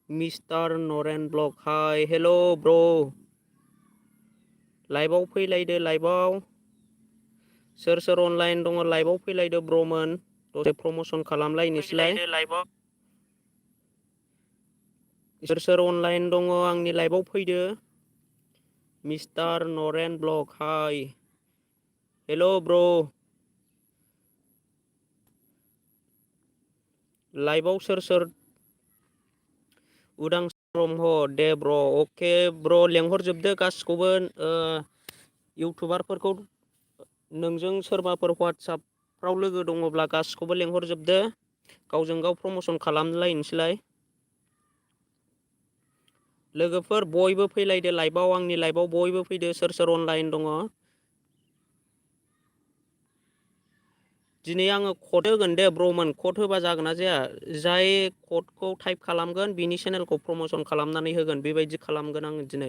Mister Naren blog hi hello' ब्र लाइभआव फैलायदो लाइभआव सोर सोर अनलाइन दङ लाइभआव फैलायदो ब्रमोन दसे प्रमोसन खालामलायनोसैलाय सोर सोर अनलाइन दङ आंनि लाइभआव फैदो mister Naren blog hi hello' ब्र लाइभआव सोर सोर उदां ब्रह्म दे ब्र अके ब्र लेंहरजोबदो गासिखौबो इउटुबारफोरखौ नोंजों सोरबाफोर वाट्सआपफ्राव लोगो दङब्ला गासिखौबो लेंहरजोबदो गावजों गाव प्रमोसन खालामलायनोसैलाय लोगोफोर बयबो फैलायदो लाइभआव आंनि लाइभआव बयबो फैदो सोर सोर अनलाइन दङ दिनै आङो कड होगोन दे ब्रमोन कड होबा जागोन ना जाया जाय कडखौ टाइप खालामगोन बिनि चेनेलखौ प्रमोसन खालामनानै होगोन बेबायदि खालामगोन आङो दिनै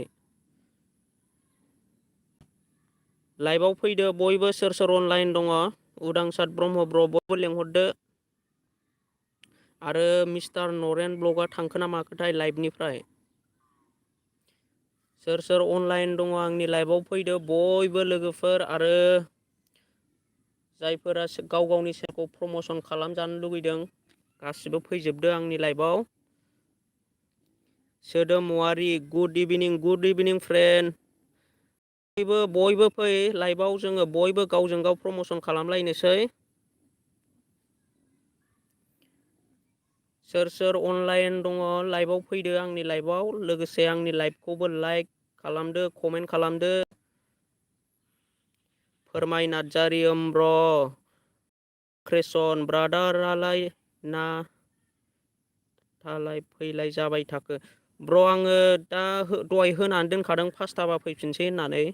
लाइभआव फैदो बयबो सोर सोर अनलाइन दङ उदांसार ब्रह्म ब्र बयबो लेंहरदो आरो मिस्टार नरेन ब्लगआ थांखो ना माखोथाय लाइभनिफ्राय सोर सोर अनलाइन दङ आंनि लाइभआव फैदो बयबो लोगोफोर आरो जायफोरा गाव गावनि चेनेलखौ प्रमोसन खालामजानो लुगैदों गासिबो फैजोबदो आंनि लाइभआव सोदोमुवारि गुड इभिनिं फ्रेन्ड बयबो फै लाइभआव जोङो बयबो गावजों गाव प्रमोसन खालामलायनोसै सोर सोर अनलाइन दङ लाइभआव फैदो आंनि लाइभआव लोगोसे आंनि लाइभखौबो लाइक खालामदो कमेन्ट खालामदो फोरमाय नार्जारि ब्र क्रेसन ब्रादारालाय ना दालाय फैलाय जाबाय थाखो ब्र आङो दा दहाय होनानै दोनखादों पासताबा फैफिनसै होननानै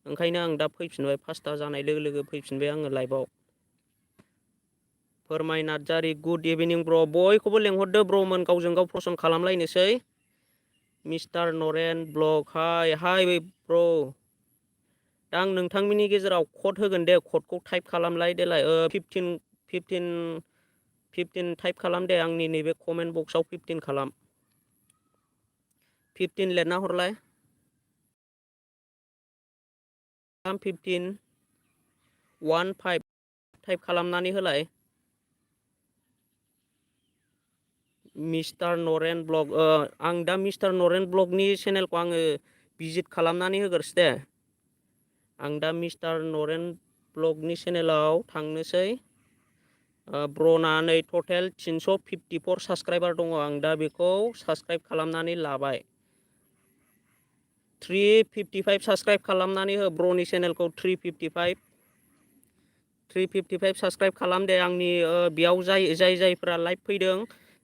ओंखायनो आं दा फैफिनबाय पासता जानाय लोगो लोगो फैफिनबाय आङो लाइभआव फोरमाय नार्जारि गुड इभिनिं ब्र बयखौबो लेंहरदो ब्रमोन गावजों गाव प्रसन खालामलायनोसै मिस्टार नरेन ब्लग हाय हाय ब्र दा आं नोंथांमोननि गेजेराव कड होगोन दे कडखौ टाइप खालामलाय देलाय फिफटिन टाइप खालाम दे आंनि नैबे कमेन्ट बक्सआव 15 खालाम 15 लिरना हरलाय 15 टाइप खालामनानै होलाय मिस्टार नरेन ब्लग आं दा मिस्टार नरेन ब्लगनि चेनेलखौ आङो भिजिट खालामनानै होग्रोसै दे आं दा मिस्टार नरेन ब्लगनि चेनेलाव थांनोसै ब्रना नै टटेल 354 साबसक्राइबार दङ आं दा बेखौ साबसक्राइब खालामनानै लाबाय 355 साबसक्राइब खालामनानै हो ब्रनि चेनेलखौ 355 साबसक्राइब खालाम दे आंनि बेयाव जायफोरा लाइभ फैदों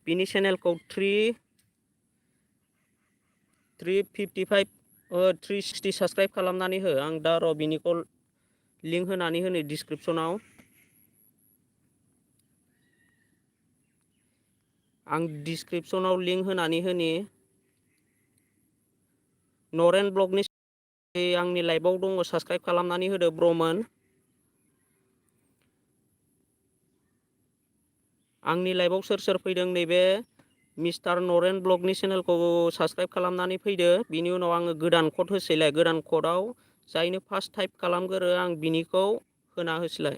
बिनि चेनेलखौ 360 साबसक्राइब खालामनानै हो आं दा र' बिनिखौ लिंक होनानै होनो डिसक्रिपसनाव आं डिसक्रिपसनाव लिंक होनानै होनि नरेन ब्लगनि आंनि लाइभआव दङ साबसक्राइब खालामनानै होदो ब्रमोन आंनि लाइभआव सोर सोर फैदों नैबे मिस्टार नरेन ब्लगनि चेनेलखौ साबसक्राइब खालामनानै फैदो बिनि उनाव आङो गोदान कड होसैलाय गोदान कडाव जायनो फार्स्ट टाइप खालामगोरो आं बिनिखौ होना होसैलाय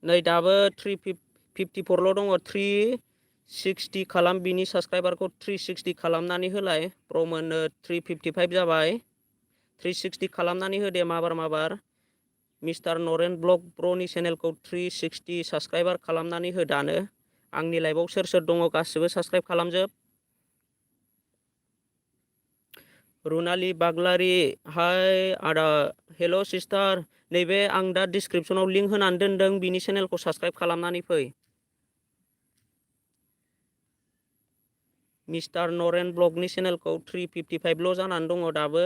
नै दाबो 354ल' दङ 360 खालाम बिनि साबसक्राइबारखौ 360 खालामनानै होलाय ब्रमोननो 355 जाबाय 360 खालामनानै होदे माबार मिस्टार नरेन ब्लग ब्रनि चेनेलखौ 360 साबसक्राइबार खालामनानै हो दानो आंनि लाइभआव सोर सोर दङ गासिबो साबसक्राइब खालामजोब रुनालि बाग्लारि हाय आदा हेल' सिस्टार नैबे आं दा डिसक्रिपसनाव लिंक होनानै दोनदों बिनि चेनेलखौ साबसक्राइब खालामनानै फै मिस्टार नरेन ब्लगनि चेनेलखौ 355ल' जानानै दङ दाबो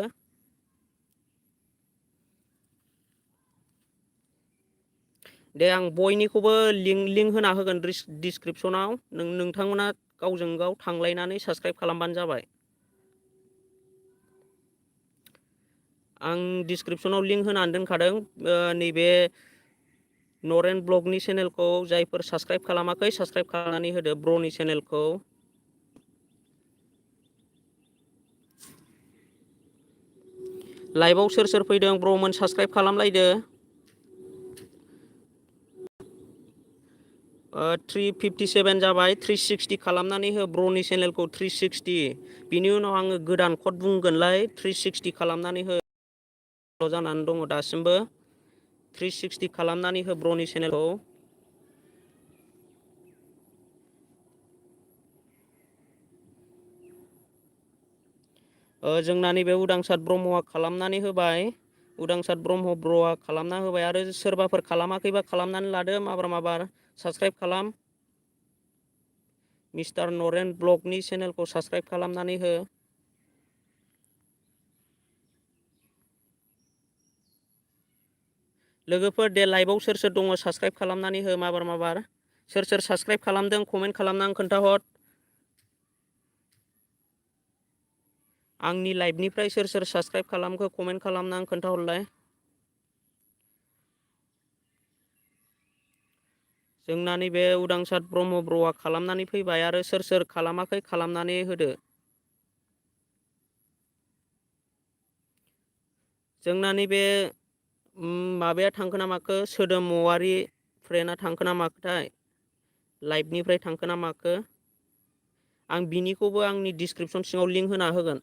दे आं बयनिखौबो लिंक होना होगोन डिसक्रिपसनाव नोंथांमोना गावजों गाव थांलायनानै साबसक्राइब खालामबानो जाबाय आं डिसक्रिपसनाव लिंक होनानै दोनखादों नैबे नरेन ब्लगनि चेनेलखौ जायफोर साबस्क्राइब खालामाखै साबस्क्राइब खालामनानै होदो ब्र'नि चेनेलखौ। लाइभआव सोर सोर फैदों ब्र'मोन साबस्क्राइब खालामलायदो। 357 जाबाय। 360 खालामनानै हो ब्र'नि चेनेलखौ 360। बिनि उनाव आङो गोदान कड बुंगोनलाय 360 खालामनानै हो जानानै दङ दासिमबो। 360 खालामनानै हो ब्र'नि चेनेलखौ। जोंना नैबे उदांसार ब्रह्मआ खालामनानै होबाय। उदांसार ब्रह्म ब्र'आ खालामना होबाय। आरो सोरबाफोर खालामाखैबा खालामनानै लादो माबार साबस्क्राइब खालाम। मिस्टार नरेन ब्लगनि चेनेलखौ साबस्क्राइब खालामनानै हो। लोगोफोर दे लाइभआव सोर सोर दङ साबस्क्राइब खालामनानै हो माबार सोर सोर साबस्क्राइब खालामदों कमेन्ट खालामनानै खोन्थाहर। आंनि लाइभनिफ्राय सोर सोर साबस्क्राइब खालामखो कमेन्ट खालामनानै खोन्थाहरलाय। जोंना नैबे उदांसार ब्रह्म ब्र'आ खालामनानै फैबाय। आरो सोर सोर खालामाखै खालामनानै होदो। जोंना नैबे माबाया थांखो ना माखो सोदोम औवारि फ्रेन्डआ थांखो ना माखोथाय लाइभनिफ्राय थांखो ना माखो। आं बिनिखौबो आंनि डिसक्रिपसन सिङाव लिंक होना होगोन।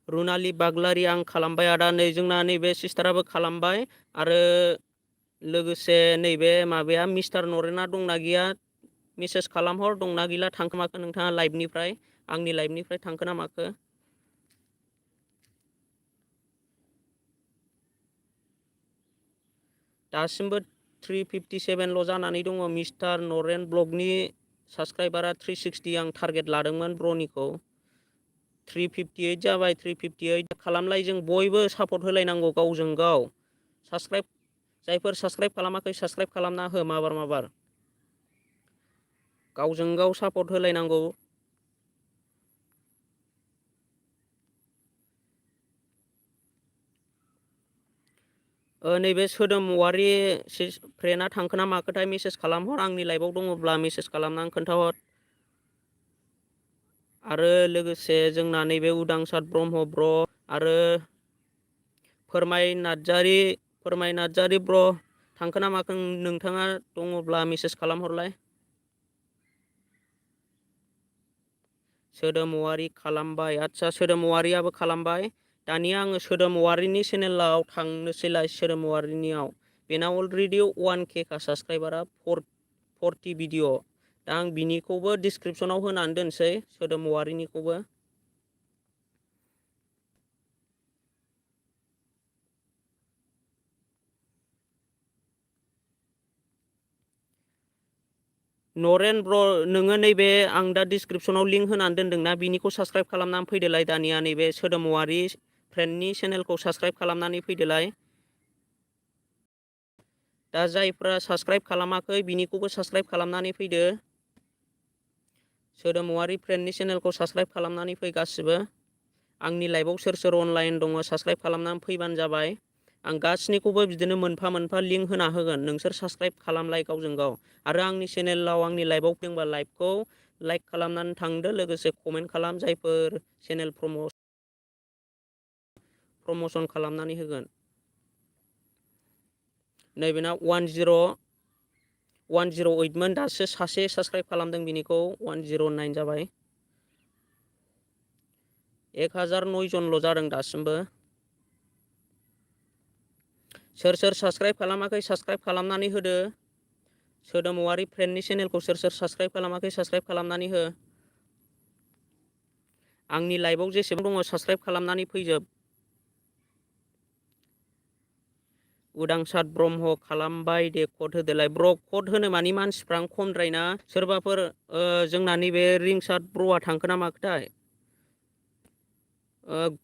रुनालि बाग्लारि आं खालामबाय आदा। नै जोंना नैबे सिस्टाराबो खालामबाय। आरो लोगोसे नैबे माबाया मिस्टार नरेना दंना गैया मेसेज खालामहर दंना गैला थांखो माखो नोंथाङा लाइभनिफ्राय आंनि लाइभनिफ्राय थांखो ना माखो। दासिमबो 357ल' जानानै दङ। मिस्टार नरेन ब्लगनि साबस्क्राइबारा 360 आं टारगेट लादोंमोन ब्र'निखौ। 358 जाबाय। 358 खालामलाय। जों बयबो सापर्ट होलायनांगौ गावजों गाव। जायफोर साबस्क्राइब खालामाखै साबस्क्राइब खालामना हो माबार गावजों गाव सापर्ट होलायनांगौ। नैबे सोदोम औवारि फ्रेन्डआ थांखो ना माखोथाय मेसेज खालामहर। आंनि लाइभआव दङब्ला मेसेज खालामनानै खोन्थाहर। आरो लोगोसे जोंना नैबे उदांसार ब्रह्म ब्र' आरो फोरमाय नार्जारि ब्र' थांखो ना माखो नोंथाङा दङब्ला मेसेज खालामहरलाय। सोदोम औवारि खालामबाय। आदसा सोदोम औवारियाबो खालामबाय। दानिया आङो सोदोम औवारिनि चेनेलाव थांनोसैलाय। सोदोम औवारिनियाव बेना अलरेडि 1K का साबस्क्राइबारा 40 भिडिअ'। दा आं बिनिखौबो डिसक्रिपसनाव होनानै दोनसै सोदोम औवारिनिखौबो। नरेन ब्र' नोङो नैबे आं दा डिसक्रिपसनाव लिंक होनानै दोनदोंना बिनिखौ साबस्क्राइब खालामनानै फैदोलाय। दानिया नैबे सोदोम औवारि फ्रेन्डनि चेनेलखौ साबस्क्राइब खालामनानै फैदोलाय। दा जायफ्रा साबस्क्राइब खालामाखै बिनिखौबो साबस्क्राइब खालामनानै फैदो। सोदोम औवारि फ्रेन्डनि चेनेलखौ साबस्क्राइब खालामनानै फै गासिबो। आंनि लाइभआव सोर सोर अनलाइन दङ साबस्क्राइब खालामनानै फैबानो जाबाय। आं गासैनिखौबो बिदिनो मोनफा मोनफा लिंक होना होगोन। नोंसोर साबस्क्राइब खालामलाय गावजों गाव। आरो आंनि चेनेलाव आंनि लाइभआव फैदोंबा लाइभखौ लाइक खालामनानै थांदो। लोगोसे कमेन्ट खालाम जायफोर चेनेल प्रम'सन खालामनानै होगोन। नैबेना 108मोन दासो सासे साबस्क्राइब खालामदों बिनिखौ 109 जाबाय। 1009 जनल' जादों दासिमबो। सोर सोर साबस्क्राइब खालामाखै साबस्क्राइब खालामनानै होदो। सोदोम औवारि फ्रेन्डनि चेनेलखौ सोर सोर साबस्क्राइब खालामाखै साबस्क्राइब खालामनानै हो। आंनि लाइभआव जेसेबां दङ साबस्क्राइब खालामनानै फैजोब। उदांसार ब्रह्म खालामबाय दे कड होदोलाय। ब्र' कड होनो मानि मानसिफ्रा खमद्रायना। सोरबाफोर जोंना नैबे रिंसार ब्र'आ थांखो ना माखोथाय।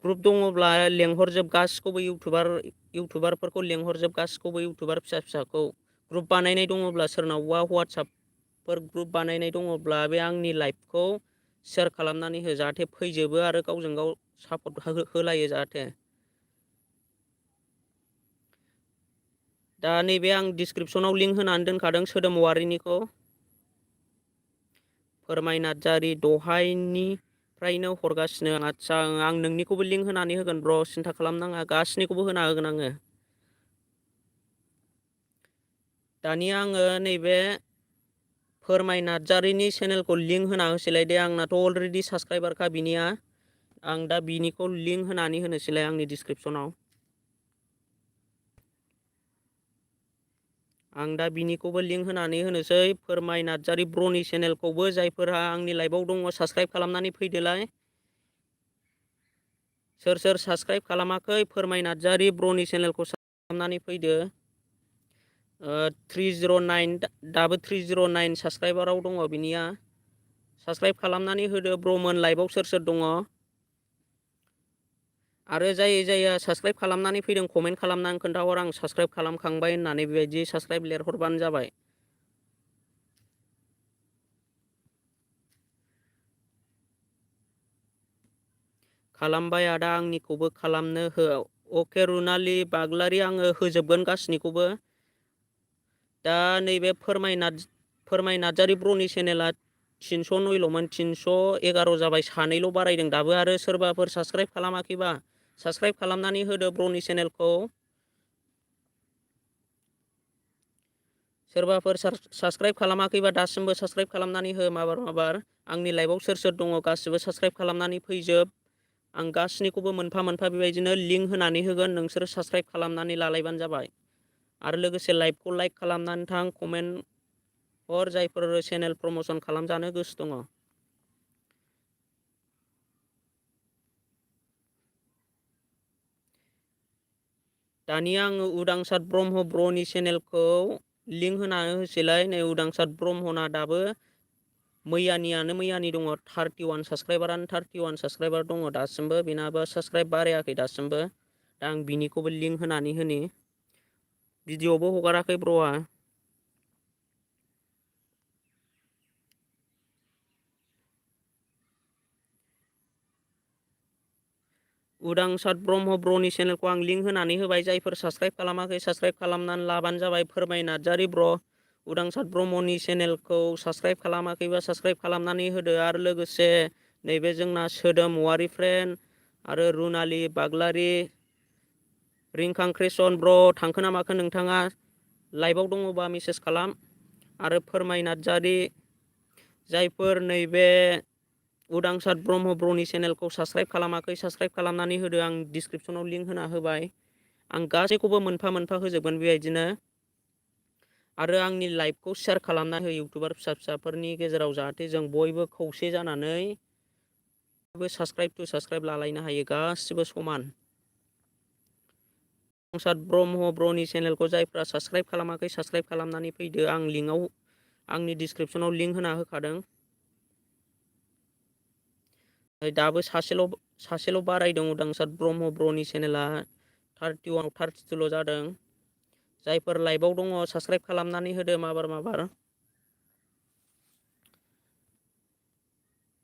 ग्रुप दङब्ला लेंहरजोब गासिखौबो इउटुबारफोरखौ लेंहरजोब गासिखौबो इउटुबार फिसा फिसाखौ। ग्रुप बानायनाय दङब्ला सोरनावबा वाट्सापफोर ग्रुप बानायनाय दङब्ला बे आंनि लाइभखौ सेयार खालामनानै हो जाहाथे फैजोबो आरो गावजों गाव सापर्ट होलायो जाहाथे। दा नैबे आं डिसक्रिपसनाव लिंक होनानै दोनखादों सोदोम औवारिनिखौ। फोरमाय नार्जारि दहायनिफ्रायनो हरगासिनो। आदसा आं नोंनिखौबो लिंक होनानै होगोन ब्र', सिन्था खालामनाङा, गासिनिखौबो होना होगोन आङो। दानिया आङो नैबे फोरमाय नार्जारिनि चेनेलखौ लिंक होना होसैलाय दे। आंनाथ' अलरेडि साबस्क्राइबारखा बिनिया। आं दा बिनिखौ लिंक होनानै होनोसैलाय आंनि डिसक्रिपसनाव। आं दा बिनिखौबो लिंक होनानै होनोसै। फोरमाय नार्जारि ब्र'नि चेनेलखौबो जायफोरा आंनि लाइभआव दङ साबस्क्राइब खालामनानै फैदोलाय। सोर सोर साबस्क्राइब खालामाखै फोरमाय नार्जारि ब्र'नि चेनेलखौ साबस्क्राइब खालामनानै फैदो। 309 दाबो 309 साबस्क्राइबाराव दङ बिनिया। साबस्क्राइब खालामनानै होदो ब्र'मोन लाइभआव सोर सोर दङ। आरो जायहा साबस्क्राइब खालामनानै फैदों कमेन्ट खालामनानै खोन्थाहर आं साबस्क्राइब खालामखांबाय होननानै। बेबायदि साबस्क्राइब लिरहरबानो जाबाय। खालामबाय आदा, आंनिखौबो खालामनो हो। अके रुनालि बाग्लारि, आङो होजोबगोन गासिनिखौबो। दा नैबे फोरमाय नार्जारि ब्र'नि चेनेला 309ल'मोन, 311 जाबाय, सानैल' बारायदों दाबो। आरो सोरबाफोर साबस्क्राइब खालामाखैबा साबस्क्राइब खालामनानै होदो ब्र'नि चेनेलखौ। सोरबाफोर साबस्क्राइब खालामाखैबा दासिमबो साबस्क्राइब खालामनानै हो माबार। आंनि लाइभआव सोर सोर दङ गासिबो साबस्क्राइब खालामनानै फैजोब। आं गासिनिखौबो मोनफा मोनफा बेबायदिनो लिंक होनानै होगोन, नोंसोरो साबस्क्राइब खालामनानै लालायबानो जाबाय। आरो लोगोसे लाइभखौ लाइक खालामनानै थां, कमेन्ट हर जायफोर चेनेल प्रम'सन खालामजानो गोसो दङ। दानिया आङो उदांसार ब्रह्म ब्र'नि चेनेलखौ लिंक होनानै होसैलाय। नै उदांसार ब्रह्मना दाबो मैयानि दङ 31 साबस्क्राइबारानो 31 साबस्क्राइबार दङ दासिमबो। बेनाबो साबस्क्राइब बारायाखै दासिमबो। दा आं बिनिखौबो लिंक होनानै होनि। भिडिअबो हगाराखै ब्र'आ। उदांसार ब्रह्म ब्र'नि चेनेलखौ आं लिंक होनानै होबाय। जायफोर साबस्क्राइब खालामाखै साबस्क्राइब खालामनानै लाबानो जाबाय। फोरमाय नार्जारि ब्र', उदांसार ब्रह्मनि चेनेलखौ साबस्क्राइब खालामाखैबा साबस्क्राइब खालामनानै होदो। आरो लोगोसे नैबे जोंना सोदोम औवारि फ्रेन्ड आरो रुनालि बाग्लारि, रिंखां क्रेसन ब्र', थांखो ना माखो नोंथाङा? लाइभआव दङबा मेसेज खालाम। आरो फोरमाय नार्जारि, जायफोर नैबे उदांसार ब्रह्म ब्र'नि चेनेलखौ साबस्क्राइब खालामाखै साबस्क्राइब खालामनानै होदो। आं डिसक्रिपसनाव लिंक होना होबाय। आं गासैखौबो मोनफा मोनफा होजोबगोन बेबायदिनो। आरो आंनि लाइभखौ शेयार खालामना हो इउटुबार फिसा फिसाफोरनि गेजेराव, जाहाथे जों बयबो खौसे जानानै साबस्क्राइब टु साबस्क्राइब लालायनो हायो, गासिबो समान। उदांसार ब्रह्म ब्र'नि चेनेलखौ जायफ्रा साबस्क्राइब खालामाखै साबस्क्राइब खालामनानै फैदो। आं लिंकआव आंनि डिसक्रिपसनाव लिंक होना होखादों। दाबो सासेल' बारायदों उदांसार ब्रह्म ब्र'नि चेनेला 31 32ल' जादों। जायफोर लाइभआव दङ साबस्क्राइब खालामनानै होदो माबार।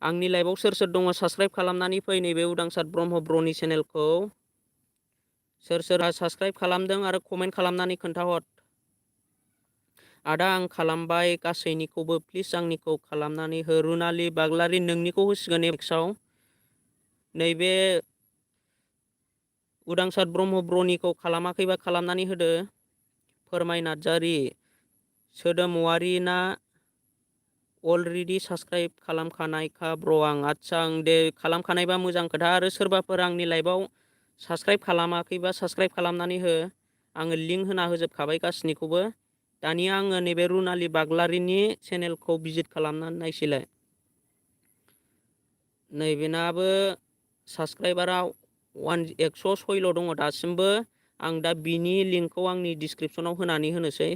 आंनि लाइभआव सोर सोर दङ साबस्क्राइब खालामनानै फै। नैबे उदांसार ब्रह्म ब्र'नि चेनेलखौ सोर सोरहा साबस्क्राइब खालामदों आरो कमेन्ट खालामनानै खोन्थाहर। आदा आं खालामबाय गासैनिखौबो, प्लिज आंनिखौ खालामनानै हो। रुनालि बाग्लारि, नोंनिखौ होसिगोन एप्सआव। नैबे उदांसार ब्रह्म ब्र'निखौ खालामाखैबा खालामनानै होदो। फोरमाय नार्जारि, सोदोम औवारि ना अलरेडि साबस्क्राइब खालामखानायखा ब्र'? आं आदसा आं दे खालामखानायबा मोजां खोथा। आरो सोरबाफोर आंनि लाइभआव साबस्क्राइब खालामाखैबा साबस्क्राइब खालामनानै हो। आङो लिंक होना होजोबखाबाय गासिनिखौबो। दानिया आङो नैबे रुनालि बाग्लारिनि चेनेलखौ भिजिट खालामनानै नायसैलाय। नैबेनाबो साबस्क्राइबारा 106 दङ दासिमबो। आं दा बिनि लिंकखौ आंनि डिसक्रिपसनाव होनानै होनोसै।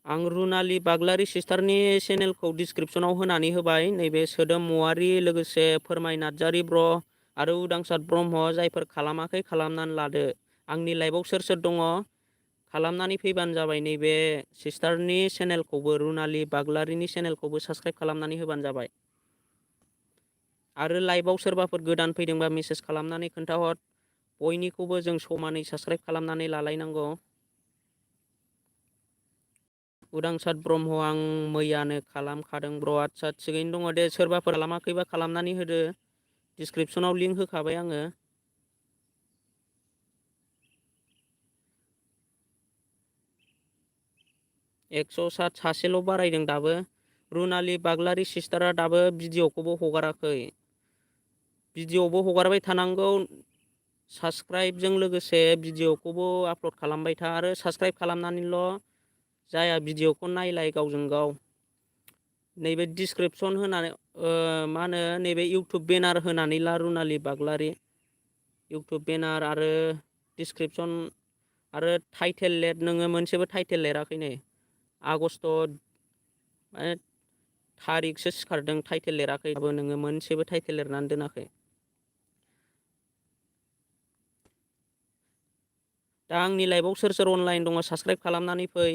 आं रुनालि बाग्लारि सिस्टारनि चेनेलखौ डिसक्रिपसनाव होनानै होबाय। नैबे सोदोम औवारि, लोगोसे फोरमाय नार्जारि ब्र' आरो उदांसार ब्रह्म, जायफोर खालामाखै खालामनानै लादो। आंनि लाइभआव सोर सोर दङ खालामनानै फैबानो जाबाय। नैबे सिस्टारनि चेनेलखौबो, रुनालि बाग्लारिनि चेनेलखौबो साबस्क्राइब खालामनानै होबानो जाबाय। आरो लाइभआव सोरबाफोर गोदान फैदोंबा मेसेज खालामनानै खोन्थाहर। बयनिखौबो जों समानै साबस्क्राइब खालामनानै लालायनांगौ। उदांसार ब्रह्म आं मैयानो खालामखादों ब्र'। आदसा थिगैनो दङ दे, सोरबाफोर खालामाखैबा खालामनानै होदो। डिसक्रिपसनाव लिंक होखाबाय आङो। सासेल' बारायदों दाबो। रुनालि बाग्लारि सिस्टारा दाबो भिडिअ'खौबो हगाराखै। भिडिअ'बो हगारबाय थानांगौ। साबस्क्राइबजों लोगोसे भिडिअ'खौबो आपल'ड खालामबाय था। आरो साबस्क्राइब खालामनानैल' जाया, भिडिअ'खौ नायलाय गावजों गाव। नैबे डिसक्रिपसन होनानै मा होनो, नैबे इउटुब बेनार होनानै ला, रुनालि बाग्लारि इउटुब बेनार आरो डिसक्रिपसन आरो टाइटेल लेट। नोङो मोनसेबो टाइटेल लिराखै नै। आगष्ट माने थारिखसो सिखारदों, टाइटेल लिराखै दाबो। नोङो मोनसेबो टाइटेल लिरनानै दोनाखै। दा आंनि लाइभआव सोर सोर अनलाइन दङ साबस्क्राइब खालामनानै फै।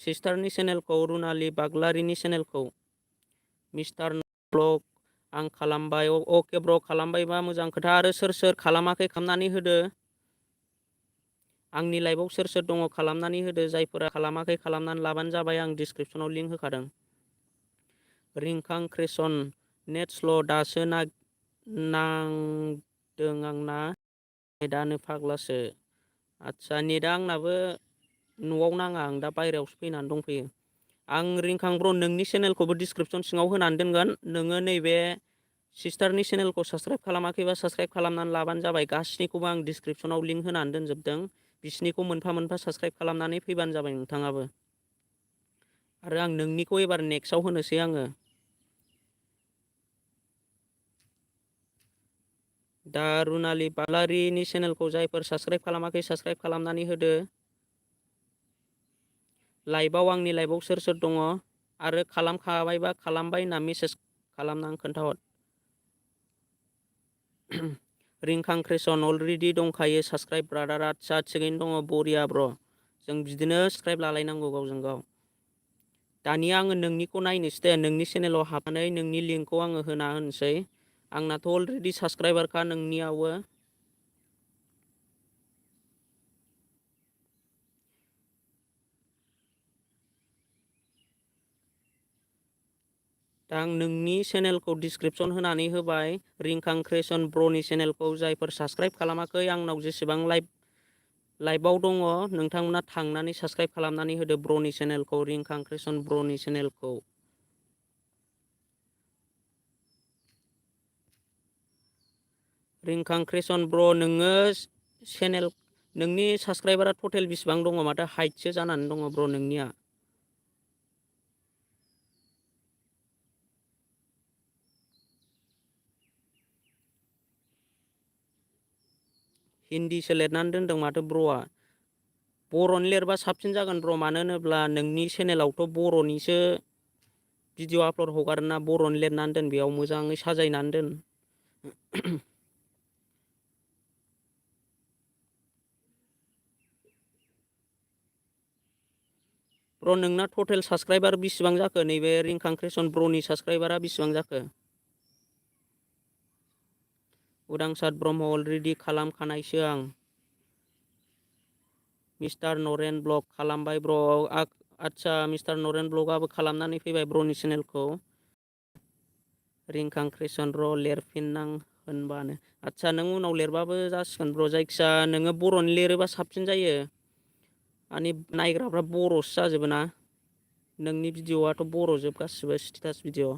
सिस्टारनि चेनेलखौ, रुनालि बाग्लारिनि चेनेलखौ। मिस्टार ब्लग आं खालामबाय। अके ब्र', खालामबायबा मोजां खोथा। आरो सोर सोर खालामाखै खालामनानै होदो। आंनि लाइभआव सोर सोर दङ खालामनानै होदो। जायफोरा खालामाखै खालामनानै लाबानो जाबाय। आं डिसक्रिपसनाव लिंक होखादों। रिंखां क्रेसन नेट स्ल' दासो नांदों आंना नेटआनो फाग्लासो। आदसा, नेटआ आंनाबो न'आव नाङा। आं दा बायहेरायावसो फैनानै दंफैयो। आं रिंखां ब्र' नोंनि चेनेलखौबो डिसक्रिपसन सिङाव होनानै दोनगोन। नोङो नैबे सिस्टारनि चेनेलखौ साबस्क्राइब खालामाखैबा साबस्क्राइब खालामनानै लाबानो जाबाय। गासैनिखौबो आं डिसक्रिपसनाव लिंक होनानै दोनजोबदों। बिसिनिखौ मोनफा मोनफा साबस्क्राइब खालामनानै फैबानो जाबाय नोंथाङाबो। आरो आं नोंनिखौ एबार नेक्स्टआव होनोसै आङो। दा रुनालि बाग्लारिनि चेनेलखौ जायफोर साबस्क्राइब खालामाखै साबस्क्राइब खालामनानै होदो। लाइभआव, आंनि लाइभआव सोर सोर दङ आरो खालामखाबायबा खालामबाय होनना मेसेज खालामनानै खोन्थाहर। रिंखां क्रेसन अलरेडि दंखायो साबस्क्राइब ब्रादार। आदसा थिगैनो दङ, बरिया ब्र'। जों बिदिनो साबस्क्राइब लालायनांगौ गावजों गाव। दानिया आङो नोंनिखौ नायनोसै दे। नोंनि चेनेलाव हाबनानै नोंनि लिंकखौ आङो होना होनोसै। आंनाथ' अलरेडि साबस्क्राइबारखा नोंनियावबो। दा आं नोंनि चेनेलखौ डिसक्रिपसन होनानै होबाय। रिंखां क्रेसन ब्र'नि चेनेलखौ जायफोर साबस्क्राइब खालामाखै, आंनाव जेसेबां लाइभआव दङ नोंथांमोना थांनानै साबस्क्राइब खालामनानै होदो ब्र'नि चेनेलखौ, रिंखां क्रेसन ब्र'नि चेनेलखौ। रिंखां क्रेसन ब्र', नोङो चेनेल, नोंनि साबस्क्राइबारा टटेल बेसिबां दङ? माथो हाइटसो जानानै दङ ब्र' नोंनिया। हिन्दीसो लिरनानै दोनदों माथो ब्र'आ। बर'नि लिरबा साबसिन जागोन ब्र'। मानो होनोब्ला नोंनि चेनेलावथ' बर'निसो भिडिअ आपल'ड हगारोना। बर'नि लिरनानै दोन, बेयाव मोजाङै साजायनानै दोन। ब्र', नोंना टटेल साबस्क्राइबार बेसिबां जाखो? नैबे रिंखां क्रेसन ब्र'नि साबस्क्राइबारा बेसिबां जाखो? उदांसार ब्रह्म अलरेडि खालामखानायसो आं। मिस्टार नरेन ब्लग खालामबाय ब्र'। आदसा, मिस्टार नरेन ब्लगआबो खालामनानै फैबाय ब्र'नि चेनेलखौ। रिंखां क्रेसन र' लिरफिननां होनबानो। आदसा, नों उनाव लिरबाबो जासिगोन ब्र'। जायखिया नोङो बर'नि लिरोबा साबसिन जायो। माने नायग्राफ्रा बर'सो जाजोबो ना। नोंनि भिडिअ'आथ' बर'जोब गासिबो स्टेटास भिडिअ'।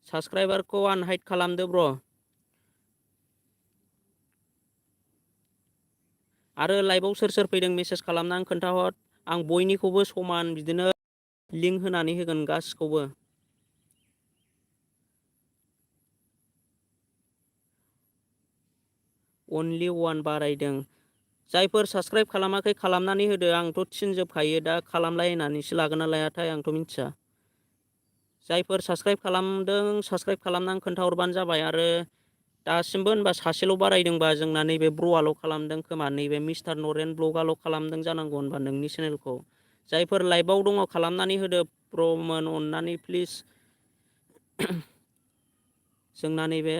साबस्क्राइबारखौ आनहाइड खालामदो ब्र'। आरो लाइभआव सोर सोर फैदों मेसेज खालामनानै खोन्थाहर। आं बयनिखौबो समान बिदिनो लिंक होनानै होगोन गासिखौबो। अनलि वान बारायदों। जायफोर साबस्क्राइब खालामाखै खालामनानै होदो। आंथ' थिनजोबखायो दा, खालामलायनानैसो लागोन ना लायाथाय आंथ' मिथिया। जायफोर साबस्क्राइब खालामदों साबस्क्राइब खालामनानै खोन्थाहरबानो जाबाय। आरो दासिमबो होनबा सासेल' बारायदोंबा जोंना नैबे ब्र'आल' खालामदों खोमा, नैबे मिस्टार नरेन ब्लगाल' खालामदों जानांगौ होनबा नोंनि चेनेलखौ। जायफोर लाइभआव दङ खालामनानै होदो ब्र'मोन अननानै प्लिज। जोंना नैबे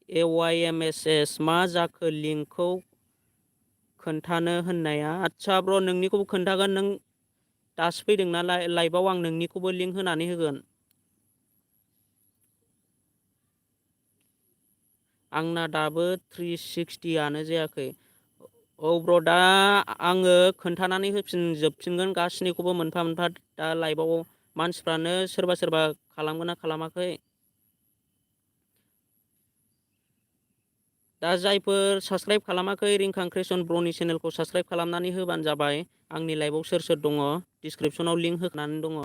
AYMSS मा जाखो लिंकखौ खोन्थानो होननाया, आदसा ब्र' नोंनिखौबो खोन्थागोन, नों दासो फैदोंना लाइभआव, आं नोंनिखौबो लिंक होनानै होगोन। आंना दाबो 360आनो जायाखै। औ ब्र' दा आङो खोन्थानानै होफिनजोबफिनगोन गासैनिखौबो मोनफा मोनफा। दा लाइभआव मानसिफ्रानो सोरबा सोरबा खालामगोन ना खालामाखै। दा जायफोर साबस्क्राइब खालामाखै रिंखां क्रिएसन ब्र'नि चेनेलखौ साबस्क्राइब खालामनानै होबानो जाबाय। आंनि लाइभआव सोर सोर दङ डिसक्रिपसनाव लिंक होखानानै दङ।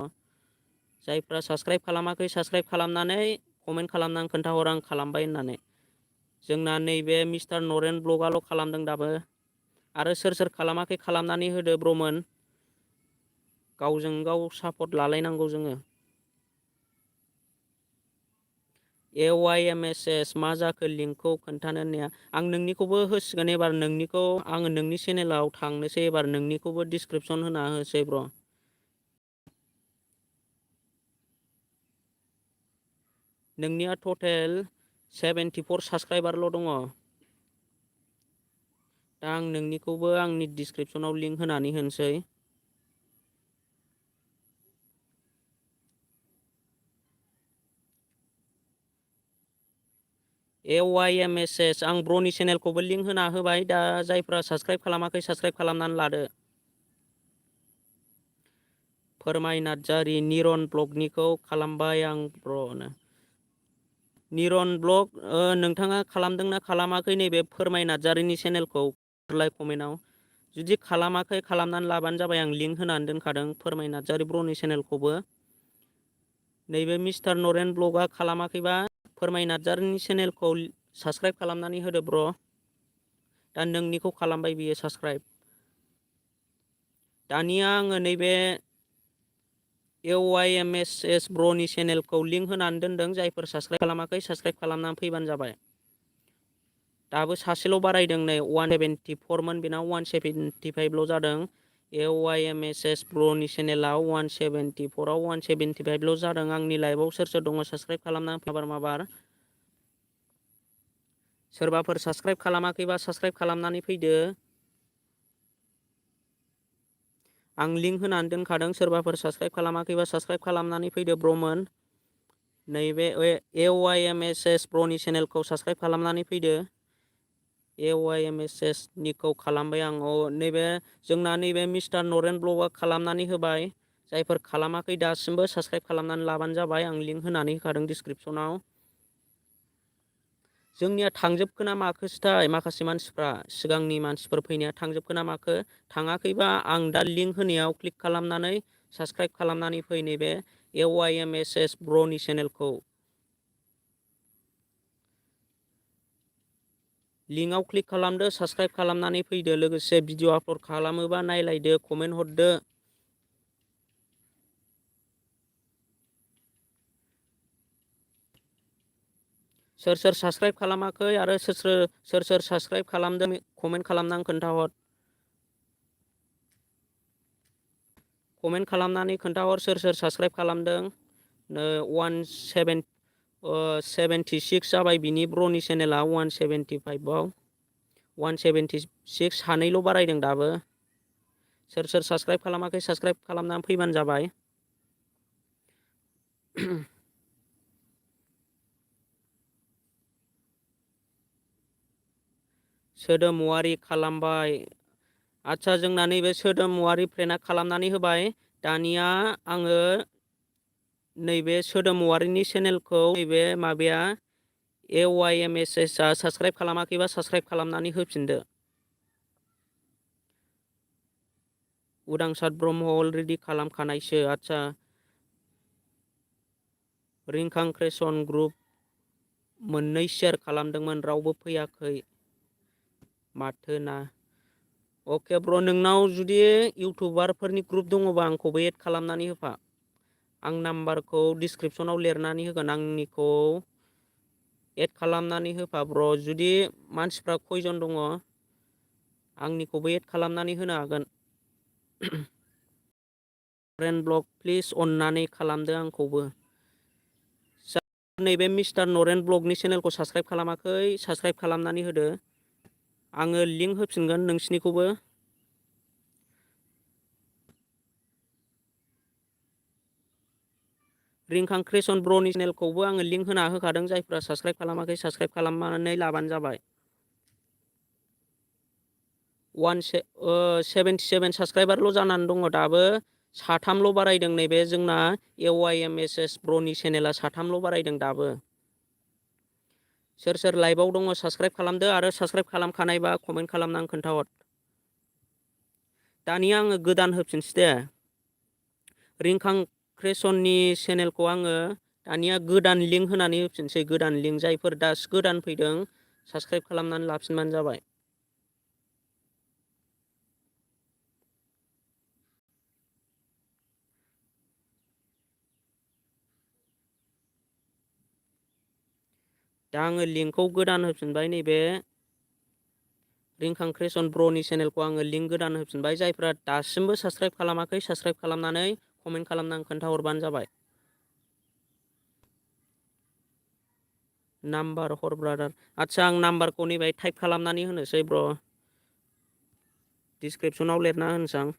जायफ्रा साबस्क्राइब खालामाखै साबस्क्राइब खालामनानै कमेन्ट खालामनानै खोन्थाहर आं खालामबाय होननानै। जोंना नैबे मिस्टार नरेन ब्लगाल' खालामदों दाबो। आरो सोर सोर खालामाखै खालामनानै होदो ब्र'मोन। गावजों गाव सापर्ट लालायनांगौ जोङो। AYMSS मा जाखो लिंकखौ खोन्थानो होननाया, आं नोंनिखौबो होसिगोन एबार। नोंनिखौ आङो नोंनि चेनेलाव थांनोसै एबार, नोंनिखौबो डिसक्रिपसन होना होसै ब्र'। नोंनिया टटेल 74 साबस्क्राइबारल' दङ। दा आं नोंनिखौबो आंनि डिसक्रिपसनाव लिंक होनानै होनोसै। AYMSS आं ब्र'नि चेनेलखौबो लिंक होना होबाय। दा जायफ्रा साबस्क्राइब खालामाखै साबस्क्राइब खालामनानै लादो। फोरमाय नार्जारि निरन ब्लगनिखौ खालामबाय आं ब्र'नो। निरन ब्लग नोंथाङा खालामदोंना खालामाखै नैबे फोरमाय नार्जारिनि चेनेलखौ लाइक कमेन्टआव। जुदि खालामाखै खालामनानै लाबानो जाबाय, आं लिंक होनानै दोनखादों फोरमाय नार्जारि ब्र'नि चेनेलखौबो। नैबे मिस्टार नरेन ब्लगआ खालामाखैबा फोरमाय नार्जारिनि चेनेलखौ साबस्क्राइब खालामनानै होदो ब्र'। दा नोंनिखौ खालामबाय बियो साबस्क्राइब। दानिया आङो नैबे AYMSS ब्र'नि चेनेलखौ लिंक होनानै दोनदों। जायफोर साबस्क्राइब खालामाखै साबस्क्राइब खालामनानै फैबानो जाबाय। दाबो सासेल' बारायदों नै 174मोन, बेना 175ल' जादों। AYMSS ब्र'नि चेनेलाव 174आव 175ल' जादों। आंनि लाइभआव सोर सोर दङ साबस्क्राइब खालामनानै माबार माबार। सोरबाफोर साबस्क्राइब खालामाखैबा साबस्क्राइब खालामनानै फैदो। आं लिंक होनानै दोनखादों, सोरबाफोर साबस्क्राइब खालामाखैबा साबस्क्राइब खालामनानै फैदो ब्र'मोन। नैबे AYMSS ब्र'नि चेनेलखौ साबस्क्राइब खालामनानै फैदो। AYMSS निखौ खालामबाय आं। नैबे जोंना नैबे मिस्टार नरेन ब्लगआ खालामनानै होबाय। जायफोर खालामाखै दासिमबो साबस्क्राइब खालामनानै लाबानो जाबाय, आं लिंक होनानै होखादों डिसक्रिपसनाव। जोंनिया थांजोबखो ना माखोसोथाय माखासे मानसिफ्रा, सिगांनि मानसिफोर फैनाया थांजोबखो ना माखो। थाङाखैबा आं दा लिंक होनायाव क्लिक खालामनानै साबस्क्राइब खालामनानै फै नैबे AYMSS ब्र'नि चेनेलखौ। लिंकआव क्लिक खालामदो, साबस्क्राइब खालामनानै फैदो। लोगोसे भिडिअ आपल'ड खालामोबा नायलायदो, कमेन्ट हरदो। सोर सोर साबस्क्राइब खालामाखै आरो सोर सोर साबस्क्राइब खालामदों कमेन्ट खालामनानै खोन्थाहर। कमेन्ट खालामनानै खोन्थाहर सोर सोर साबस्क्राइब खालामदों। 176 जाबाय बिनि ब्र'नि चेनेला, 175आव 176, सानैल' बारायदों दाबो। सोर सोर साबस्क्राइब खालामाखै साबस्क्राइब खालामनानै फैबानो जाबाय। सोदोमुवारि खालामबाय। आदसा जोंना नैबे सोदोमुवारि फ्रेन्डआ खालामनानै होबाय। दानिया आङो नैबे सोदोमुवारिनि चेनेलखौ नैबे माबाया AYMSSआ साबस्क्राइब खालामाखैबा साबस्क्राइब खालामनानै होफिनदो। उदांसार ब्रह्म अलरेडि खालामखानायसो। आदसा रिंखां क्रिएसन ग्रुप मोननै शेयार खालामदोंमोन, रावबो फैयाखै माथो ना। अके ब्र', नोंनाव जुदि इउटुबारफोरनि ग्रुप दङबा आंखौबो एड खालामनानै होफा। आं नाम्बारखौ डिसक्रिपसनाव लिरनानै होगोन। आंनिखौ एड खालामनानै होफा ब्र जुदि मानसिफ्रा खयजन दङ आंनिखौबो एड खालामनानै होनो हागोन। नरेन ब्लग प्लिज अननानै खालामदो आंखौबो। नैबे मिस्टार नरेन ब्लगनि चेनेलखौ साबसक्राइब खालामाखै साबसक्राइब खालामनानै होदो। आङो लिंक होफिनगोन नोंसिनिखौबो। रिंखां क्रिएशन ब्र'नि चेनेलखौबो आङो लिंक होना होखादों। जायफ्रा साबसक्राइब खालामाखै साबसक्राइब खालामनानै लाबानो जाबाय। 77 साबसक्राइबारल' जानानै दङ दाबो। साथामल' बारायदों नैबे जोंना AYMSS ब्र'नि चेनेला साथामल' बारायदों दाबो। सोर सोर लाइभआव दङ साबसक्राइब खालामदो आरो साबसक्राइब खालामखानायबा कमेन्ट खालामनानै खोन्थाहर। दानिया आङो गोदान होफिनसै दे। रिंखां क्रिएशननि चेनेलखौ आङो दानिया गोदान लिंक होनानै होफिनसै। गोदान लिंक जायफोर दासो गोदान फैदों साबसक्राइब खालामनानै लाफिनबानो जाबाय। दा आङो लिंकखौ गोदान होफिनबाय। नैबे रिंखां क्रिएशन ब्र'नि चेनेलखौ आङो लिंक गोदान होफिनबाय। जायफ्रा दासिमबो साबसक्राइब खालामाखै साबसक्राइब खालामनानै कमेन्ट खालामनानै खोन्थाहरबानो जाबाय। नाम्बार हर ब्रादार। आदसा आं नाम्बारखौ नैबाय टाइप खालामनानै होनोसै ब्र'। डिसक्रिपसनाव लिरना होनोसै आं।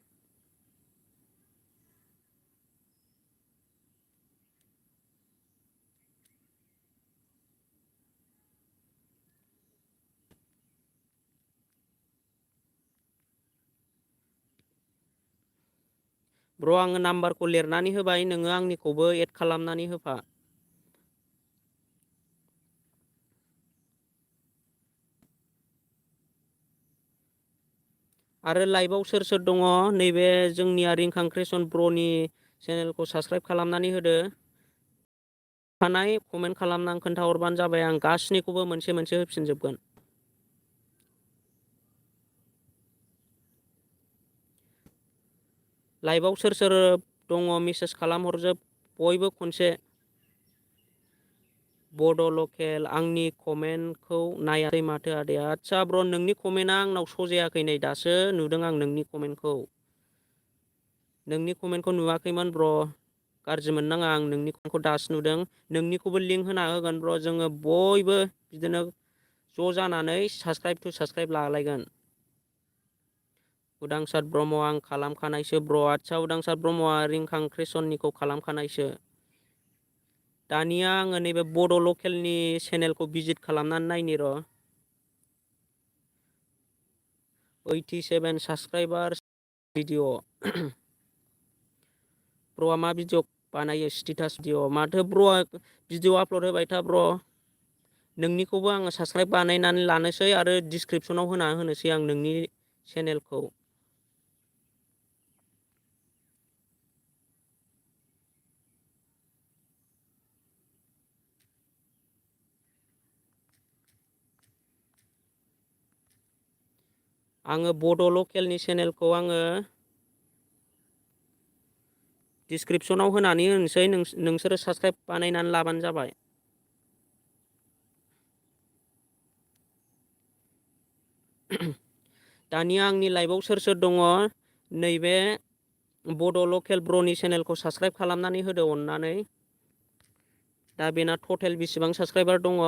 ब्र' आङो नाम्बारखौ लिरनानै होबाय। नोङो आंनिखौबो एड खालामनानै होफा। आरो लाइभआव सोर सोर दङ नैबे जोंनिया रिंखां क्रिएशन ब्र'नि चेनेलखौ साबसक्राइब खालामनानै होदो। थानाय कमेन्ट खालामनानै खोन्थाहरबानो जाबाय। आं गासैनिखौबो मोनसे मोनसे होफिनजोबगोन। लाइभआव सोर सोर दङ मेसेज खालामहरजोब बयबो खनसे। बड' लकेल आंनि कमेन्टखौ नायाखै माथो आदाया। आदसा ब्र' नोंनि कमेन्टआ आंनाव सजायाखै नै दासो नुदों आं नोंनि कमेन्टखौ। नोंनि कमेन्टखौ नुवाखैमोन ब्र'। गाज्रि मोननाङा आं नोंनि कमेन्टखौ दासो नुदों। नोंनिखौबो लिंक होना होगोन ब्र'। जोङो बयबो बिदिनो ज' जानानै साबसक्राइब टु साबसक्राइब लालायगोन। उदांसार ब्रह्म आं खालामखानायसो ब्र'। आदसा उदांसार ब्रह्मआ रिंखां क्रिएशननिखौ खालामखानायसो। दानिया आङो नैबे बड' लकेलनि चेनेलखौ भिजिट खालामनानै नायनि र'। 87 साबसक्राइबार भिडिअ'। ब्र'आ मा भिडिअ बानायो स्टेटास भिडिअ'। माथो ब्र'आ भिडिअ आपल'ड होबाय था ब्र'। नोंनिखौबो आङो साबसक्राइब बानायनानै लानोसै आरो डिसक्रिपसनाव होना होनोसै आं नोंनि चेनेलखौ। आङो बड' लकेलनि चेनेलखौ आङो डिसक्रिपसनाव होनानै होनोसै। नोंसोरो साबसक्राइब बानायनानै लाबानो जाबाय। दानिया आंनि लाइभआव सोर सोर दङ नैबे बड' लकेल ब्र'नि चेनेलखौ साबसक्राइब खालामनानै होदो अननानै। दा बेना टटेल बेसेबां साबसक्राइबार दङ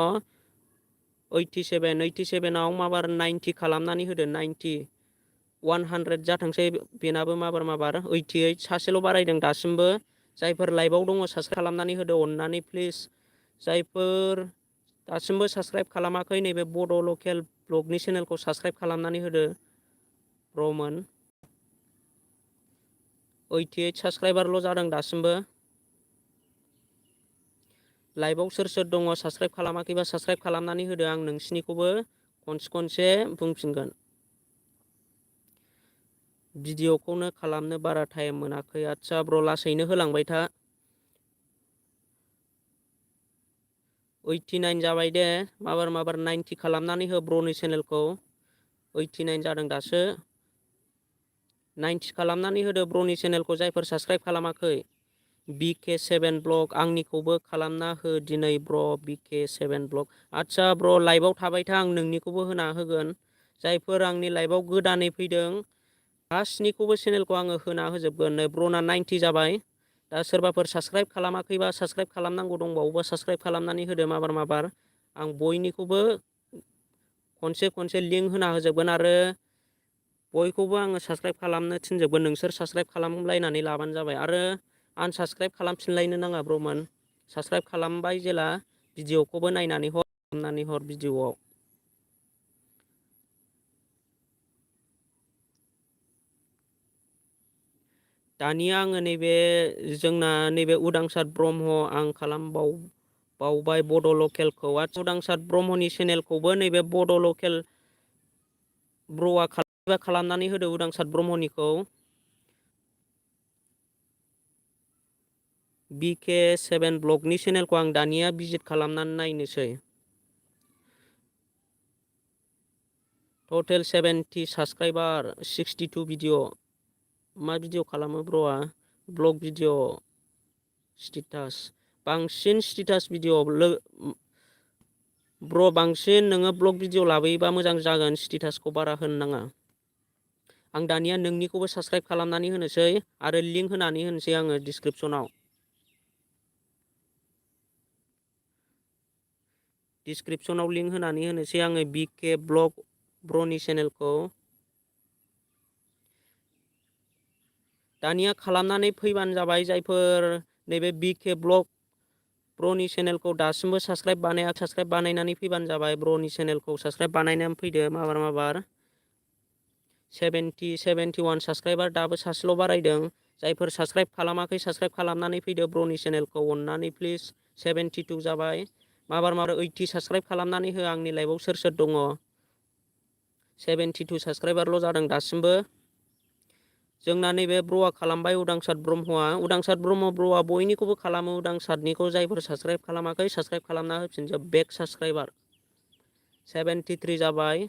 87 आव माबार 90 खालामनानै होदो। 90 100 जाथोंसै बेनाबो माबार 88 सासेल' बारायदों दासिमबो। जायफोर लाइभआव दङ साबसक्राइब खालामनानै होदो अननानै प्लिज। जायफोर दासिमबो साबसक्राइब खालामाखै नैबे बड' लकेल ब्लगनि चेनेलखौ साबसक्राइब खालामनानै होदो ब्र'मोन। 88 साबसक्राइबारल' जादों दासिमबो। लाइभआव सोर सोर दङ साबसक्राइब खालामाखैबा साबसक्राइब खालामनानै होदो। आं नोंसिनिखौबो खनसे बुंफिनगोन। भिडिअ'खौनो खालामनो बारा टाइम मोनाखै। आदसा ब्र' लासैनो होलांबाय था। 89 जाबाय दे। माबार 90 खालामनानै हो ब्र'नि चेनेलखौ। 89 जादों दासो। 90 खालामनानै होदो ब्र'नि चेनेलखौ जायफोर साबसक्राइब खालामाखै। BK7 ब्लग आंनिखौबो खालामना हो दिनै ब्र BK7 ब्लग आदसा ब्र लाइभआव थाबाय था आं नोंनिखौबो होना होगोन जायफोर आंनि लाइभआव गोदानै फैदों गासैनिखौबो चेनेलखौ आङो होना होजोबगोन ब्रना 90 जाबाय दा सोरबाफोर साबस्क्राइब खालामाखैबा साबस्क्राइब खालामनांगौ दंबावोबा साबस्क्राइब खालामनानै होदो माबार आं बयनिखौबो खनसे लिंक होना होजोबगोन आरो बयखौबो आङो साबस्क्राइब खालामनो थिनजोबगोन नोंसोर साबस्क्राइब खालामलायनानै लाबानो जाबाय आरो आनसाबस्क्राइब खालामफिनलायनो नाङा ब्रमोन साबस्क्राइब खालामबाय जेला भिडिअखौबो नायनानै हर खालामनानै हर भिडिअआव दानिया आङो नैबे जोंना नैबे उदांसार ब्रह्म आं बावबाय बड' लकेलखौ आरो उदांसार ब्रह्मनि चेनेलखौबो नैबे बड' लकेल ब्र'आ खालामनानै होदो उदांसार ब्रह्मनिखौ BK7 ब्लगनि चेनेलखौ आं दानिया भिजिट खालामनानै नायनोसै टटेल 70 साबस्क्राइबार 62 भिडिअ मा भिडिअ खालामो ब्र'आ ब्लग भिडिअ स्टेटास बांसिन स्टेटास भिडिअ ब्र बांसिन नोङो ब्लग भिडिअ लाबोयोबा मोजां जागोन स्टेटासखौ बारा होनो नाङा आं दानिया नोंनिखौबो साबस्क्राइब खालामनानै होनोसै आरो लिंक होनानै होनोसै आङो डिसक्रिपसनाव लिंक होनानै होनोसै आङो BK ब्लग ब्रनि चेनेलखौ दानिया खालामनानै फैबानो जाबाय जायफोर नैबे BK ब्लग ब्रनि चेनेलखौ दासिमबो साबस्क्राइब बानायनानै फैबानो जाबाय ब्रनि चेनेलखौ साबस्क्राइब बानायनानै फैदो माबार 71 साबस्क्राइबार दाबो सासेल' बारायदों जायफोर साबस्क्राइब खालामाखै साबस्क्राइब खालामनानै फैदो ब्रनि चेनेलखौ अननानै प्लिज 72 जाबाय माबार 80 साबस्क्राइब खालामनानै हो आंनि लाइभआव सोर दङ 72 साबस्क्राइबारल' जादों दासिमबो जोंना नैबे ब्र'आ खालामबाय उदांसार ब्रह्म ब्र'आ बयनिखौबो खालामो उदांसारनिखौ जायफोर साबस्क्राइब खालामाखै साबस्क्राइब खालामना होफिनजोब बेक साबस्क्राइबार 73 जाबाय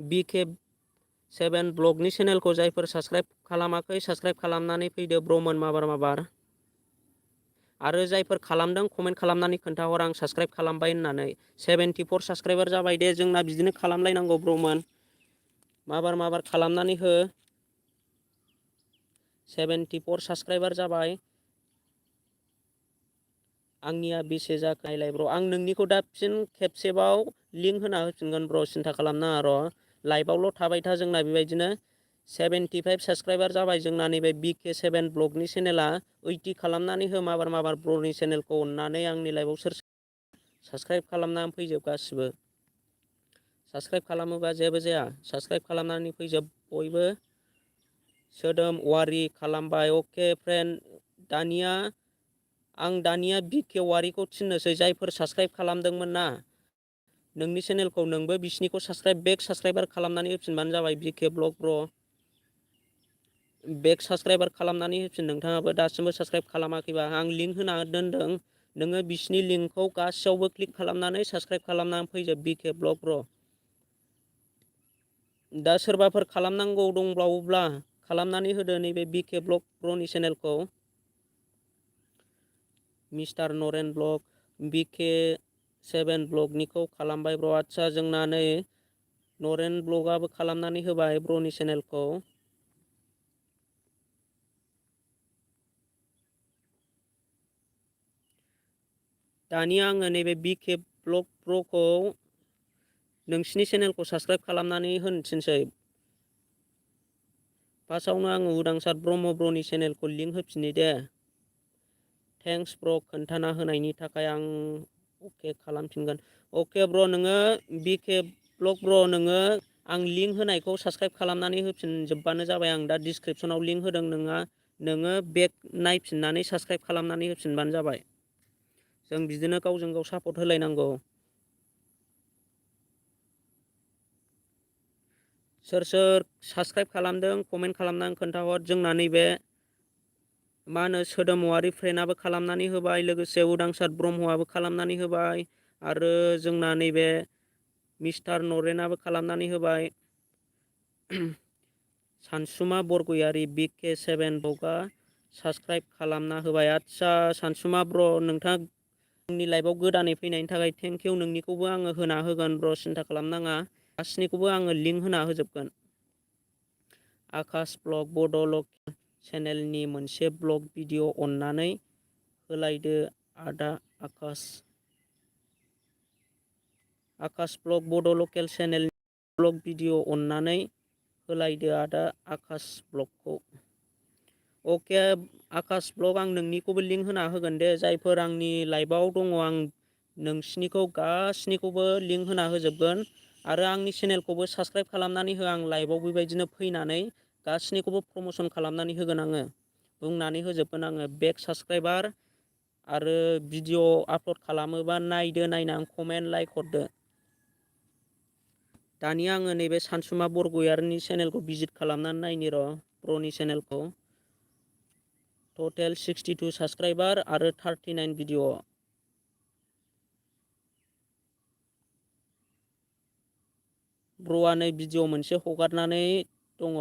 BK7 ब्लगनि चेनेलखौ जायफोर साबस्क्राइब खालामाखै साबस्क्राइब खालामनानै फैदो ब्रमोन माबार आरो जायफोर खालामदों कमेन्ट खालामनानै खोन्थाहर आं साबस्क्राइब खालामबाय होननानै 74 साबस्क्राइबार जाबाय दे जोंना बिदिनो खालामलायनांगौ ब्रमोन माबार खालामनानै हो 74 साबस्क्राइबार जाबाय आंनिया बेसे जाखो नायलाय ब्र आं नोंनिखौ दा फिन खेबसेबाव लिंक होना होफिनगोन ब्र सिन्था खालामनाङा र' लाइभआवल' थाबाय था जोंना बेबायदिनो 75 साबस्क्राइबार जाबाय जोंना नैबे BK7 ब्लगनि चेनेला 80 खालामनानै हो माबार ब्रनि चेनेलखौ अननानै आंनि लाइभआव सोर साबस्क्राइब खालामनानै फैजोब गासिबो साबस्क्राइब खालामोबा जेबो जाया साबस्क्राइब खालामनानै फैजोब बयबो सोदोम वारि खालामबाय अके फ्रेन्ड आं दानिया BK वारिखौ थिननोसै जायफोर साबस्क्राइब खालामदोंमोन ना नोंनि चेनेलखौ नोंबो बिसिनिखौ बेक साबस्क्राइबार खालामनानै होफिनबानो जाबाय BK ब्लग ब्र बेक साबस्क्राइबार खालामनानै होफिन नोंथाङाबो दासिमबो साबस्क्राइब खालामाखैबा आं लिंक होना दोनदों नोङो बिसिनि लिंकखौ गासैयावबो क्लिक खालामनानै साबस्क्राइब खालामनानै फैजोब BK ब्लग ब्र दा सोरबाफोर खालामनांगौ दंबावोब्ला खालामनानै होदो नैबे BK ब्लग ब्रनि चेनेलखौ मिस्टार नरेन ब्लग BK7 ब्लगनिखौ खालामबाय ब्र आदसा जोंना नै नरेन ब्लगआबो खालामनानै होबाय ब्रनि चेनेलखौ दानिया आङो नैबे BK ब्लग ब्रखौ नोंसिनि चेनेलखौ साबस्क्राइब खालामनानै होनो थिनसै फार्स्टआवनो आङो उदांसार ब्रह्म ब्रनि चेनेलखौ लिंक होफिननि दे थेंक्स ब्र खोन्थाना होनायनि थाखाय आं अके खालामफिनगोन अके ब्र नोङो BK ब्लग ब्र नोङो आं लिंक होनायखौ साबस्क्राइब खालामनानै होफिनजोबबानो जाबाय आं दा डिसक्रिपसनाव लिंक होदों नोङो बेक नायफिननानै साबस्क्राइब खालामनानै होफिनबानो जाबाय जों बिदिनो गावजों गाव सापर्ट होलायनांगौ सोर साबस्क्राइब खालामदों कमेन्ट खालामनानै खोन्थाहर जोंना नैबे मा होनो सोदोम वारि फ्रेन्डआबो खालामनानै होबाय लोगोसे उदांसार ब्रह्मआबो खालामनानै होबाय आरो जोंना नैबे मिस्टार नरेनाबो खालामनानै होबाय सानसुमा बरगयारि BK7 ब्लगआ साबस्क्राइब खालामना होबाय। आदसा सानसुमा ब्र नोंथाङा आंनि लाइभआव गोदानै फैनायनि थाखाय थेंक इउ। नोंनिखौबो आङो होना होगोन ब्र, सिन्था खालामनाङा। गासिनिखौबो आङो लिंक होना होजोबगोन। आकाश ब्लग बड' लकेल चेनेलनि मोनसे ब्लग भिडिअ अननानै होलायदो आदा आकाश। आकाश ब्लग बड' लकेल चेनेलनि ब्लग भिडिअ अननानै होलायदो आदा आकाश ब्लगखौ। अके आकाश ब्लग, आं नोंनिखौबो लिंक होना होगोन दे। जायफोर आंनि लाइभआव दङ आं नोंसिनिखौ गासिनिखौबो लिंक होना होजोबगोन। आरो आंनि चेनेलखौबो साबस्क्राइब खालामनानै हो। आं लाइभआव बेबायदिनो फैनानै गासिनिखौबो प्रमसन खालामनानै होगोन। आङो बुंनानै होजोबगोन। आङो बेक साबस्क्राइबार आरो भिडिअ आपल'ड खालामोबा नायदो, नायनानै कमेन्ट लाइक हरदो। दानिया आङो नैबे सानसुमा बरग'यारिनि चेनेलखौ भिजिट खालामनानै नायनि र' ब्र'नि चेनेलखौ। टटेल 62 साबस्क्राइबार आरो 39 भिडिअ। ब्र'आ नै भिडिअ मोनसे हगारनानै दङ।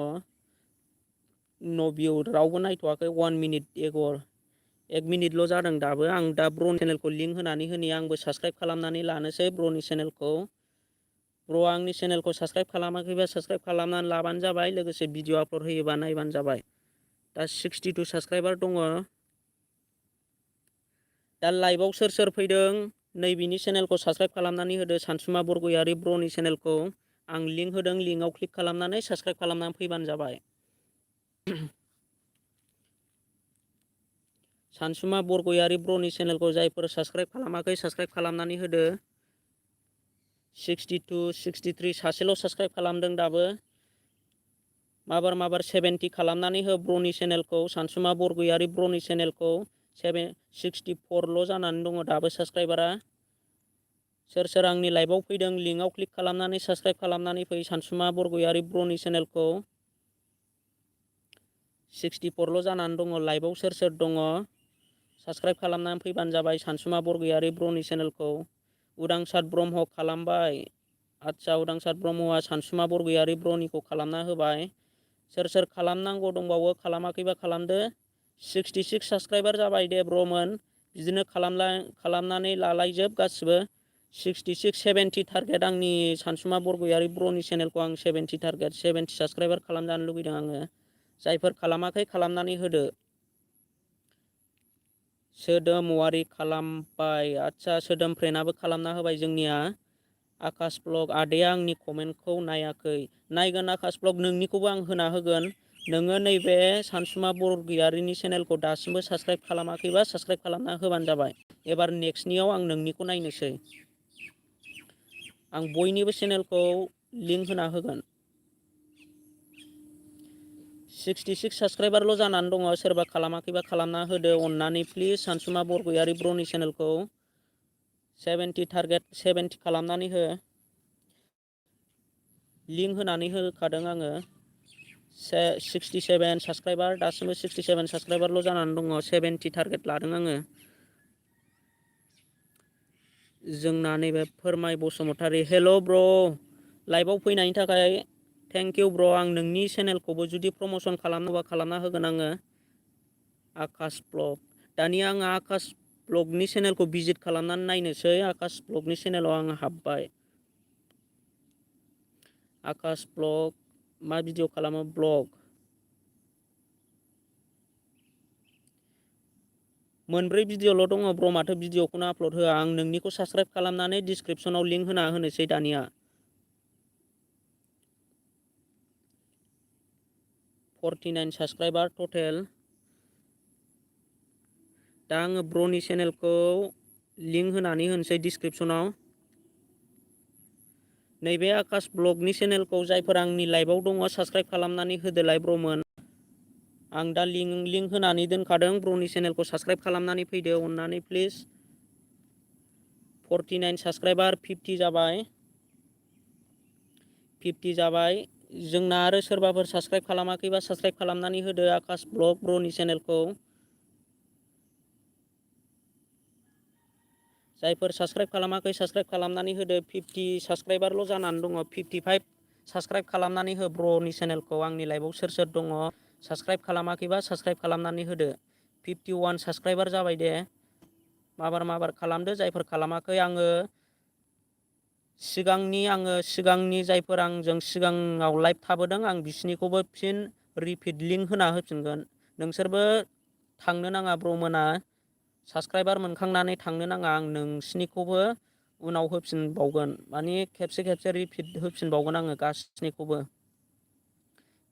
नो भिउ, रावबो नायथ'वाखै। 1 मिनिट एग'। 1 मिनिटल' जादों दाबो। आं दा ब्र'नि चेनेलखौ लिंक होनानै होनि। आंबो साबस्क्राइब खालामनानै लानोसै ब्र'नि चेनेलखौ। ब्र' आंनि चेनेलखौ साबस्क्राइब खालामाखैबा साबस्क्राइब खालामनानै लाबानो जाबाय। लोगोसे भिडिअ आपल'ड होयोबा नायबानो जाबाय। दा 62 साबस्क्राइबार दङ। दा लाइभआव सोर सोर फैदों नैबेनि चेनेलखौ साबस्क्राइब खालामनानै होदो। सानसुमा बरग'यारि ब्र'नि चेनेलखौ आं लिंक होदों। लिंकआव क्लिक खालामनानै साबस्क्राइब खालामनानै फैबानो जाबाय। सानसुमा बरग'यारि ब्र'नि चेनेलखौ जायफोर साबस्क्राइब खालामाखै साबस्क्राइब खालामनानै होदो। 62, 63 सासेल' साबस्क्राइब खालामदों दाबो। माबार 70 खालामनानै हो ब्र'नि चेनेलखौ। सानसुमा बरग'यारि ब्र'नि चेनेलखौ 64ल' जानानै दङ दाबो साबस्क्राइबारा। सोर सोर आंनि लाइभआव फैदों लिंकआव क्लिक खालामनानै साबस्क्राइब खालामनानै फै सानसुमा बरग'यारि ब्र'नि चेनेलखौ। 64ल' जानानै दङ। लाइभआव सोर सोर दङ साबस्क्राइब खालामनानै फैबानो जाबाय सानसुमा बरग'यारि ब्र'नि चेनेलखौ। उदांसार ब्रह्म खालामबाय। आदसा उदांसार ब्रह्मआ सानसुमा बरग'यारि ब्र'निखौ खालामना होबाय। सोर सोर खालामनांगौ दंबावो खालामाखैबा खालामदो। 66 साबस्क्राइबार जाबाय दे ब्र'मोन। बिदिनो खालामनानै लालायजोब गासिबो। 66, 70 टारगेट आंनि सानसुमा बरग'यारि ब्र'नि चेनेलखौ आं 70 टारगेट 70 साबस्क्राइबार खालामजानो लुगैदों आङो। जायफोर खालामाखै खालामनानै होदो। सोदोम वारि खालामबाय। आदसा सोदोम फ्रेन्डआबो खालामना होबाय जोंनिया। आकाश ब्लग, आदाया आंनि कमेन्टखौ नायाखै। नायगोन आकाश ब्लग, नोंनिखौबो आं होना होगोन। नोङो नैबे सानसुमा बरग'यारिनि चेनेलखौ दासिमबो साबस्क्राइब खालामाखैबा साबस्क्राइब खालामना होबानो जाबाय। एबार नेक्स्टनियाव आं नोंनिखौ नायनोसै। आं बयनिबो चेनेलखौ लिंक होना होगोन। 66 साबस्क्राइबारल' जानानै दङ। सोरबा खालामाखैबा खालामना होदो अननानै प्लिज। सानसुमा बरग'यारि ब्र'नि चेनेलखौ 70 टारगेट 70 खालामनानै हो। लिंक होनानै होखादों आङो। 67 साबस्क्राइबार दासिमबो 67 साबस्क्राइबारल' जानानै दङ। 70 टारगेट लादों आङो। जोंना नैबे फोरमाय बसुमतारी, हेल' ब्र', लाइभआव फैनायनि थाखाय थेंक इउ ब्र'। आं नोंनि चेनेलखौबो जुदि प्रमसन खालामनोबा खालामना होगोन आङो। आकाश ब्लग, दानिया आङो आकाश ब्लगनि चेनेलखौ भिजिट खालामनानै नायनोसै। आकाश ब्लगनि चेनेलाव आङो हाबबाय। आकाश ब्लग, मा भिडिअ खालामो ब्लग। मोनब्रै भिडिअ'ल' दङ ब्र', माथो भिडिअ'खौनो आपल'ड होआ। आं नोंनिखौ साबस्क्राइब खालामनानै डिसक्रिपसनाव लिंक होना होनोसै दानिया। 49 साबस्क्राइबार टटेल। दा आङो ब्र'नि चेनेलखौ लिंक होनानै होनोसै डिसक्रिपसनाव। नैबे आकाश ब्लगनि चेनेलखौ जायफोर आंनि लाइभआव दङ साबस्क्राइब खालामनानै होदोलाय ब्र'मोन। आं दा लिंक होनानै दोनखादों। ब्र'नि चेनेलखौ साबस्क्राइब खालामनानै फैदो अननानै प्लिज। 49 साबस्क्राइबार 50 जाबाय। 50 जाबाय। जोंना आरो सोरबाफोर साबस्क्राइब खालामाखैबा साबस्क्राइब खालामनानै होदो आकाश ब्लग ब्र'नि चेनेलखौ। जायफोर साबस्क्राइब खालामाखै साबस्क्राइब खालामनानै होदो। 50 साबस्क्राइबारल' जानानै दङ। 55 साबस्क्राइब खालामनानै हो ब्र'नि चेनेलखौ। आंनि लाइभआव सोर सोर दङ साबस्क्राइब खालामाखैबा साबस्क्राइब खालामनानै होदो। 51 साबस्क्राइबार जाबाय दे। माबार खालामदो जायफोर खालामाखै। आङो सिगांनि जायफोर आंजों सिगाङाव लाइभ थाबोदों आं बिसिनिखौबो फिन रिपिट लिंक होना होफिनगोन। नोंसोरबो थांनो नाङा ब्रमोना साबस्क्राइबार मोनखांनानै थांनो नाङा। आं नोंसिनिखौबो उनाव होफिनबावगोन, माने खेबसे रिपिट होफिनबावगोन आङो गासिनिखौबो।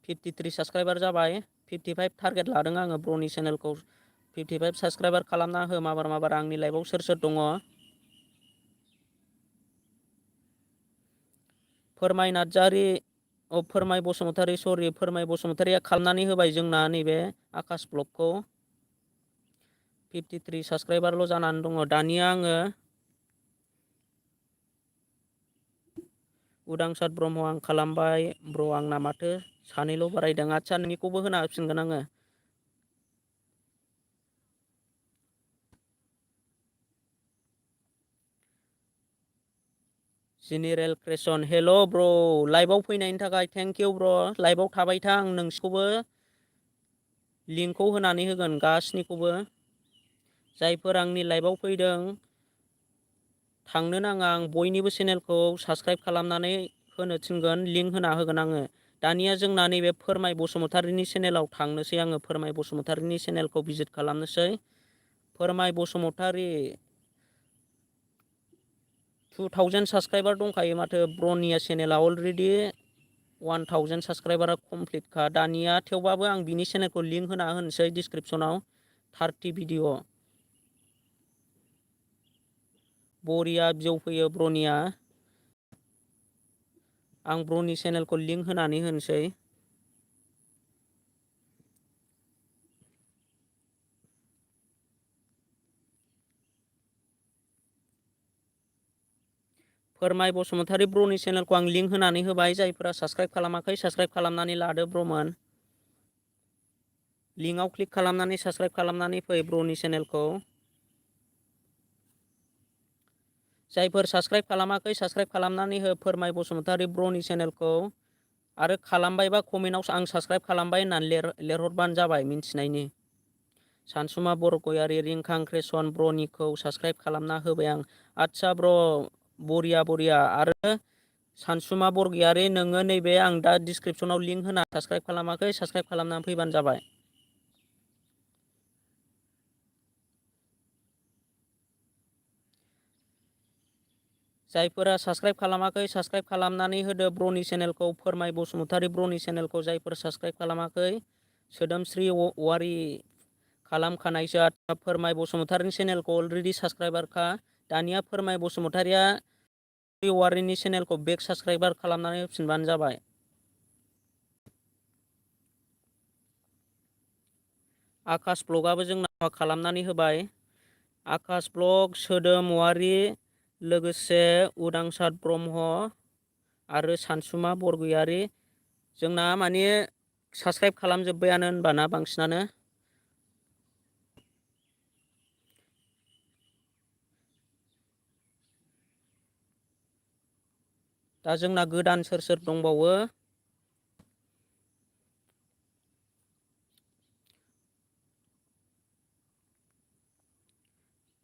53 साबस्क्राइबार जाबाय। 55 टारगेट लादों आङो ब्रनि चेनेलखौ। 55 साबस्क्राइबार खालामना हो। माबार आंनि लाइभआव सोर दङ। फोरमाय नार्जारि, फोरमाय बसुमतारि, सरि फोरमाय बसुमतारिया खालामनानै होबाय जोंना नैबे आकाश ब्लगखौ। 53 साबस्क्राइबारल' जानानै दङ। दानिया आङो उदांसार ब्रह्म आं खालामबाय। ब्र आंना माथो सानैल' बारायदों। आदसा नोंनिखौबो होना होफिनगोन आङो। जेनेरेल क्रेसन, हेल' ब्र, लाइभआव फैनायनि थाखाय थेंक इउ ब्र। लाइभआव थाबाय था, आं नोंसिखौबो लिंकखौ होनानै होगोन गासिनिखौबो। जायफोर आंनि लाइभआव फैदों थांनो नाङा। आं बयनिबो चेनेलखौ साबस्क्राइब खालामनानै होनो थिनगोन, लिंक होना होगोन आङो। दानिया जोंना नैबे फोरमाय बसुमतारिनि चेनेलाव थांनोसै आङो। फोरमाय बसुमतारिनि चेनेलखौ भिजिट खालामनोसै। फोरमाय बसुमतारि 2000 साबस्क्राइबार दंखायो माथो ब्रनिया चेनेला। अलरेडि 1000 साबस्क्राइबारा कमप्लिटखा दानिया। थेवबाबो आं बिनि चेनेलखौ लिंक होना होनोसै डिसक्रिपसनाव। 30 भिडिअ बरिया भिउ फैयो ब्रनिया। आं ब्रनि चेनेलखौ लिंक होनानै होनोसै। फोरमाय बसुमतारि ब्रनि चेनेलखौ आं लिंक होनानै होबाय। जायफोरा साबस्क्राइब खालामाखै साबस्क्राइब खालामनानै लादो ब्रमोन। लिंकआव क्लिक खालामनानै साबस्क्राइब खालामनानै फै ब्रनि चेनेलखौ। जायफोर साबस्क्राइब खालामाखै साबस्क्राइब खालामनानै हो फोरमाय बसुमतारि ब्रनि चेनेलखौ। आरो खालामबायबा कमेन्टआव आं साबस्क्राइब खालामबाय होननानै लिरहरबानो जाबाय मिन्थिनायनि। सानसुमा बरगयारि, रिंखां क्रेसन ब्रनिखौ साबस्क्राइब खालामना होबाय आं। आदसा ब्र बरिया। आरो सानसुमा बरगयारि, नोङो नैबे आं दा डिसक्रिपसनाव लिंक होना साबस्क्राइब खालामाखै साबस्क्राइब खालामनानै फैबानो जाबाय। जायफोरा साबस्क्राइब खालामाखै साबस्क्राइब खालामनानै होदो ब्रनि चेनेलखौ। फोरमाय बसुमतारि ब्रनि चेनेलखौ जायफोर साबस्क्राइब खालामाखै। सोदोमस्रि औवारि खालामखानायसो। फोरमाय बसुमतारिनि चेनेलखौ अलरेडि साबस्क्राइबारखा। दानिया फोरमाय बसुमतारिया औवारिनि चेनेलखौ बेक साबस्क्राइबार खालामनानै होफिनबानो जाबाय। आकाश ब्लगआबो जोंना खालामनानै होबाय। आकाश ब्लग, सोदोम औवारि, लोगोसे उदांसार ब्रह्म आरो सानसुमा बरगयारि। जोंना माने साबस्क्राइब खालामजोब्बायानो होनबाना बांसिनानो। दा जोंना गोदान सोर दंबावो।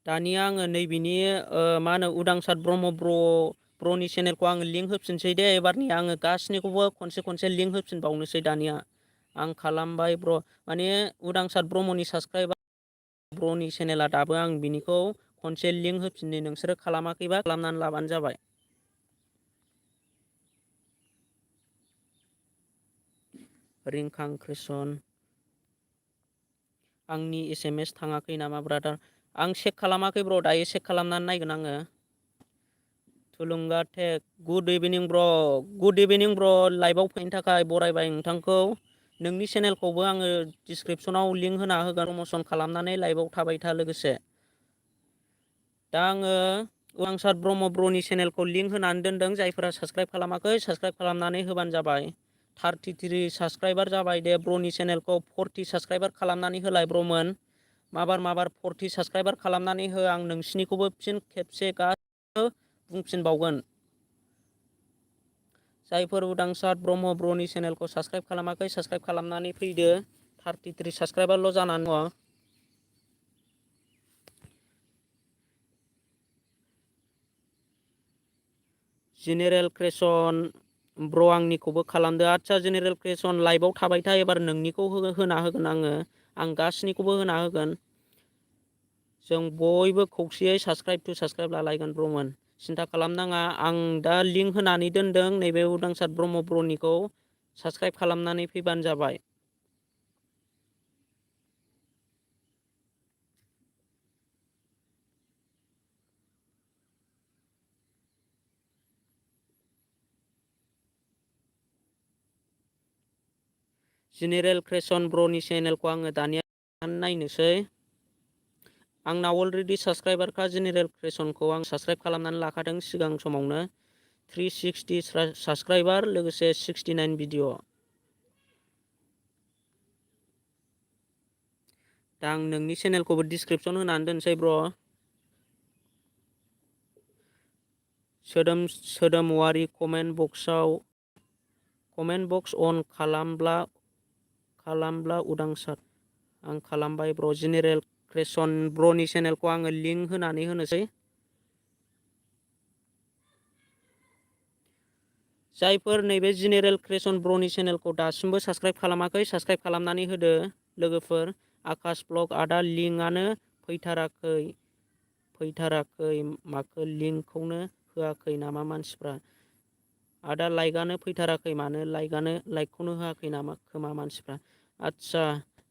दानिया आङो नैबेनि मा होनो उदांसार ब्रह्म ब्रनि चेनेलखौ आङो लिंक होफिनसै दे। एबारनि आङो गासिनिखौबो खनसे लिंक होफिनबावनोसै दानिया। आं खालामबाय ब्र, माने उदांसार ब्रह्मनि साबस्क्राइबार ब्रनि चेनेला दाबो। आं बिनिखौ खनसे लिंक होफिननि, नोंसोरो खालामाखैबा खालामनानै लाबानो जाबाय। रिंखां क्रेसन, आंनि SMS थाङाखै नामा ब्रादार? आं चेक खालामाखै ब्र, दायो चेक खालामनानै नायगोन आङो। थुलुंगा टेक, गुड इभिनिं ब्र। गुड इभिनिं ब्र, लाइभआव फैनो थाखाय बरायबाय नोंथांखौ। नोंनि चेनेलखौबो आङो डिसक्रिपसनाव लिंक होना होगोन। प्रमसन खालामनानै लाइभआव थाबाय था लोगोसे। दा आङो उदांसार ब्रह्म ब्रनि चेनेलखौ लिंक होनानै दोनदों। जायफोरा साबस्क्राइब खालामाखै साबस्क्राइब खालामनानै होबानो जाबाय। 33 साबस्क्राइबार जाबाय दे ब्रनि चेनेलखौ। 40 साबस्क्राइबार खालामनानै होलाय ब्रमोन। माबार 40 साबस्क्राइबार खालामनानै हो। आं नोंसिनिखौबो फिन खेबसे बुंफिनबावगोन। जायफोर उदांसार ब्रह्म ब्रनि चेनेलखौ साबस्क्राइब खालामाखै साबस्क्राइब खालामनानै फैदो। 33 साबस्क्राइबारल' जानानै दङ। जेनेरेल क्रिएशन ब्र आंनिखौबो खालामदो। आदसा जेनेरेल क्रिएशन लाइभआव थाबाय था, एबार नोंनिखौ होना होगोन आं गासैनिखौबो होना होगोन। जों बयबो खौसेयै साबस्क्राइब टु साबस्क्राइब लालायगोन ब्रमोन, सिन्था खालामनाङा। आं दा लिंक होनानै दोनदों, नैबे उदांसार ब्रह्म ब्रनिखौ साबस्क्राइब खालामनानै फैबानो जाबाय। जेनेरेल क्रिएशन ब्रनि चेनेलखौ आङो दानिया नायनोसै। आंना अलरेडि साबस्क्राइबारखा जेनेरेल क्रिएशनखौ आं साबस्क्राइब खालामनानै लाखादों सिगां समावनो। 360 साबस्क्राइबार लोगोसे 69 भिडिअ। दा आं नोंनि चेनेलखौबो डिसक्रिपसन होनानै दोनसै ब्र। सोदोमवारि कमेन्ट बक्स अन खालामब्ला उदांसार। आं खालामबाय ब्र। जेनेरेल क्रिएशन ब्रनि चेनेलखौ आङो लिंक होनानै होनोसै। जायफोर नैबे जेनेरेल क्रिएशन ब्रनि चेनेलखौ दासिमबो साबस्क्राइब खालामाखै, साबस्क्राइब खालामनानै होदो लोगोफोर। आकाश ब्लग आदा लिंकआनो फैथाराखै माखो लिंकखौनो होआखै नामा मानसिफ्रा? आदा लाइकआनो फैथाराखै मानो? लाइकखौनो होआखै नामा खोमा मानसिफ्रा? आदसा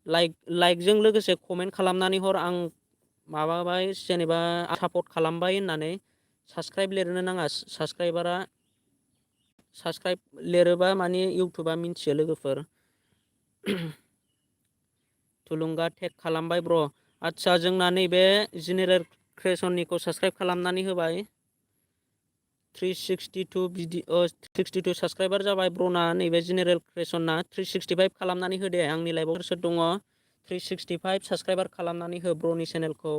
लाइकजों लोगोसे कमेन्ट खालामनानै हर। आं माबाबाय जेनेबा सापर्ट खालामबाय होननानै। साबस्क्राइब लिरनो नाङा। साबस्क्राइब लिरोबा माने इउटुबा मिन्थियो लोगोफोर। थुलुंगा टेग खालामबाय ब्र। आदसा जोंना नैबे जेनेरेल क्रिएशननिखौ साबस्क्राइब खालामनानै होबाय। 362 साबस्क्राइबार जाबाय ब्रना। नैबे जेनेरेल क्रिएशनना 365 खालामनानै होदे। आंनि लाइभआव सोर दङ 365 साबस्क्राइबार खालामनानै हो ब्रनि चेनेलखौ।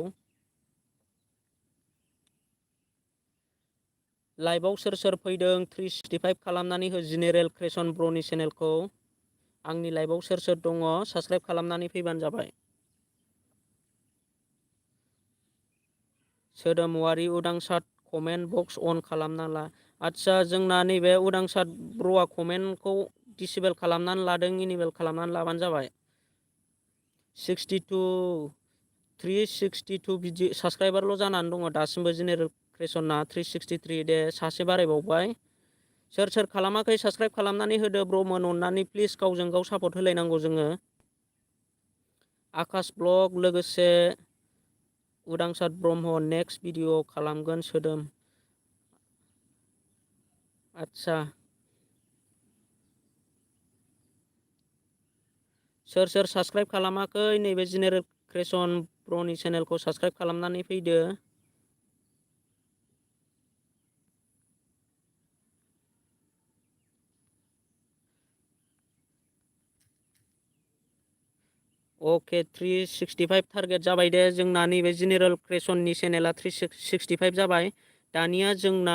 लाइभआव सोर फैदों 365 खालामनानै हो जेनेरेल क्रिएशन ब्रनि चेनेलखौ। आंनि लाइभआव सोर दङ साबस्क्राइब खालामनानै फैबानो जाबाय। सोदोमवारि उदांसार कमेन्ट बक्स अन खालामना ला। आदसा जोंना नैबे उदांसार ब्रआ कमेन्टखौ दिसेबोल खालामनानै लादों, इनेबोल खालामनानै लाबानो जाबाय। 362 बिदि साबस्क्राइबारल' जानानै दङ दासिमबो जेनेरेल क्रिएशनना। 363 दे सासे बारायबावबाय। सोर खालामाखै साबस्क्राइब खालामनानै होदो ब्रमोन, अननानै प्लिज। गावजों गाव सापर्ट होलायनांगौ जोङो। आकाश ब्लग लोगोसे उदांसार ब्रह्म नेक्स्ट भिडिअ खालामगोन सोदोम। आदसा सोर साबस्क्राइब खालामाखै नैबे जेनेरेल क्रिएशन ब्रनि चेनेलखौ साबस्क्राइब खालामनानै फैदो। अके 365 टारगेट जाबाय दे जोंना। नैबे जेनेरेल क्रिएशननि चेनेला 365 जाबाय। दानिया जोंना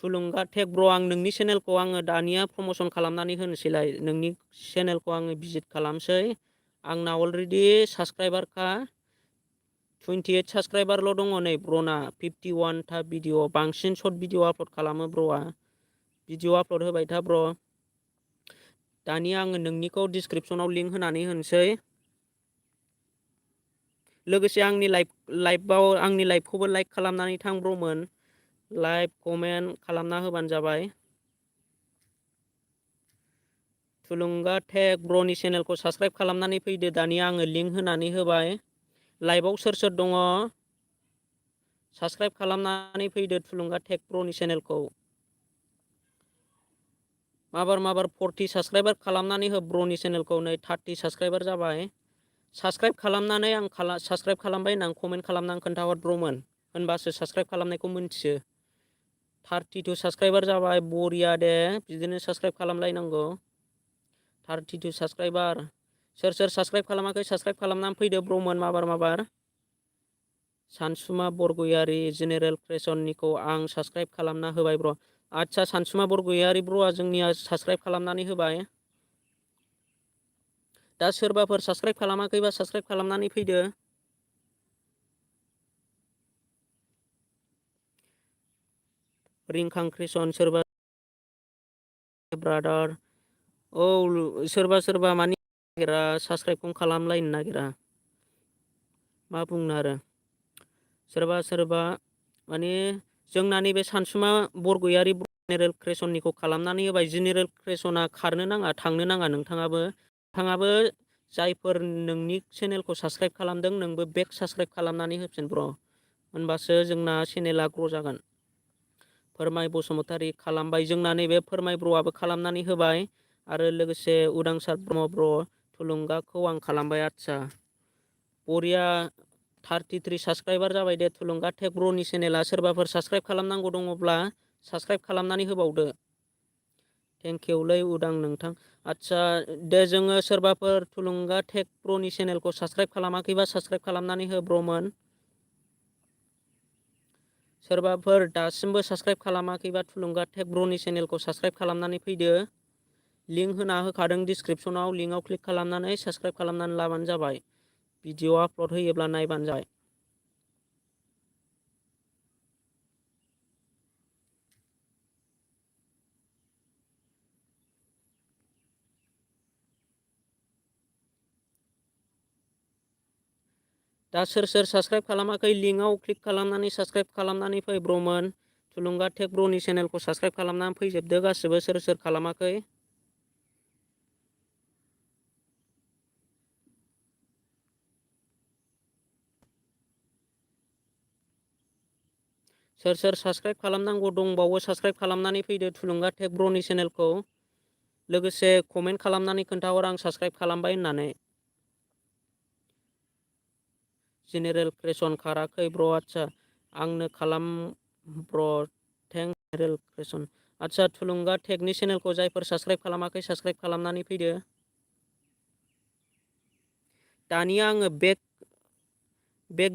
थुलुंगा टेग ब्र। आं नोंनि चेनेलखौ आङो दानिया प्रमसन खालामनानै होनोसैलाय। नोंनि चेनेलखौ आङो भिजिट खालामसै। आंना अलरेडि साबस्क्राइबारखा 28 साबस्क्राइबारल' दङ नै ब्रना। 51 था भिडिअ। बांसिन सर्ट भिडिअ आपल'ड खालामो ब्रआ। भिडिअ आपल'ड होबाय था ब्र। दानिया आङो नोंनिखौ डिसक्रिपसनाव लिंक होनानै होनोसै। लोगोसे आंनि लाइभखौबो लाइक खालामनानै थां ब्रमोन। लाइक कमेन्ट खालामना होबानो जाबाय। थुलुंगा टेग ब्रनि चेनेलखौ साबस्क्राइब खालामनानै फैदो। दानिया आङो लिंक होनानै होबाय। लाइभआव सोर दङ साबस्क्राइब खालामनानै फैदो थुलुंगा टेग ब्रनि चेनेलखौ। माबार 40 साबस्क्राइबार खालामनानै हो ब्रनि चेनेलखौ। नै 30 साबस्क्राइबार जाबाय। साबस्क्राइब खालामनानै आं साबस्क्राइब खालामबाय होननानै कमेन्ट खालामनानै खोन्थाहर ब्रमोन, होनबासो साबस्क्राइब खालामनायखौ मिन्थियो। 32 साबस्क्राइबार जाबाय, बरिया दे। बिदिनो साबस्क्राइब खालामलायनांगौ। 32 साबस्क्राइबार। सोर साबस्क्राइब खालामाखै साबस्क्राइब खालामनानै फैदो ब्रमोन माबार। सानसुमा बरगयारि जेनेरेल क्रिएशननिखौ आं साबस्क्राइब खालामना होबाय ब्र। आदसा सानसुमा बरगयारि ब्रआ जोंनिया साबस्क्राइब खालामनानै होबाय। दा सोरबाफोर साबस्क्राइब खालामाखैबा साबस्क्राइब खालामनानै फैदो। रिंखां क्रिसन सोरबा ब्रादार औ सोरबा मानि नागिरा साबस्क्राइबखौनो खालामलायनो नागिरा मा बुंनो आरो सोरबा माने जोंना नैबे सानसुमा बरगयारि जेनेरेल क्रेसननिखौ खालामनानै होबाय। जेनेरेल क्रेसना खारनो नाङा थांनो नाङा। नोंथाङाबो जायफोर नोंनि चेनेलखौ साबस्क्राइब खालामदों नोंबो बेक साबस्क्राइब खालामनानै होफिन ब्र', होनबासो जोंना चेनेला ग्र' जागोन। फोरमाय बसुमतारी खालामबाय, जोंना नैबे फोरमाय ब्र'आबो खालामनानै होबाय आरो लोगोसे उदांसार ब्रह्म ब्र' थुलुंगाखौ आं खालामबाय। आदसा बरिया 33 साबस्क्राइबार जाबाय दे थुलुंगा टेक ब्र'नि चेनेला। सोरबाफोर साबस्क्राइब खालामनांगौ दङब्ला साबस्क्राइब खालामनानै होबावदो। थेंकिउलै उदां नोंथां। आदसा दे जोङो सोरबाफोर थुलुंगा टेक ब्र'नि चेनेलखौ साबस्क्राइब खालामाखैबा साबस्क्राइब खालामनानै हो ब्र'मोन। सोरबाफोर दासिमबो साबस्क्राइब खालामाखैबा थुलुंगा टेक ब्र'नि चेनेलखौ साबस्क्राइब खालामनानै फैदो। लिंक होना होखादों डिसक्रिपसनाव, लिंकआव क्लिक खालामनानै साबस्क्राइब खालामनानै लाबानो जाबाय। भिडिअ आपल'ड होयोब्ला नायबानो जाबाय। दा सोर साबस्क्राइब खालामाखै लिंकआव क्लिक खालामनानै साबस्क्राइब खालामनानै फै ब्र'मोन। थुलुंगा टेक ब्र'नि चेनेलखौ साबस्क्राइब खालामनानै फैजोबदो गासिबो सोर खालामाखै। सोर साबस्क्राइब खालामनांगौ दंबावो साबस्क्राइब खालामनानै फैदो थुलुंगा टेक ब्र'नि चेनेलखौ। लोगोसे कमेन्ट खालामनानै खोन्थाहर आं साबस्क्राइब खालामबाय होननानै। जेनेरेल क्रेसन खाराखै ब्र'। आदसा आंनो खालाम ब्र'। थेंक जेनेरेल क्रेसन। आदसा थुलुंगा टेकनि चेनेलखौ जायफोर साबस्क्राइब खालामाखै साबस्क्राइब खालामनानै फैदो। दानिया आङो बेक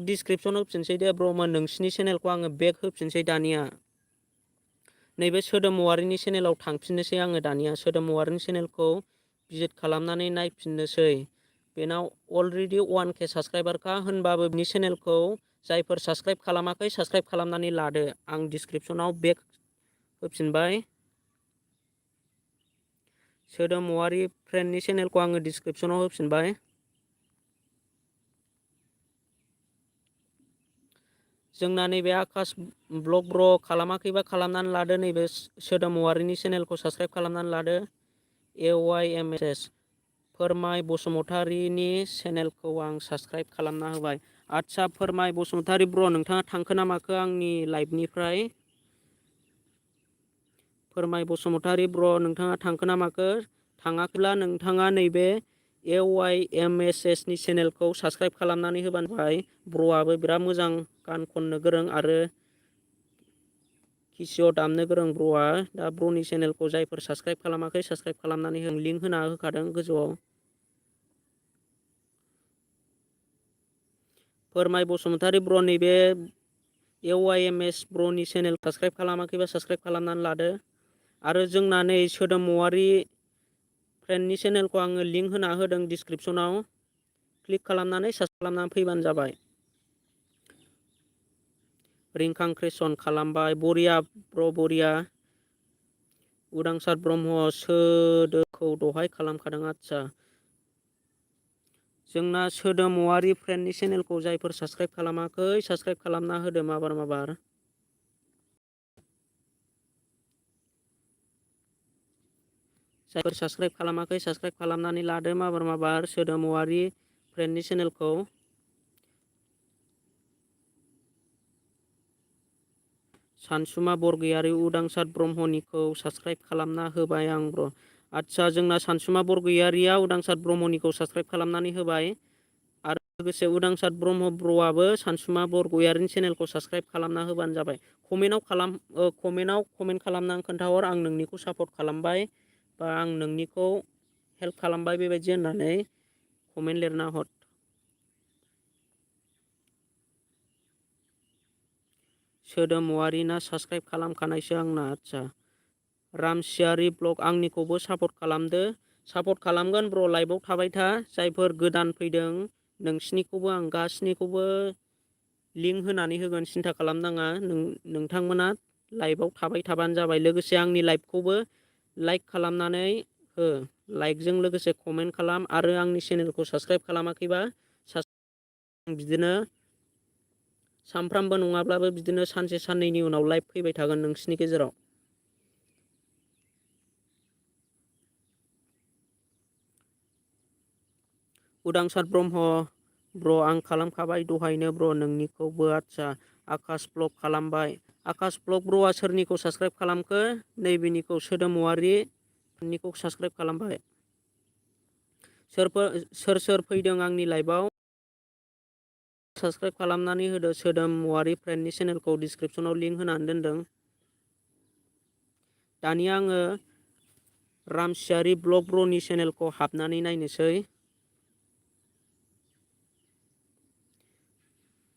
डिसक्रिपसन होफिनसै दे ब्र'मोन। नोंसिनि चेनेलखौ आङो बेक होफिनसै दानिया। नैबे सोदोम वारिनि चेनेलाव थांफिननोसै आङो दानिया। सोदोम वारिनि चेनेलखौ भिजिट खालामनानै नायफिननोसै। बेनाव अलरेडि 1K साबस्क्राइबारखा होनबाबो बिनि चेनेलखौ जायफोर साबस्क्राइब खालामाखै साबस्क्राइब खालामनानै लादो। आं डिसक्रिपसनाव बेक होफिनबाय। सोदोम वारि फ्रेन्डनि चेनेलखौ आङो डिसक्रिपसनाव होफिनबाय। जोंना नैबे आकाश ब्लग ब्र' खालामाखैबा खालामनानै लादो। नैबे सोदोम वारिनि चेनेलखौ साबस्क्राइब खालामनानै लादो। AYMSS फोरमाय बसुमतारीनि चेनेलखौ आं साबस्क्राइब खालामना होबाय। आदसा फोरमाय बसुमतारी ब्र' नोंथाङा थांखो ना माखो आंनि लाइभनिफ्राय? फोरमाय बसुमतारी ब्र' नोंथाङा थांखो ना माखो? थाङाखैब्ला नोंथाङा नैबे AYMSS नि चेनेलखौ साबस्क्राइब खालामनानै होबानो जाबाय। ब्र'आबो बिराद मोजां गान खननो गोरों आरो किसिअ दामनो गोरों ब्र'आ। दा ब्र'नि चेनेलखौ जायफोर साबस्क्राइब खालामाखै साबस्क्राइब खालामनानै हो। लिंक होना होखादों गोजौआव। फोरमाय बसुमतारी ब्र' नैबे AYMS ब्र'नि चेनेल साबस्क्राइब खालामाखैबा साबस्क्राइब खालामनानै लादो। आरो जोंना नै सोदोम वारि फ्रेन्डनि चेनेलखौ आङो लिंक होना होदों डिसक्रिपसनाव। क्लिक खालामनानै साबस्क्राइब खालामनानै फैबानो जाबाय। रिंखां क्रेसन खालामबाय। बरिया ब्र' बरिया। उदांसार ब्रह्म सोदोखौ दहाय खालामखादों। आदसा जोंना सोदोम वारि फ्रेन्डनि चेनेलखौ जायफोर साबस्क्राइब खालामाखै साबस्क्राइब खालामना होदो माबार। जायफोर साबस्क्राइब खालामाखै साबस्क्राइब खालामनानै लादो माबार सोदोम वारि फ्रेन्डनि चेनेलखौ। सानसुमा बरगयारि उदांसार ब्रह्मनिखौ साबस्क्राइब खालामना होबाय आं ब्र'। आदसा जोंना सानसुमा बरगयारिया उदांसार ब्रह्मनिखौ साबस्क्राइब खालामनानै होबाय। आरो लोगोसे उदांसार ब्रह्म ब्र'आबो सानसुमा बरगयारिनि चेनेलखौ साबस्क्राइब खालामना होबानो जाबाय। कमेन्ट खालामनानै खोन्थाहर आं नोंनिखौ सापर्ट खालामबाय बा आं नोंनिखौ हेल्प खालामबाय बेबायदि होननानै कमेन्ट लिरना हर। सोदोम वारिना साबस्क्राइब खालामखानायसो आंना। आदसा रामसियारि ब्लग आंनिखौबो सापर्ट खालामदो। सापर्ट खालामगोन ब्र लाइभआव थाबाय था जायफोर गोदान फैदों नोंसिनिखौबो आं गासिनिखौबो लिंक होनानै होगोन सिन्था खालामनाङा नोंथांमोना लाइभआव थाबाय थाबानो जाबाय लोगोसे आंनि लाइभखौबो लाइक खालामनानै हो लाइकजों लोगोसे कमेन्ट खालाम आरो आंनि चेनेलखौ साबस्क्राइब खालामाखैबा बिदिनो सानफ्रामबो नङाब्लाबो बिदिनो सानसे साननैनि उनाव लाइभ फैबाय थागोन नोंसिनि गेजेराव उदांसार ब्रह्म ब्र आं खालामखाबाय दहायनो ब्र नोंनिखौबो आदसा आकाश ब्लग खालामबाय आकाश ब्लग ब्रआ सोरनिखौ साबस्क्राइब खालामखो नैबेनिखौ सोदोमवारि निखौ साबस्क्राइब खालामबाय सोर फैदों आंनि लाइभआव साबस्क्राइब खालामनानै होदो सोदोमवारि फ्रेन्डनि चेनेलखौ डिसक्रिपसनाव लिंक होनानै दोनदों दानिया आङो रामसियारि ब्लग ब्रनि चेनेलखौ हाबनानै नायनोसै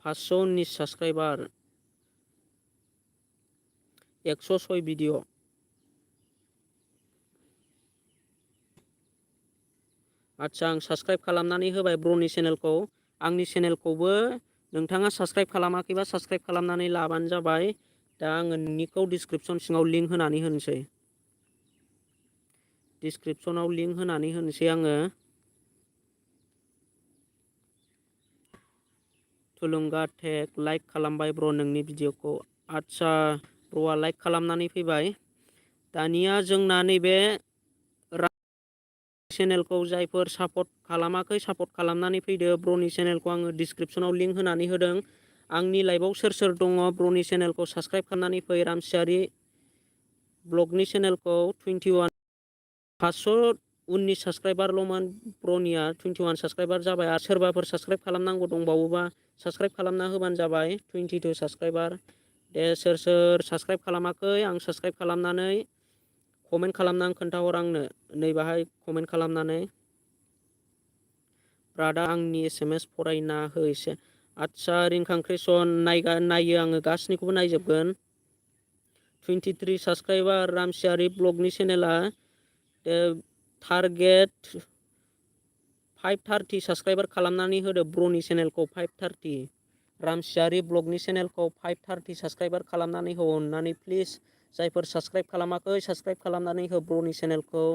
519 साबस्क्राइबार 106 भिडिअ आदसा आं साबस्क्राइब खालामनानै होबाय ब्रनि चेनेलखौ आंनि चेनेलखौबो नोंथाङा साबस्क्राइब खालामाखैबा साबस्क्राइब खालामनानै लाबानो जाबाय दा आङो नोंनिखौ डिसक्रिपसन सिङाव लिंक होनानै होनोसै डिसक्रिपसनाव लिंक होनानै होनोसै आङो थुलुंगा टेग लाइक खालामबाय ब्र नोंनि भिडिअखौ आदसा ब्रआ लाइक खालामनानै फैबाय दानिया जोंना नैबे चेनेलखौ जायफोर सापर्ट खालामाखै सापर्ट खालामनानै फैदो ब्रनि चेनेलखौ आङो डिसक्रिपसनाव लिंक होनानै होदों आंनि लाइभआव सोर दङ ब्रनि चेनेलखौ साबस्क्राइब खालामनानै फै रामसियारि ब्लगनि चेनेलखौ 21 519 साबस्क्राइबारल'मोन ब्रनिया 21 साबस्क्राइबार जाबाय आरो सोरबाफोर साबस्क्राइब खालामनांगौ दंबावोबा साबस्क्राइब खालामना होबानो जाबाय 22 साबस्क्राइबार दे सोर साबस्क्राइब खालामाखै आं साबस्क्राइब खालामनानै कमेन्ट खालामनानै खोन्थाहर आंनो नैबाहाय कमेन्ट खालामनानै ब्रादा आंनि SMS फरायना हो एसे आदसा रिंखां क्रिसन नायो आङो गासैनिखौबो नायजोबगोन 23 साबस्क्राइबार रामसियारि ब्लगनि चेनेला टारगेट 530 साबस्क्राइबार खालामनानै होदो ब्रनि चेनेलखौ 530 रामसियारि ब्लगनि चेनेलखौ 530 साबस्क्राइबार खालामनानै हो अननानै प्लिज जायफोर साबस्क्राइब खालामाखै साबस्क्राइब खालामनानै हो ब्रनि चेनेलखौ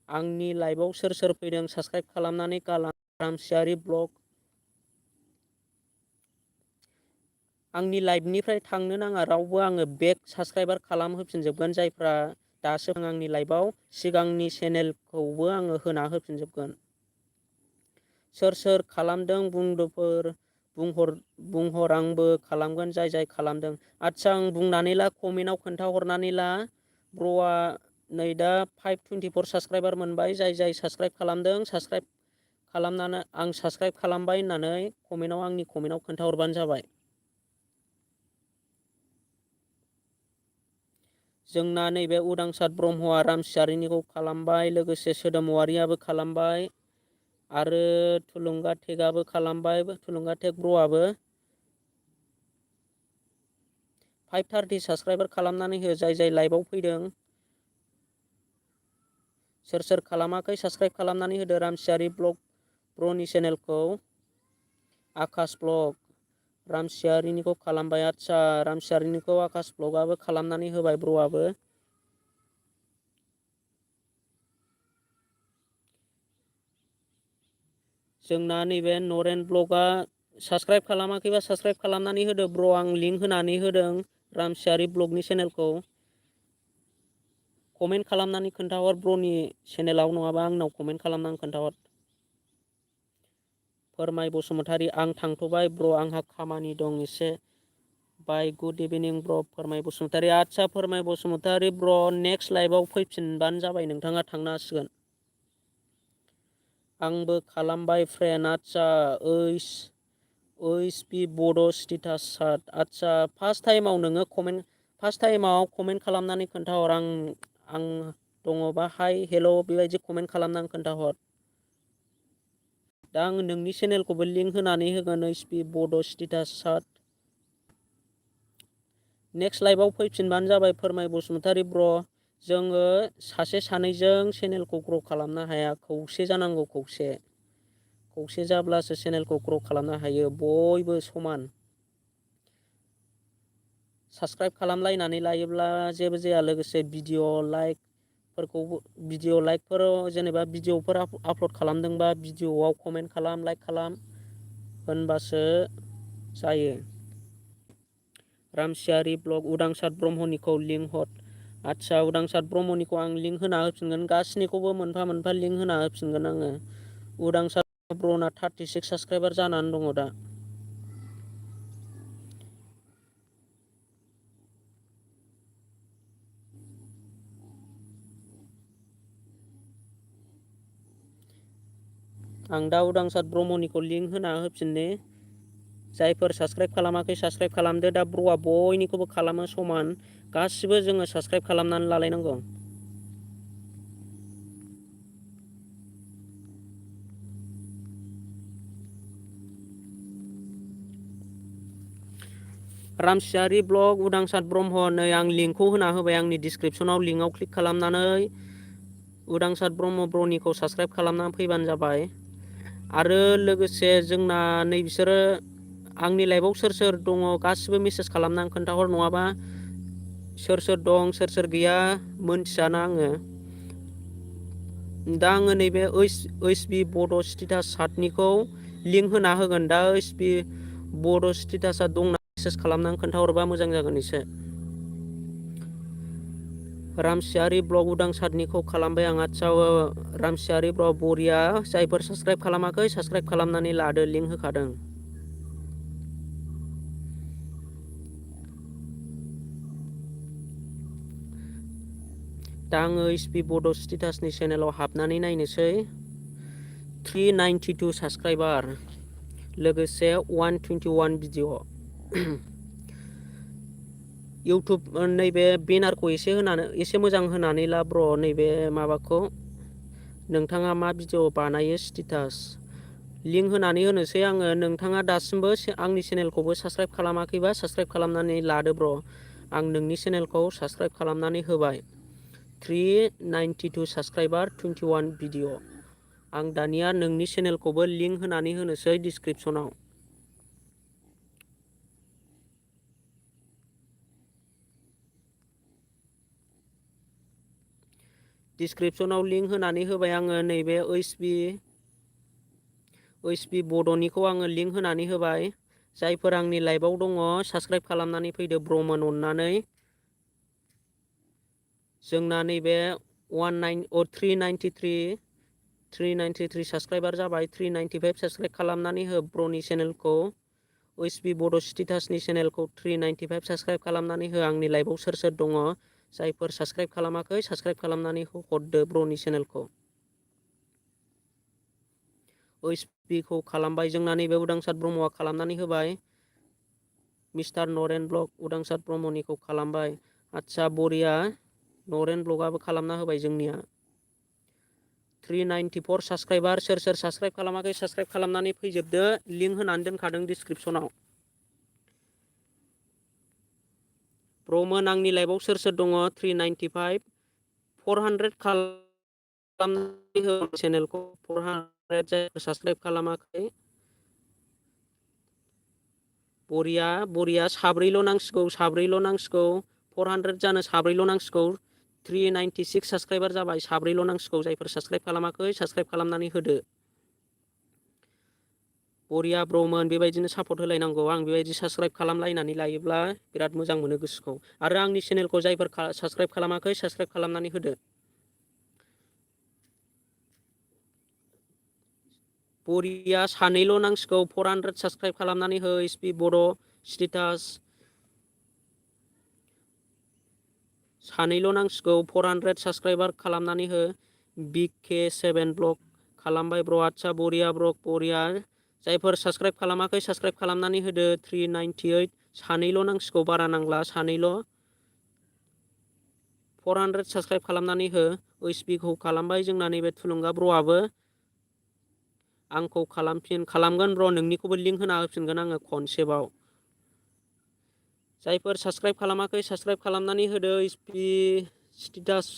आंनि लाइभआव सोर फैदों साबस्क्राइब खालामनानै रामसियारि ब्लग आंनि लाइभनिफ्राय थांनो नाङा रावबो आङो बेक साबस्क्राइबार खालामहोफिनजोबगोन जायफ्रा दासो आंनि लाइभआव सिगांनि चेनेलखौबो आङो होना होफिनजोबगोन सोर खालामदों बुंहर आंबो खालामगोन जाय खालामदों आदसा आं बुंनानै ला कमेन्टआव खोन्थाहरनानै ला ब्रआ नै दा 524 साबस्क्राइबार मोनबाय जाय साबस्क्राइब खालामदों साबस्क्राइब खालामनानै आं साबस्क्राइब खालामबाय होननानै आंनि कमेन्टआव खोन्थाहरबानो जाबाय जोंना नैबे उदांसार ब्रह्मआ रामसियारिनिखौ खालामबाय लोगोसे सोदोमवारियाबो खालामबाय आरो थुलुंगा टेगाबो खालामबाय थुलुंगा टेग ब्रआबो 530 साबस्क्राइबार खालामनानै हो जाय लाइभआव फैदों सोर खालामाखै साबस्क्राइब खालामनानै होदो रामसियारि ब्लग ब्रनि चेनेलखौ आकाश ब्लग रामसियारिनिखौ खालामबाय आदसा रामसियारिनिखौ आकाश ब्लगआबो खालामनानै होबाय ब्रआबो जोंना नैबे नरेन ब्लगआ साबस्क्राइब खालामाखैबा साबस्क्राइब खालामनानै होदो ब्र आं लिंक होनानै होदों रामसियारि ब्लगनि चेनेलखौ कमेन्ट खालामनानै खोन्थाहर ब्रनि चेनेलाव नङाबा आंनाव कमेन्ट खालामनानै खोन्थाहर फोरमाय बसुमतारी आं थांथ'बाय ब्र आंहा खामानि दं एसे बाय गुड इभिनिं ब्र फोरमाय बसुमतारी आदसा फोरमाय बसुमतारी ब्र नेक्स्ट लाइभआव फैफिनबानो जाबाय नोंथाङा थांनो हासिगोन आंबो खालामबाय फ्रेन्ड आदसा ओइस पि बड' स्टेटास सार्ट आदसा फार्स्ट टाइमाव नोङो कमेन्ट खालामनानै खोन्थाहर आं दङबा हाय हेल' बेबायदि कमेन्ट खालामनानै खोन्थाहर दा आङो नोंनि चेनेलखौबो लिंक होनानै होगोन ओइस पि बड' स्टेटास सार्ट नेक्स्ट लाइभआव फैफिनबानो जाबाय फोरमाय बसुमतारी ब्र जोङो सासे सानैजों चेनेलखौ ग्र' खालामनो हाया, खौसे जानांगौ। खौसे जाब्लासो चेनेलखौ ग्र' खालामनो हायो। बयबो समान साबस्क्राइब खालामलायनानै लायोब्ला जेबो जाया। लोगोसे भिडिअ लाइकफोराव जेनेबा भिडिअफोर आपल'ड खालामदोंबा भिडिअआव कमेन्ट खालाम, लाइक खालाम, होनबासो जायो। रामसियारि ब्लग उदांसार ब्रह्मनिखौ लिंक हर। आदसा, उदांसार ब्रह्मनिखौ आं लिंक होना होफिनगोन। गासैनिखौबो मोनफा मोनफा लिंक होना होफिनगोन आङो। उदांसार ब्रना 36 साबस्क्राइबार जानानै दङ दा। आं दा उदांसार ब्रह्मनिखौ लिंक होना होफिननो। जायफोर साबस्क्राइब खालामाखै साबस्क्राइब खालामदो। दा ब्र'आ बयनिखौबो खालामो समान। गासिबो जोङो साबस्क्राइब खालामनानै लालायनांगौ। रामसियारि ब्लग उदांसार ब्रह्म, नै आं लिंकखौ होना होबाय आंनि डिसक्रिपसनाव। लिंकआव क्लिक खालामनानै उदांसार ब्रह्म ब्रनिखौ साबस्क्राइब खालामनानै फैबानो जाबाय। आरो लोगोसे जोंना नै बिसोरो आंनि लाइभआव सोर सोर दङ गासिबो मेसेज खालामनानै खोन्थाहर, नङाबा सोर सोर दं सोर सोर गैया मोनथियाना आङो। दा आङो नैबे ओइस बि बड' स्टेटास सार्टनिखौ लिंक होना होगोन। दा ओइस बि बड' स्टेटासआ दंना मेसेज खालामनानै खोन्थाहरबा मोजां जागोन एसे। रामसियारि ब्लग उदांसारनिखौ खालामबाय आं। आदसा, रामसियारि ब्लग बरिया। जायफोर साबस्क्राइब खालामाखै साबस्क्राइब खालामनानै लादो, लिंक होखादों। दा आङो ओइस बि बड' स्टेटासनि चेनेलाव हाबनानै नायनोसै। 392 साबस्क्राइबार, लोगोसे 121 भिडिअ। इउटुब नैबे बेनारखौ एसे मोजां होनानै ला ब्र'। नैबे माबाखौ नोंथाङा मा भिडिअ बानायो स्टेटास लिंक होनानै होनोसै आङो। नोंथाङा दासिमबो आंनि चेनेलखौबो साबस्क्राइब खालामाखैबा साबस्क्राइब खालामनानै लादो ब्र'। आं नोंनि चेनेलखौ साबस्क्राइब खालामनानै होबाय। 392 साबस्क्राइबार, 21 भिडिअ। आं दानिया नोंनि चेनेलखौबो लिंक होनानै होनोसै डिसक्रिपसनाव। डिसक्रिपसनाव लिंक होनानै होबाय आङो। नैबे ओइस बि बड'निखौ आङो लिंक होनानै होबाय। जायफोर आंनि लाइभआव दङ साबस्क्राइब खालामनानै फैदो ब्र'मोन अननानै। जोंना नैबे 393 साबस्क्राइबार जाबाय। 395 साबस्क्राइब खालामनानै हो ब्र'नि चेनेलखौ। ओइस बि बड' स्टेटासनि चेनेलखौ 395 साबस्क्राइब खालामनानै हो। आंनि लाइभआव सोर सोर दङ जायफोर साबस्क्राइब खालामाखै साबस्क्राइब खालामनानै हरदो ब्र'नि चेनेलखौ। ओइस बिखौ खालामबाय। जोंना नैबे उदांसार ब्रह्मआ खालामनानै होबाय। मिस्टार नरेन ब्लग उदांसार ब्रह्मनिखौ खालामबाय। आदसा, बरिया। नरेन ब्लगआबो खालामना होबाय जोंनिया। 394 साबस्क्राइबार। सोर सोर साबस्क्राइब खालामाखै साबस्क्राइब खालामनानै फैजोबदो। लिंक होनानै दोनखादों डिसक्रिपसनाव। ब्र'मोन आंनि लाइभआव सोर सोर दङ 395 400 खालामनानै हो चेनेलखौ। 400 जायफोर साबस्क्राइब खालामाखै। बरिया साब्रैल' नांसिगौ 400 जानो साब्रैल' नांसिगौ। 396 साबस्क्राइबार जाबाय, साब्रैल' नांसिगौ। जायफोर साबस्क्राइब खालामाखै साबस्क्राइब खालामनानै होदो। बरिया ब्र'मोन, बेबायदिनो सापर्ट होलायनांगौ। आं बेबायदि साबस्क्राइब खालामलायनानै लायोब्ला बिराद मोजां मोनो गोसोखौ। आरो आंनि चेनेलखौ जायफोर साबस्क्राइब खालामाखै साबस्क्राइब खालामनानै होदो। बरिया, सानैल' नांसिगौ 400 साबस्क्राइब खालामनानै हो ओइस बि बड' स्टेटास। सानैल' नांसिगौ 400 साबस्क्राइबार खालामनानै हो। BK7 ब्लग खालामबाय ब्र'। आदसा, बरिया ब्र', बरिया। जायफोर साबस्क्राइब खालामाखै साबस्क्राइब खालामनानै होदो। 398 सानैल' नांसिगौ, बारा नांला, सानैल'। 400 साबस्क्राइब खालामनानै हो। ओइस बिखौ खालामबाय जोंना नैबे थुलुंगा ब्र'आबो। आंखौ खालामगोन ब्र'। नोंनिखौबो लिंक होना होफिनगोन आङो खनसेबाव। जायफोर साबस्क्राइब खालामाखै साबस्क्राइब खालामनानै होदो। ओइस बि स्टेटास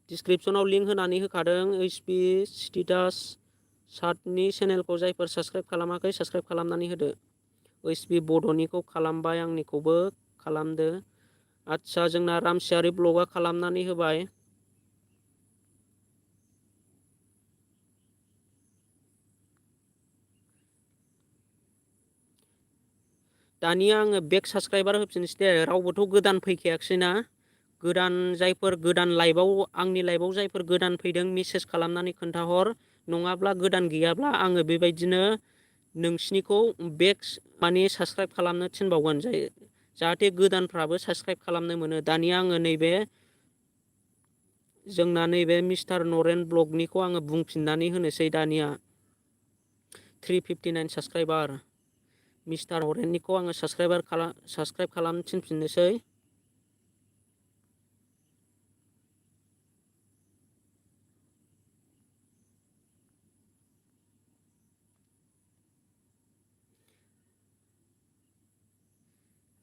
डिसक्रिप्सनाव लिंक होनानै होखादों HB स्टेटास सार्टनि चेनेलखौ जायफोर साबस्क्राइब खालामाखै साबस्क्राइब खालामनानै होदो। HB बड'निखौ खालामबाय, आंनिखौबो खालामदो। आदसा जोंना रामसियारि ब्लगआ खालामनानै होबाय। दानिया आङो बेक साबस्क्राइबार होफिनसै दे, रावबोथ' गोदान फैखायाखैसैना। गोदान जायफोर गोदान लाइभआव आंनि लाइभआव जायफोर गोदान फैदों मेसेज खालामनानै खोन्थाहर, नङाब्ला गोदान गैयाब्ला आङो बेबायदिनो नोंसिनिखौ बेक माने साबस्क्राइब खालामनो थिनबावगोन, जाहाथे गोदानफ्राबो साबस्क्राइब खालामनो मोनो। दानिया आङो नैबे जोंना नैबे मिस्टार नरेन ब्लगनिखौ आङो बुंफिननानै होनोसै दानिया। 359 साबस्क्राइबार मिस्टार नरेननिखौ आङो साबस्क्राइब खालामनो थिनफिननोसै।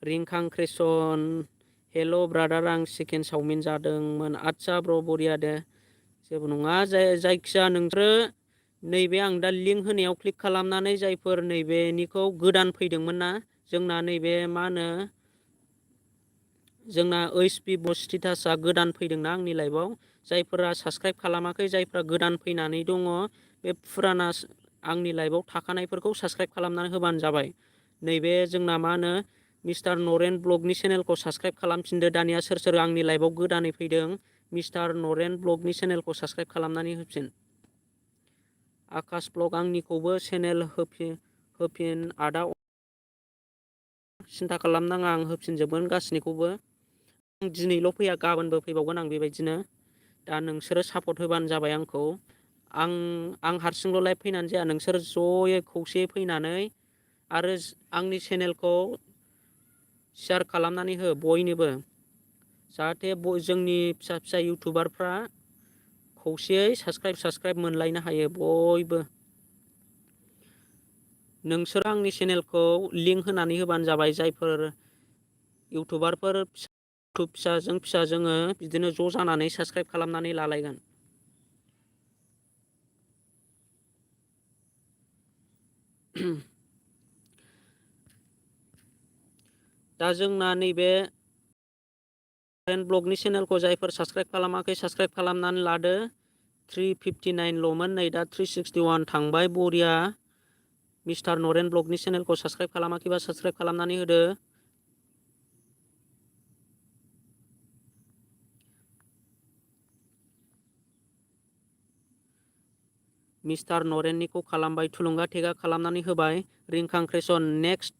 रिंखां क्रेसन हेल' ब्रादार, आं चिकेन चावमिन जादोंमोन। आदसा ब्र बरिया दे, जेबो नङा। जायखिया नोंसोरो नैबे आं दा लिंक होनायाव क्लिक खालामनानै जायफोर नैबेनिखौ गोदान फैदोंमोन ना, जोंना नैबे मा होनो जोंना HB स्टेटासआ गोदान फैदोंना आंनि लाइभआव, जायफोरा साबस्क्राइब खालामाखै, जायफ्रा गोदान फैनानै दङ, बे फुराना आंनि लाइभआव थाखानायफोरखौ साबस्क्राइब खालामनानै होबानो जाबाय। नैबे जोंना मा होनो मिस्टार नरेन ब्लगनि चेनेलखौ साबस्क्राइब खालामफिनदो। दानिया सोर सोर आंनि लाइभआव गोदानै फैदों, मिस्टार नरेन ब्लगनि चेनेलखौ साबस्क्राइब खालामनानै होफिन। आकाश ब्लग आंनिखौबो चेनेल होफिन आदा, सिन्था खालामनाङा, आं होफिनजोबगोन गासिनिखौबो। दिनैल' फैया, गाबोनबो फैबावगोन आं बेबायदिनो। दा नोंसोरो सापर्ट होबानो जाबाय आंखौ। आं हारसिंल' लाइभ फैनानै जाया, नोंसोर ज'यै खौसेयै फैनानै आरो आंनि चेनेलखौ शेयार खालामनानै हो बयनोबो, जाहाथे जोंनि फिसा फिसा इउटुबारफ्रा खौसेयै साबस्क्राइब मोनलायनो हायो बयबो। नोंसोर आंनि चेनेलखौ लिंक होनानै होबानो जाबाय। जायफोर इउटुबारफोर फिसाजों फिसा जोङो बिदिनो ज' जानानै साबस्क्राइब खालामनानै लालायगोन। दा जोंना नैबे ब्लगनि चेनेलखौ जायफोर साबस्क्राइब खालामाखै साबस्क्राइब खालामनानै लादो। 359ल'मोन, नै दा 361 थांबाय, बरिया। मिस्टार नरेन ब्लगनि चेनेलखौ साबस्क्राइब खालामाखैबा साबस्क्राइब खालामनानै होदो। मिस्टार नरेननिखौ खालामबाय, थुलुंगा टेगा खालामनानै होबाय। रिंखां क्रेसन नेक्स्ट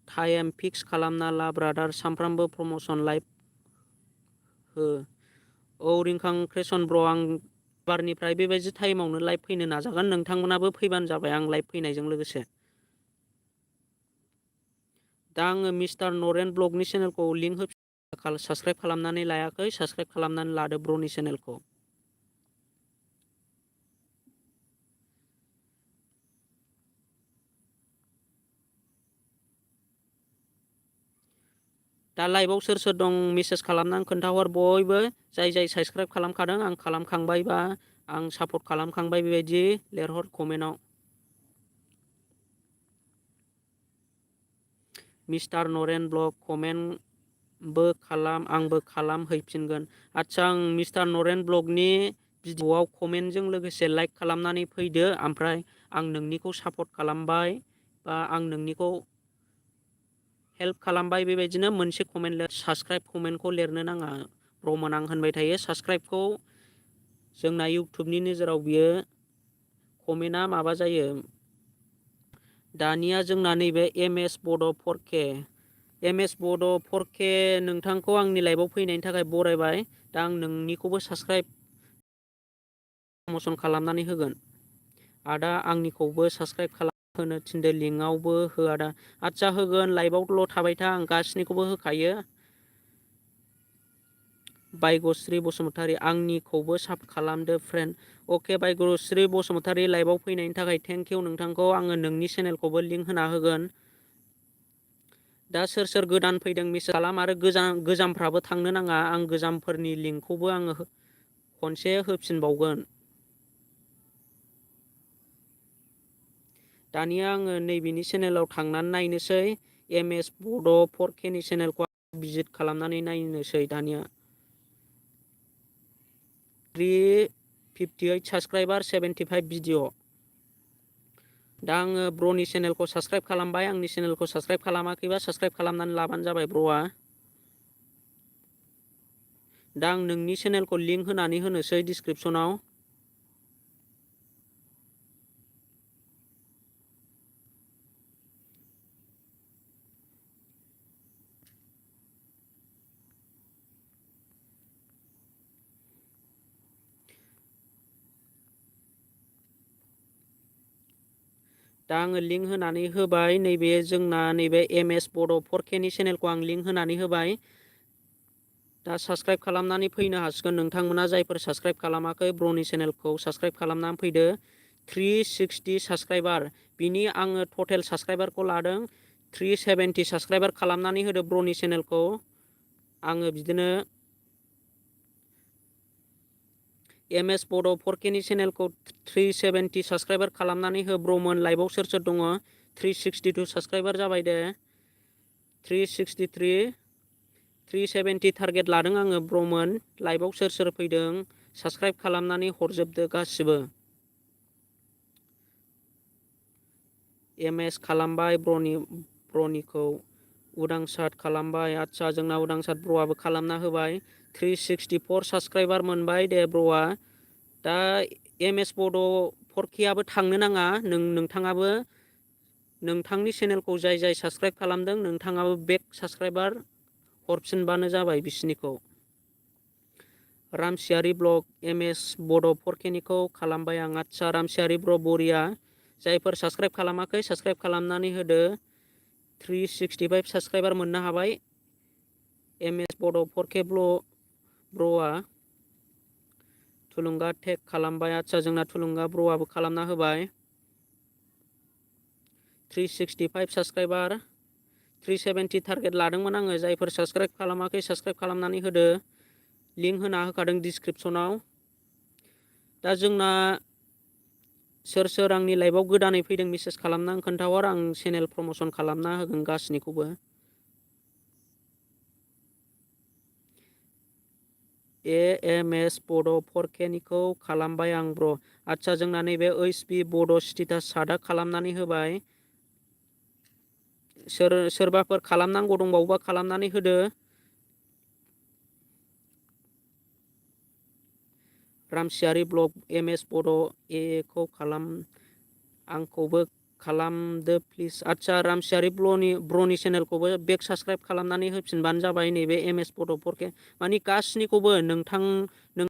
टाइम फिक्स खालामना ला ब्रादार, सामफ्रामबो प्रम'सन लाइभ हो। औ रिंखां क्रेसन ब्र, आं बारनिफ्राय बेबायदि टाइमावनो लाइभ फैनो नाजागोन। नोंथांमोनाबो फैबानो जाबाय आं लाइभ फैनायजों लोगोसे। दा आङो मिस्टार नरेन ब्लगनि चेनेलखौ लिंक होफिन, साबस्क्राइब खालामनानै लायाखै, साबस्क्राइब खालामनानै लादो ब्रनि चेनेलखौ। दा लाइभआव सोर सोर दं मेसेज खालामनानै खोन्थाहर बयबो। जाय साबस्क्राइब खालामखादों, आं खालामखांबायबा आं सापर्ट खालामखांबाय, बेबायदि लिरहर कमेन्टआव। मिस्टार नरेन ब्लग कमेन्टबो खालाम, आंबो खालामहैफिनगोन। आदसा, आं मिस्टार नरेन ब्लगनि भिडिअ'आव कमेन्टजों लोगोसे लाइक खालामनानै फैदो। ओमफ्राय आं नोंनिखौ सापर्ट खालामबाय बा आं नोंनिखौ हेल्प खालामबाय, बेबायदिनो मोनसे कमेन्ट लिर। साबस्क्राइब कमेन्टखौ लिरनो नाङा ब्रमोन, आं होनबाय थायो। साबस्क्राइबखौ जोंना इउटुबनि नोजोराव बियो कमेन्टआ माबा जायो। दानिया जोंना नैबे MS बड' 4K MS बड' 4K नोंथांखौ आंनि लाइभआव फैनायनि थाखाय बरायबाय। दा आं नोंनिखौबो साबस्क्राइब प्रम'सन खालामनानै होगोन। आदा आंनिखौबो साबस्क्राइब होनो थिनदो, लिंकआवबो हो आदा। आदसा होगोन, लाइभआवल' थाबाय था, आं गासिनिखौबो होखायो। बायगश्री बसुमतारी आंनिखौबो साब खालामदो फ्रेन्ड। अके बायगश्री बसुमतारी, लाइभआव फैनायनि थाखाय थेंक इउ नोंथांखौ। आङो नोंनि चेनेलखौबो लिंक होना होगोन। दा सोर गोदान फैदों मेसेज खालाम आरो गोजामफ्राबो थांनो नाङा। आं गोजामफोरनि लिंकखौबो आङो खनसे होफिनबावगोन। दानिया आङो नैबेनि चेनेलाव थांनानै नायनोसै MS बड' 4K नि चेनेलखौ भिजिट खालामनानै नायनोसै दानिया। 358 साबस्क्राइबार 75 भिडिअ। दा आङो ब्र'नि चेनेलखौ साबस्क्राइब खालामबाय। आंनि चेनेलखौ साबस्क्राइब खालामाखैबा साबस्क्राइब खालामनानै लाबानो जाबाय ब्र'आ। दा आं नोंनि चेनेलखौ लिंक होनानै होनोसै डिसक्रिपसनाव। दा आङो लिंक होनानै होबाय। नैबे जोंना नैबे MS बड' 4K नि चेनेलखौ आं लिंक होनानै होबाय। दा साबस्क्राइब खालामनानै फैनो हासिगोन नोंथांमोना जायफोर साबस्क्राइब खालामाखै ब्र'नि चेनेलखौ साबस्क्राइब खालामनानै फैदो। 360 साबस्क्राइबार बिनि आङो टटेल साबस्क्राइबारखौ लादों 370 साबस्क्राइबार खालामनानै होदो ब्र'नि चेनेलखौ। आङो बिदिनो MS बड' 4K नि चेनेलखौ 370 साबस्क्राइबार खालामनानै हो ब्र'मोन। लाइभआव सोर दङ? 362 साबस्क्राइबार जाबाय दे। 363 370 टारगेट लादों आङो ब्र'मोन। लाइभआव सोर फैदों साबस्क्राइब खालामनानै हरजोबदो गासिबो। MS खालामबाय ब्र'निखौ उदांसार खालामबाय। आदसा जोंना उदांसार ब्र'आबो खालामना होबाय। 364 साबस्क्राइबार मोनबाय दे ब्र'आ। दा MS बड' 4K आबो थांनो नाङा। नोंथाङाबो नोंथांनि चेनेलखौ जाय साबस्क्राइब खालामदों नोंथाङाबो बेक साबस्क्राइबार हरफिनबानो जाबाय बिसिनिखौ। रामसियारि ब्लग MS बड' 4K निखौ खालामबाय आं। आदसा रामसियारि ब्र' बरिया। जायफोर साबस्क्राइब खालामाखै साबस्क्राइब खालामनानै होदो। 365 साबस्क्राइबार मोननो हाबाय MS बड' 4K ब्र'आ। थुलुंगा टेग खालामबाय। आदसा जोंना थुलुंगा ब्र'आबो खालामना होबाय। 365 साबस्क्राइबार 370 टारगेट लादोंमोन आङो। जायफोर साबस्क्राइब खालामाखै साबस्क्राइब खालामनानै होदो। लिंक होना होखादों डिसक्रिपसनाव। दा जोंना सोर आंनि लाइभआव गोदानै फैदों मेसेज खालामना खोन्थाहर। आं चेनेल प्रम'सन खालामना होगोन गासैनिखौबो। MS बड' 4K निखौ खालामबाय आं ब्र'। आदसा जोंना नैबे HB बड' स्टेटास सादा खालामनानै होबाय। सोरबाफोर खालामनांगौ दंबावोबा खालामनानै होदो। रामसियारि ब्लग MS बड' खौ आंखौबो खालामदो प्लिज। आदसा रामसियारि ब्र'नि चेनेलखौबो बेक साबस्क्राइब खालामनानै होफिनबानो जाबाय। नैबे MS बड' 4K मानि गासैनिखौबो नोंथांनिखौ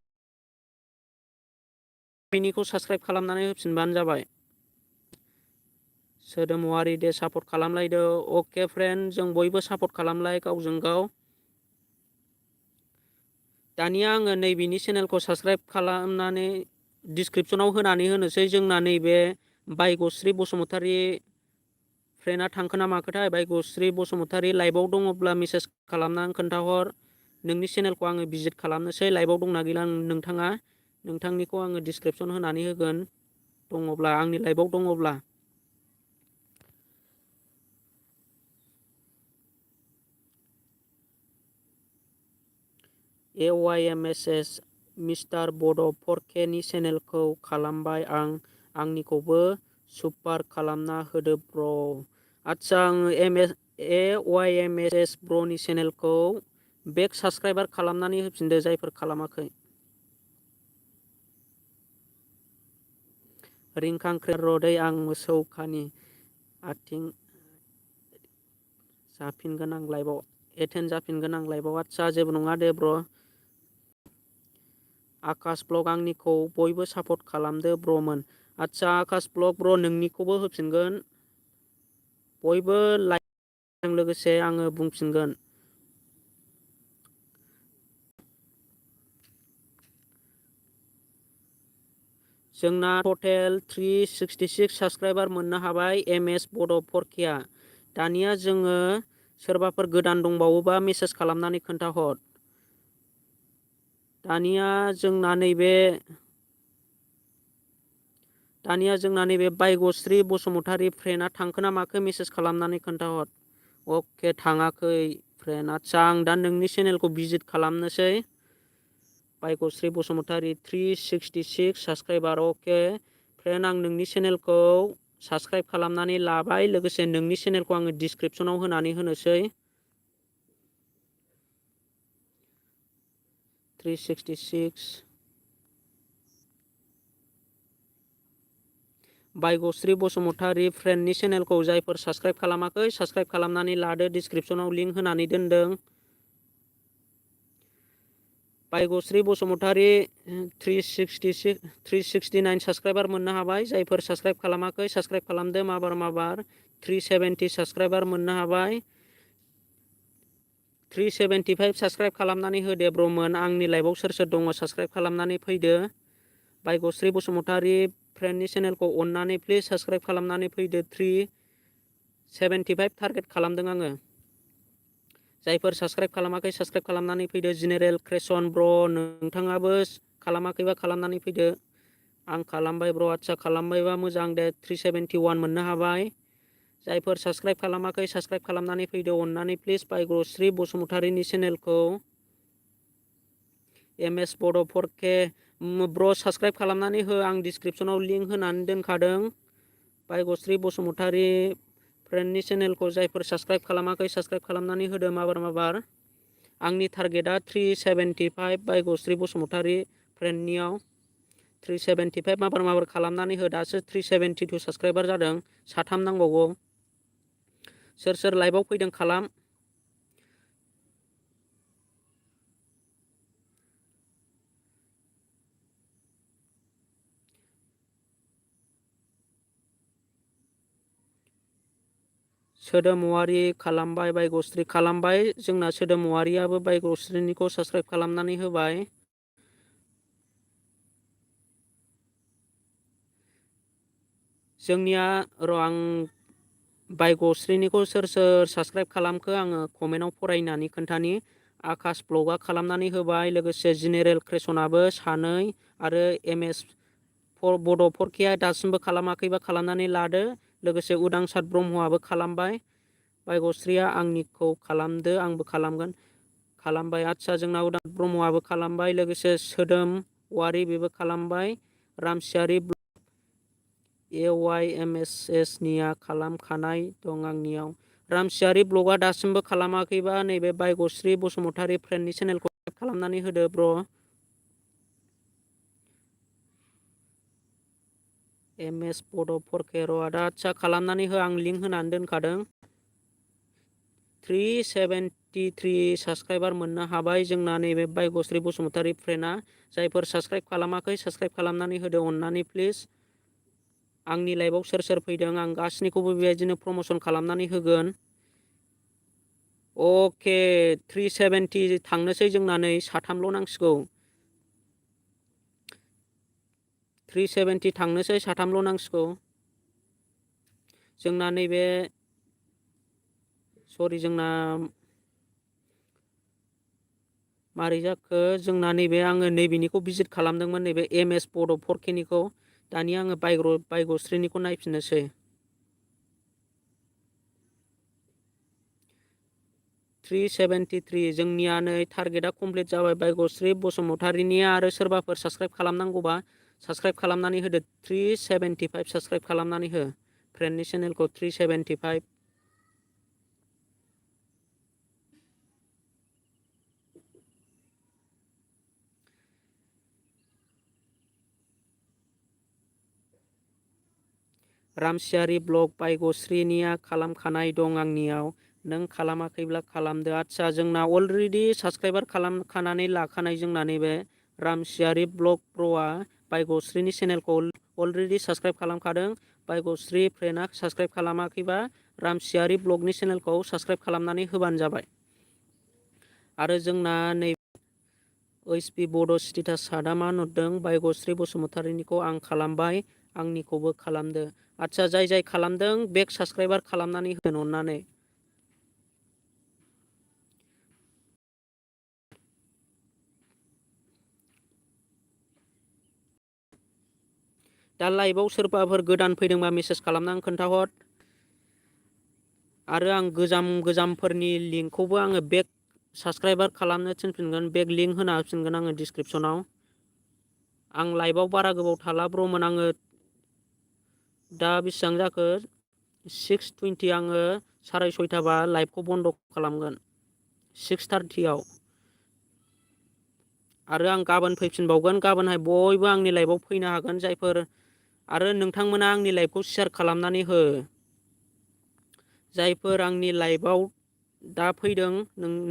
साबस्क्राइब खालामनानै होफिनबानो जाबाय। सोदोमवारि दे सापर्ट खालामलायदो। अके फ्रेन्ड जों बयबो सापर्ट खालामलाय गावजों गाव। दानिया आङो नैबेनि चेनेलखौ साबस्क्राइब खालामनानै डिसक्रिपसनाव होनानै होनोसै। जोंना नैबे बायग'स्रि बसुमतारी फ्रेन्डआ थांखो ना माखोथाय। बायग'स्रि बसुमतारी लाइभआव दङब्ला मेसेज खालामनानै खोन्थाहर। नोंनि चेनेलखौ आङो भिजिट खालामनोसै। लाइभआव दंना गैला नोंथांनिखौ आङो डिसक्रिपसन होनानै होगोन दङब्ला आंनि लाइभआव दङब्ला। AYMSS मिस्टार बड' 4K नि चेनेलखौ खालामबाय आं। आंनिखौबो सुपार खालामना होदो ब्र'। आदसा आङो AYMSS ब्र'नि चेनेलखौ बेक साबस्क्राइबार खालामनानै होफिनदो जायफोर खालामाखै। रिंखांख्रे रदै आं मोसौ खानि आथिं जाफिनगोन आं लाइभआव एटेन्ड जाफिनगोन आं लाइभआव। आदसा जेबो नङा दे ब्र'। आकाश ब्लग आंनिखौ बयबो सापर्ट खालामदो ब्र'मोन। आदसा आकाश ब्लग ब्र' नोंनिखौबो होफिनगोन। बयबो लाइभजों लोगोसे आङो बुंफिनगोन। जोंना टटेल 366 साबस्क्राइबार मोननो हाबाय MS बड' 4K आ। दानिया जोङो सोरबाफोर गोदान दंबावोबा मेसेज खालामनानै खोन्थाहर। दानिया जोंना नैबे बायगश्री बसुमतारी फ्रेन्डआ थांखो ना माखो मेसेज खालामनानै खोन्थाहर। अके थाङाखै फ्रेन्ड। आदसा आं दा नोंनि चेनेलखौ भिजिट खालामनोसै। बायगश्री बसुमतारी 366 साबस्क्राइबार। अके फ्रेन्ड आं नोंनि चेनेलखौ साबस्क्राइब खालामनानै लाबाय, लोगोसे नोंनि चेनेलखौ आङो डिसक्रिपसनाव होनानै होनोसै। 366 बायगश्री बसुमतारी फ्रेन्डनि चेनेलखौ जायफोर साबस्क्राइब खालामाखै साबस्क्राइब खालामनानै लादो, डिसक्रिपसनाव लिंक होनानै दोनदों। बायगश्री बसुमतारी 369 साबस्क्राइबार मोननो हाबाय। जायफोर साबस्क्राइब खालामाखै साबस्क्राइब खालामदो माबार 370 साबस्क्राइबार मोननो हाबाय। 375 साबस्क्राइब खालामनानै होदे ब्रमोन। आंनि लाइभआव सोर सोर दङ साबस्क्राइब खालामनानै फैदो। बायगश्री बसुमतारी फ्रेन्डनि चेनेलखौ अननानै प्लिज साबस्क्राइब खालामनानै फैदो। 375 टारगेट खालामदों आङो। जायफोर साबस्क्राइब खालामाखै साबस्क्राइब खालामनानै फैदो। जेनेरेल क्रेसन ब्र नोंथाङाबो खालामाखैबा खालामनानै फैदो। आं खालामबाय ब्र। आदसा खालामबायबा मोजां दे। 371 मोननो हाबाय। जायफोर साबस्क्राइब खालामाखै साबस्क्राइब खालामनानै फैदो अननानै प्लिज बायगश्री बसुमतारीनि चेनेलखौ। MS बड' 4K ब्र साबस्क्राइब खालामनानै हो। आं डिसक्रिपसनाव लिंक होनानै दोनखादों। बायगश्री बसुमतारी फ्रेन्डनि चेनेलखौ जायफोर साबस्क्राइब खालामाखै साबस्क्राइब खालामनानै होदो माबार। आंनि टारगेटआ 375 बायगश्री बसुमतारी फ्रेन्डनियाव 375 माबार खालामनानै हो। दासो 372 साबस्क्राइबार जादों। 3 नांबावगौ। सोर सोर लाइभआव फैदों खालाम। सोदोमवारि खालामबाय, बायगश्री खालामबाय। जोंना सोदोमवारियाबो बायगश्रीनिखौ साबस्क्राइब खालामनानै होबाय। जोंनिया आं बायगश्रीनिखौ सोर सोर साबस्क्राइब खालामखो आङो कमेन्टआव फरायनानै खोन्थानि। आकाश ब्लगआ खालामनानै होबाय, लोगोसे जेनेरेल क्रेसनाबो 2 आरो MS बड' 4K दासिमबो खालामाखैबा खालामनानै लादो। लोगोसे उदांसार ब्रह्मआबो खालामबाय। बायगश्रीया आंनिखौ खालामदो, आंबो खालामगोन। खालामबाय। आदसा जोंना उदांसार ब्रह्मआबो खालामबाय, लोगोसे सोदोमवारि बेबो खालामबाय। रामसियारि AYMSS निया खालामखानाय दं आंनियाव। रामसियारि ब्लगआ दासिमबो खालामाखैबा नैबे बायगश्री बसुमतारी फ्रेन्डनि चेनेलखौ खालामनानै होदो ब्र। MS बड' 4K आदा आदसा खालामनानै हो। आं लिंक होनानै दोनखादों। 373 साबस्क्राइबार मोननो हाबाय जोंना नैबे बायगश्री बसुमतारी फ्रेन्डआ। जायफोर साबस्क्राइब खालामाखै साबस्क्राइब खालामनानै होदो अननानै प्लिज। आंनि लाइभआव सोर सोर फैदों आं गासैनिखौबो बेबायदिनो प्रमसन खालामनानै होगोन। अके 370 थांनोसै जोंना नै 3ल' नांसिगौ। 370 थांनोसै 3ल' नांसिगौ। जोंना नैबे जोंना मारै जाखो जोंना नैबे आङो नैबेनिखौ भिजिट खालामदोंमोन, नैबे MS बड' 4K निखौ। दानिया आङो बायगश्रीनिखौ नायफिननोसै। 373 जोंनिया नै टारगेटआ कमप्लिट जाबाय बायगश्री बसुमतारीनिया। आरो सोरबाफोर साबस्क्राइब खालामनांगौबा साबस्क्राइब खालामनानै होदो। 375 साबस्क्राइब खालामनानै हो फ्रेन्डनि चेनेलखौ 375। रामसियारि ब्लग बायगश्रीनिया खालामखानाय दं आंनियाव। नों खालामाखैब्ला खालामदो। आदसा जोंना अलरेडि साबस्क्राइबार खालामखानानै लाखानाय जोंना नैबे रामसियारि ब्लग प्र'आ बायगश्रीनि चेनेलखौ अलरेडि साबस्क्राइब खालामखादों। बायगश्री फ्रेन्डआ साबस्क्राइब खालामाखैबा रामसियारि ब्लगनि चेनेलखौ साबस्क्राइब खालामनानै होबानो जाबाय। आरो जोंना नै OSP बड' स्टेटास सादा मा नुदों बायगश्री बसुमतारीनिखौ आं खालामबाय, आंनिखौबो खालामदो। आदसा जाय जाय खालामदों बेक साबस्क्राइबार खालामनानै होगोन अननानै। दा लाइभआव सोरबाफोर गोदान फैदोंबा मेसेज खालामना खोन्थाहर। आरो आं गोजामफोरनि लिंकखौबो आङो बेक साबस्क्राइबार खालामनो थिनफिनगोन, बेक लिंक होना होफिनगोन आङो डिसक्रिपसनाव। आं लाइभआव बारा गोबाव थाला ब्रमोन, आङो दा बेसेबां जाखो 6:20 आङो 6:30बा लाइभखौ बन्द खालामगोन 6:30आव। आरो आं गाबोन फैफिनबावगोन, गाबोनहाय बयबो आंनि लाइभआव फैनो हागोन जायफोर। आरो नोंथांमोना आंनि लाइभखौ शेयार खालामनानै हो। जायफोर आंनि लाइभआव दा फैदों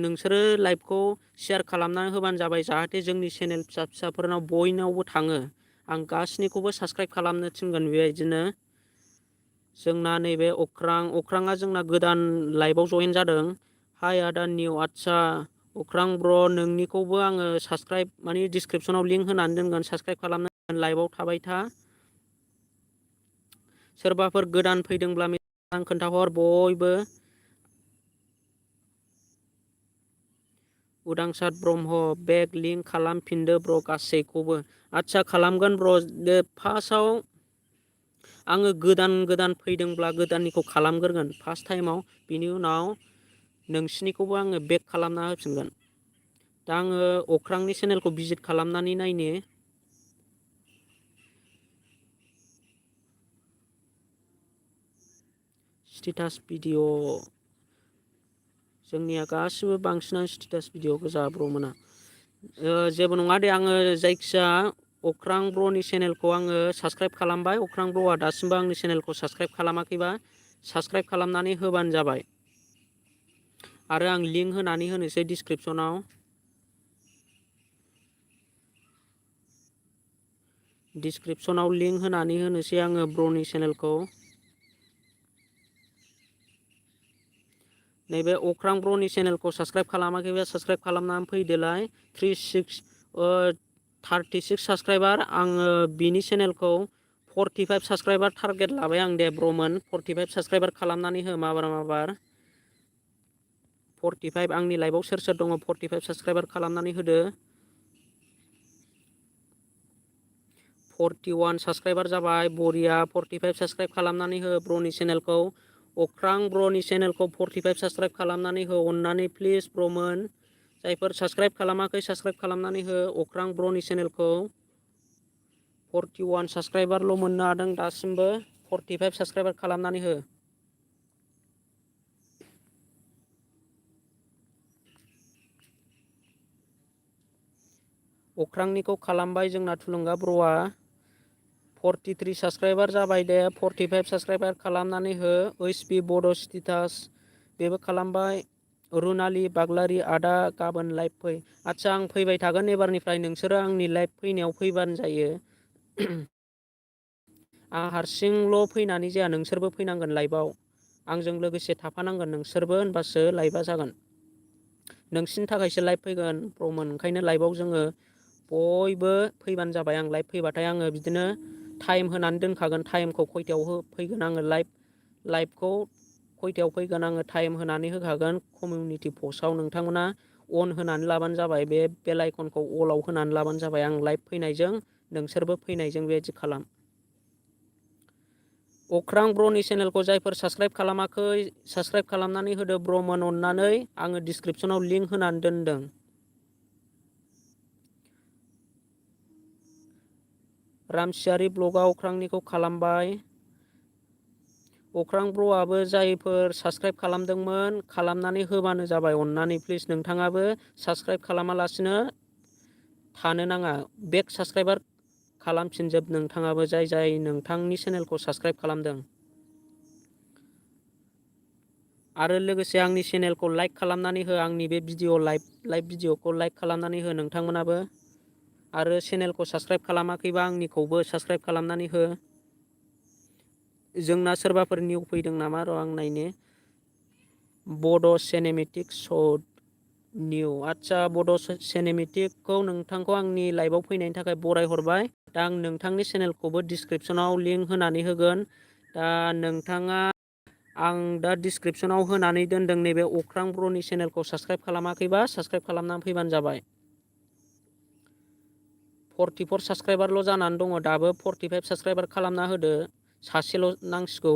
नोंसोरो लाइभखौ शेयार खालामनानै होबानो जाबाय, जाहाथे जोंनि चेनेल फिसा फिसाफोरनाव बयनावबो थाङो। आं गासैनिखौबो साबस्क्राइब खालामनो थिनगोन बेबायदिनो। जोंना नैबे अख्राङा जोंना गोदान लाइभआव जयेन जादों। हाय आदा निउ, आदसा अख्रां ब्र, नोंनिखौबो आङो साबस्क्राइब माने डिसक्रिपसनाव लिंक होनानै दोनगोन, साबस्क्राइब खालामनो लाइभआव थाबाय था। सोरबाफोर गोदान फैदोंब्ला आं खोन्थाहर बयबो। उदांसार ब्रह्म, बेक लिंक खालामफिनदो ब्र गासैखौबो। आदसा खालामगोन ब्र। फार्स्टआव आङो गोदान फैदोंब्ला गोदाननिखौ खालामग्रोगोन फार्स्ट टाइमाव, बिनि उनाव नोंसिनिखौबो आङो बेक खालामना होफिनगोन। दा आङो अख्रांनि चेनेलखौ भिजिट खालामनानै नायनि। स्टेटास भिडिअ, जोंनिया गासिबो बांसिनानो स्टेटास भिडिअ गोजा ब्रमोना। जेबो नङा दे, आङो जायखिजाया अख्रां ब्रनि चेनेलखौ आङो साबस्क्राइब खालामबाय। अख्रां ब्रआ दासिमबो आंनि चेनेलखौ साबस्क्राइब खालामाखैबा साबस्क्राइब खालामनानै होबानो जाबाय। आरो आं लिंक होनानै होनोसै डिसक्रिपसनाव। लिंक होनानै होनोसै आङो ब्रनि चेनेलखौ। नैबे अख्रां ब्रनि चेनेलखौ साबस्क्राइब खालामाखैबा साबस्क्राइब खालामनानै फैदोलाय। 36 साबस्क्राइबार, आङो बिनि चेनेलखौ 45 साबस्क्राइबार टारगेट लाबाय आं दे ब्रमोन। 45 साबस्क्राइबार खालामनानै हो माबार 45 आंनि लाइभआव सोर सोर दङ 45 साबस्क्राइबार खालामनानै होदो। 41 साबस्क्राइबार जाबाय, बरिया। 45 साबस्क्राइब खालामनानै हो ब्रनि चेनेलखौ। अख्रां ब्रनि चेनेलखौ 45 साबस्क्राइब खालामनानै हो अननानै प्लिज ब्रमोन। जायफोर साबस्क्राइब खालामाखै साबस्क्राइब खालामनानै हो अख्रां ब्रनि चेनेलखौ। 41 साबस्क्राइबारल' मोननो हादों दासिमबो। 45 साबस्क्राइबार खालामनानै हो। अख्रांनिखौ खालामबाय जोंना थुलुंगा ब्रआ। 43 साबस्क्राइबार जाबाय दे। 45 साबस्क्राइबार खालामनानै हो। ओइस पि बड' स्टेटास बेबो खालामबाय। रुनालि बाग्लारि, आदा गाबोन लाइभ फै। आदसा आं फैबाय थागोन एबारनिफ्राय, नोंसोरो आंनि लाइभ फैनायाव फैबानो जायो। आं हारसिंल' फैनानै जाया, नोंसोरबो फैनांगोन लाइभआव। आंजों लोगोसे थाफानांगोन नोंसोरबो, होनबासो लाइभआ जागोन। नोंसिनि थाखायसो लाइभ फैगोन ब्रमोन, ओंखायनो लाइभआव जोङो बयबो फैबानो जाबाय। आं लाइभ फैबाथाय आङो बिदिनो टाइम होनानै दोनखागोन, टाइमखौ खयथायाव फैगोन आङो लाइभखौ खयथायाव फैगोन आङो टाइम होनानै होखागोन कमिउनिटि पस्टआव। नोंथांमोना अन होनानै लाबानो जाबाय, बे बेल आइकनखौ अलाव होनानै लाबानो जाबाय। आं लाइभ फैनायजों नोंसोरबो फैनायजों बेबायदि खालाम। अख्रां ब्रनि चेनेलखौ जायफोर साबस्क्राइब खालामाखै साबस्क्राइब खालामनानै होदो ब्रमोन अननानै। आङो डिसक्रिपसनाव लिंक होनानै दोनदों। रामसियारि ब्लगआ अख्रांनिखौ खालामबाय। अख्रां ब्रआबो जायफोर साबस्क्राइब खालामदोंमोन खालामनानै होबानो जाबाय अननानै प्लिज। नोंथाङाबो साबस्क्राइब खालामालासिनो थानो नाङा, बेक साबस्क्राइबार खालामफिनजोब नोंथाङाबो, जाय नोंथांनि चेनेलखौ साबस्क्राइब खालामदों। आरो लोगोसे आंनि चेनेलखौ लाइक खालामनानै हो, आंनि बे भिडिअ लाइभ भिडिअखौ लाइक खालामनानै हो नोंथांमोनाबो। आरो चेनेलखौ साबस्क्राइब खालामाखैबा आंनिखौबो साबस्क्राइब खालामनानै हो। जोंना सोरबाफोर निउ फैदों नामा र' आं नायनि। बड' सिनेमेटिक श'ड निउ, आदसा बड' सिनेमेटिकखौ नोंथांखौ आंनि लाइभआव फैनायनि थाखाय बराय हरबाय। दा आं नोंथांनि चेनेलखौबो डिसक्रिपसनाव लिंक होनानै होगोन। दा नोंथाङा, आं दा डिसक्रिपसनाव होनानै दोनदों नैबे अख्रां ब्रनि चेनेलखौ साबस्क्राइब खालामाखैबा साबस्क्राइब खालामनानै फैबानो जाबाय। 44 साबस्क्राइबारल' जानानै दङ दाबो 45 साबस्क्राइबार खालामना होदो सासेल' नांसिगौ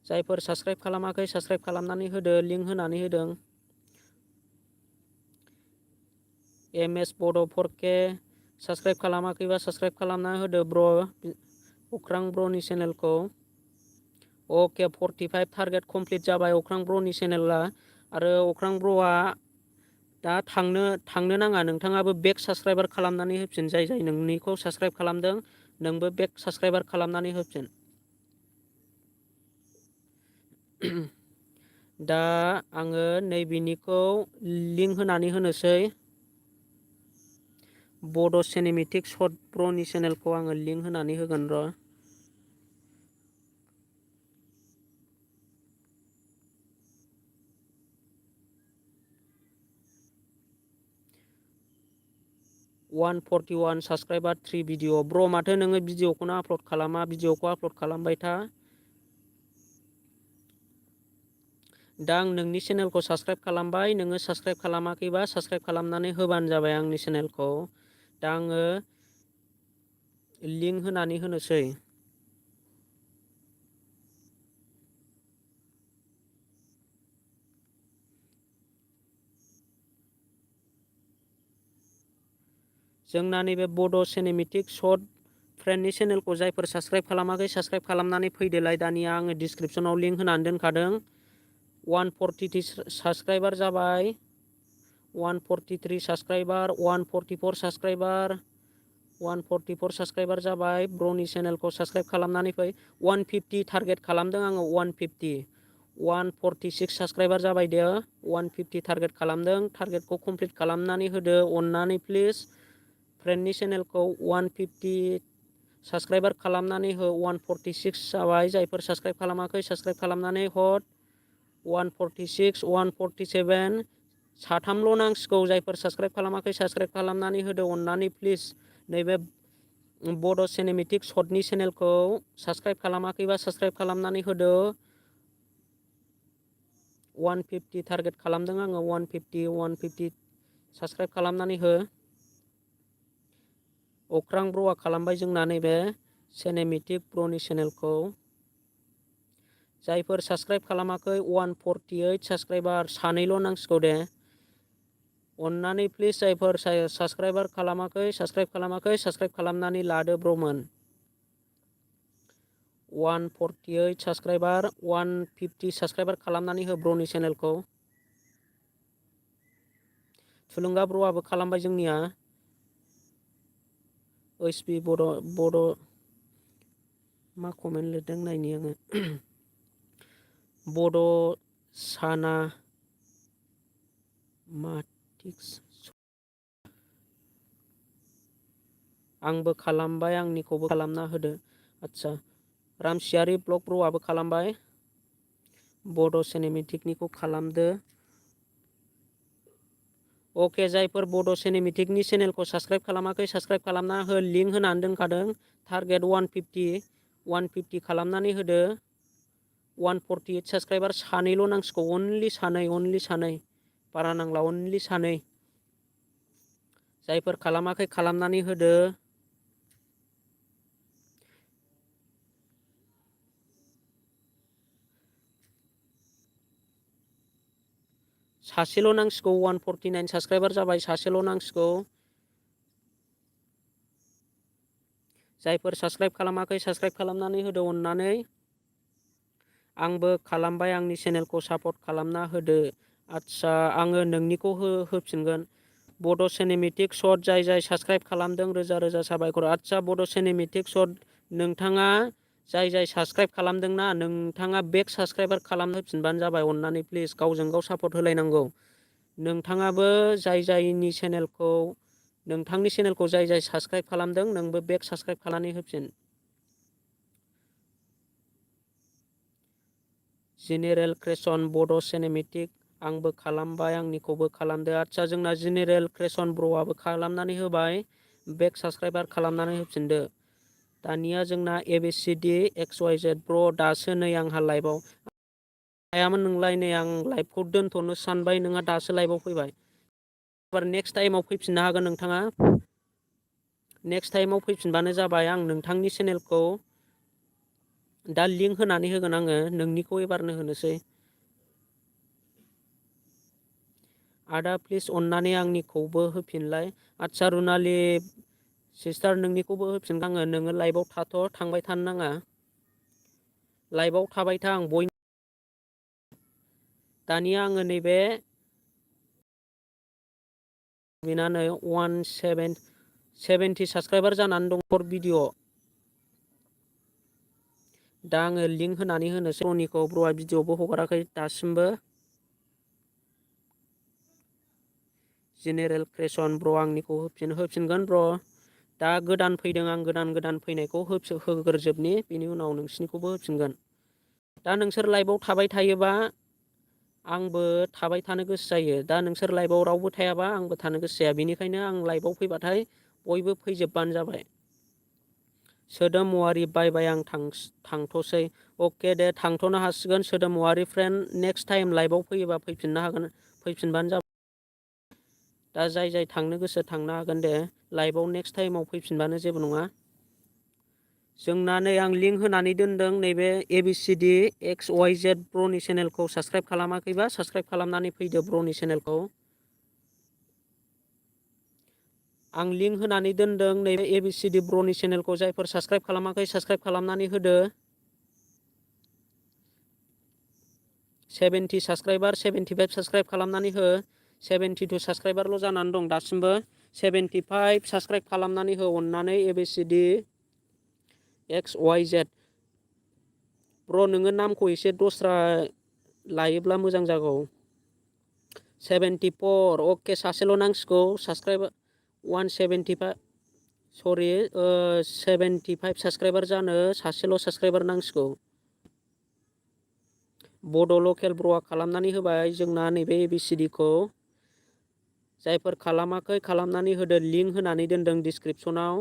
जायफोर साबस्क्राइब खालामाखै साबस्क्राइब खालामनानै होदो लिंक होनानै होदों MS बड' 4K साबस्क्राइब खालामाखैबा साबस्क्राइब खालामना होदो ब्र अख्रां ब्र'नि चेनेलखौ अके 45 टारगेट कमप्लिट जाबाय अख्रां ब्र'नि चेनेला आरो अख्रां ब्र'आ दा थांनो नाङा नोंथाङाबो बेक साबस्क्राइबार खालामनानै होफिन जाय नोंनिखौ साबस्क्राइब खालामदों नोंबो बेक साबस्क्राइबार खालामनानै होफिन दा आङो नैबेनिखौ लिंक होनानै होनोसै बड' सिनेमेटिक शर्ट ब्र'नि चेनेलखौ आङो लिंक होनानै होगोन र' वन 41 साबस्क्राइबार 3 भिडिअ ब्र माथो नोङो भिडिअखौनो आपल'ड खालामा भिडिअखौ आपल'ड खालामबाय था दा आं नोंनि चेनेलखौ साबस्क्राइब खालामबाय नोङो साबस्क्राइब खालामाखैबा साबस्क्राइब खालामनानै होबानो जाबाय आंनि चेनेलखौ दा आङो लिंक होनानै होनोसै जोंना नैबे बड' सिनेमेटिक शर्ट फ्रेन्डनि चेनेलखौ जायफोर साबस्क्राइब खालामाखै साबस्क्राइब खालामनानै फैदोलाय दानिया आङो डिसक्रिपसनाव लिंक होनानै दोनखादों 143 साबस्क्राइबार जाबाय 143 साबस्क्राइबार 144 साबस्क्राइबार 144 साबस्क्राइबार जाबाय ब्र'नि चेनेलखौ साबस्क्राइब खालामनानै फै 150 टारगेट खालामदों आङो 150 146 साबस्क्राइबार जाबाय दे 150 टारगेट खालामदों टारगेटखौ कमप्लिट खालामनानै होदो अननानै प्लिज फ्रेन्डनि चेनेलखौ 150 साबस्क्राइबार खालामनानै हो 146 जाबाय जायफोर साबस्क्राइब खालामाखै साबस्क्राइब खालामनानै हर 146 147 साथामल' नांसिगौ जायफोर साबस्क्राइब खालामाखै साबस्क्राइब खालामनानै होदो अननानै प्लिज नैबे बड' सिनेमेटिक शर्टनि चेनेलखौ साबस्क्राइब खालामाखैबा साबस्क्राइब खालामनानै होदो 150 टारगेट खालामदों आङो 150 साबस्क्राइब खालामनानै हो अख्रां ब्र'आ खालामबाय जोंना नैबे सिनेमेटिक ब्र'नि चेनेलखौ जायफोर साबस्क्राइब खालामाखै 148 साबस्क्राइबार सानैल' नांसिगौ दे अननानै प्लिज जायफोर साबस्क्राइबार खालामाखै साबस्क्राइब खालामनानै लादो ब्र'मोन 148 साबस्क्राइबार 150 साबस्क्राइबार खालामनानै हो ब्र'नि चेनेलखौ थुलुंगा ब्र'आबो खालामबाय जोंनिया OSP बड' मा कमेन्ट लिरदों नायनि आङो बड' साना माटिक्स आंबो खालामबाय आंनिखौबो खालामना होदो आदसा रामसियारि ब्लग ब्र'आबो खालामबाय बड' सिनेमेटिकनिखौ खालामदो अके जायफोर बड' सिनेमेटिकनि चेनेलखौ साबस्क्राइब खालामाखै साबस्क्राइब खालामना हो लिंक होनानै दोनखादों टारगेट 150 खालामनानै होदो 148 साबस्क्राइबार सानैल' नांसिगौ अनलि सानै बारा नांला अनलि सानै जायफोर खालामाखै खालामनानै होदो सासेल' नांसिगौ 149 साबस्क्राइबार जाबाय सासेल' नांसिगौ जायफोर साबस्क्राइब खालामाखै साबस्क्राइब खालामनानै होदो अननानै आंबो खालामबाय आंनि चेनेलखौ सापर्ट खालामना होदो आदसा आङो नोंनिखौ होफिनगोन बड' सिनेमेटिक शर्ट जाय साबस्क्राइब खालामदों रोजा साबायखर आदसा बड' सिनेमेटिक शर्ट नोंथाङा जाय साबस्क्राइब खालामदोंना नोंथाङा बेक साबस्क्राइबार खालामनो होफिनबानो जाबाय अननानै प्लिज गावजों गाव सापर्ट होलायनांगौ नोंथाङाबो जायनि चेनेलखौ नोंथांनि चेनेलखौ जाय साबस्क्राइब खालामदों नोंबो बेक साबस्क्राइब खालामनानै होफिन जेनेरेल क्रेशन बड' सिनेमेटिक आंबो खालामबाय आंनिखौबो खालामदो आदसा जोंना जेनेरेल क्रेशन ब्र'आबो खालामनानै होबाय बेक साबस्क्राइबार खालामनानै होफिनदो दानिया जोंना ABCD XYZ ब्र' दासो नै आंहा लाइभआव हायामोन नोंलाय नै आं लाइभखौ दोनथ'नो सानबाय नोंहा दासो लाइभआव फैबाय एबार नेक्स्ट टाइमाव फैफिननो हागोन नोंथाङा। नेक्स्ट टाइमाव फैफिनबानो जाबाय। आं नोंथांनि चेनेलखौ दा लिंक होनानै होगोन आङो। नोंनिखौ एबारनो होनोसै। आदा प्लिज अननानै आंनिखौबो होफिनलाय। आदसा रुनालि सिस्टार नोंनिखौबो होफिनगोन आङो। नोङो लाइभआव थाथ', थांबाय थानो नाङा। लाइभआव थाबाय था। आं दानिया आङो नैबे बेनानै 170 साबस्क्राइबार जानानै दं फर भिडिअ। दा आङो लिंक होनानै होनोसै। ब्र'निखौ ब्र'आ भिडिअबो हगाराखै दासिमबो। जेनेरेल क्रेसन ब्र' आंनिखौ होफिनगोन ब्र'। दा गोदान फैदों, आं गोदान फैनायखौ होग्रोजोबनि, बेनि उनाव नोंसिनिखौबो होफिनगोन। दा नोंसोर लाइभआव थाबाय थायोबा आंबो थाबाय थानो गोसो जायो। दा नोंसोर लाइभआव रावबो थायाबा आंबो थानो गोसो जाया। बेनिखायनो आं लाइभआव फैबाथाय बयबो फैजोबबानो जाबाय। सोदोम वारि बाय बाय। आं थांथ'सै। अके दे, थांथ'नो हासिगोन सोदोम वारि फ्रेन्ड। नेक्स्ट टाइम लाइभआव फैयोबा फैफिननो हागोन, फैफिनबानो जाबाय। दा जाय थांनो गोसो थांनो हागोन दे। लाइभआव नेक्स्ट टाइमाव फैफिनबानो जेबो नङा। जोंना नै आं लिंक होनानै दोनदों नैबे ABCD XYZ ब्र'नि चेनेलखौ साबस्क्राइब खालामाखैबा साबस्क्राइब खालामनानै फैदो ब्र'नि चेनेलखौ। आं लिंक होनानै दोनदों नैबे ABCD ब्र'नि चेनेलखौ। जायफोर साबस्क्राइब खालामाखै साबस्क्राइब खालामनानै होदो। 70 साबस्क्राइबार, 75 साबस्क्राइब खालामनानै हो। 72 साबस्क्राइबारल' जानानै दं दासिमबो। 75 साबस्क्राइब खालामनानै हो अननानै ABCD XYZ। ब्र' नोङो नामखौ एसे दस्रा लायोब्ला मोजां जागौ। 74 अके, सासेल' नांसिगौ साबस्क्राइबार। 175 सरि 75 साबस्क्राइबार जानो सासेल' साबस्क्राइबार नांसिगौ। बड' लकेल ब्र'आ खालामनानै होबाय जोंना नैबे ABCDखौ। जायफोर खालामाखै खालामनानै होदो। लिंक होनानै दोनदों डिसक्रिपसनाव।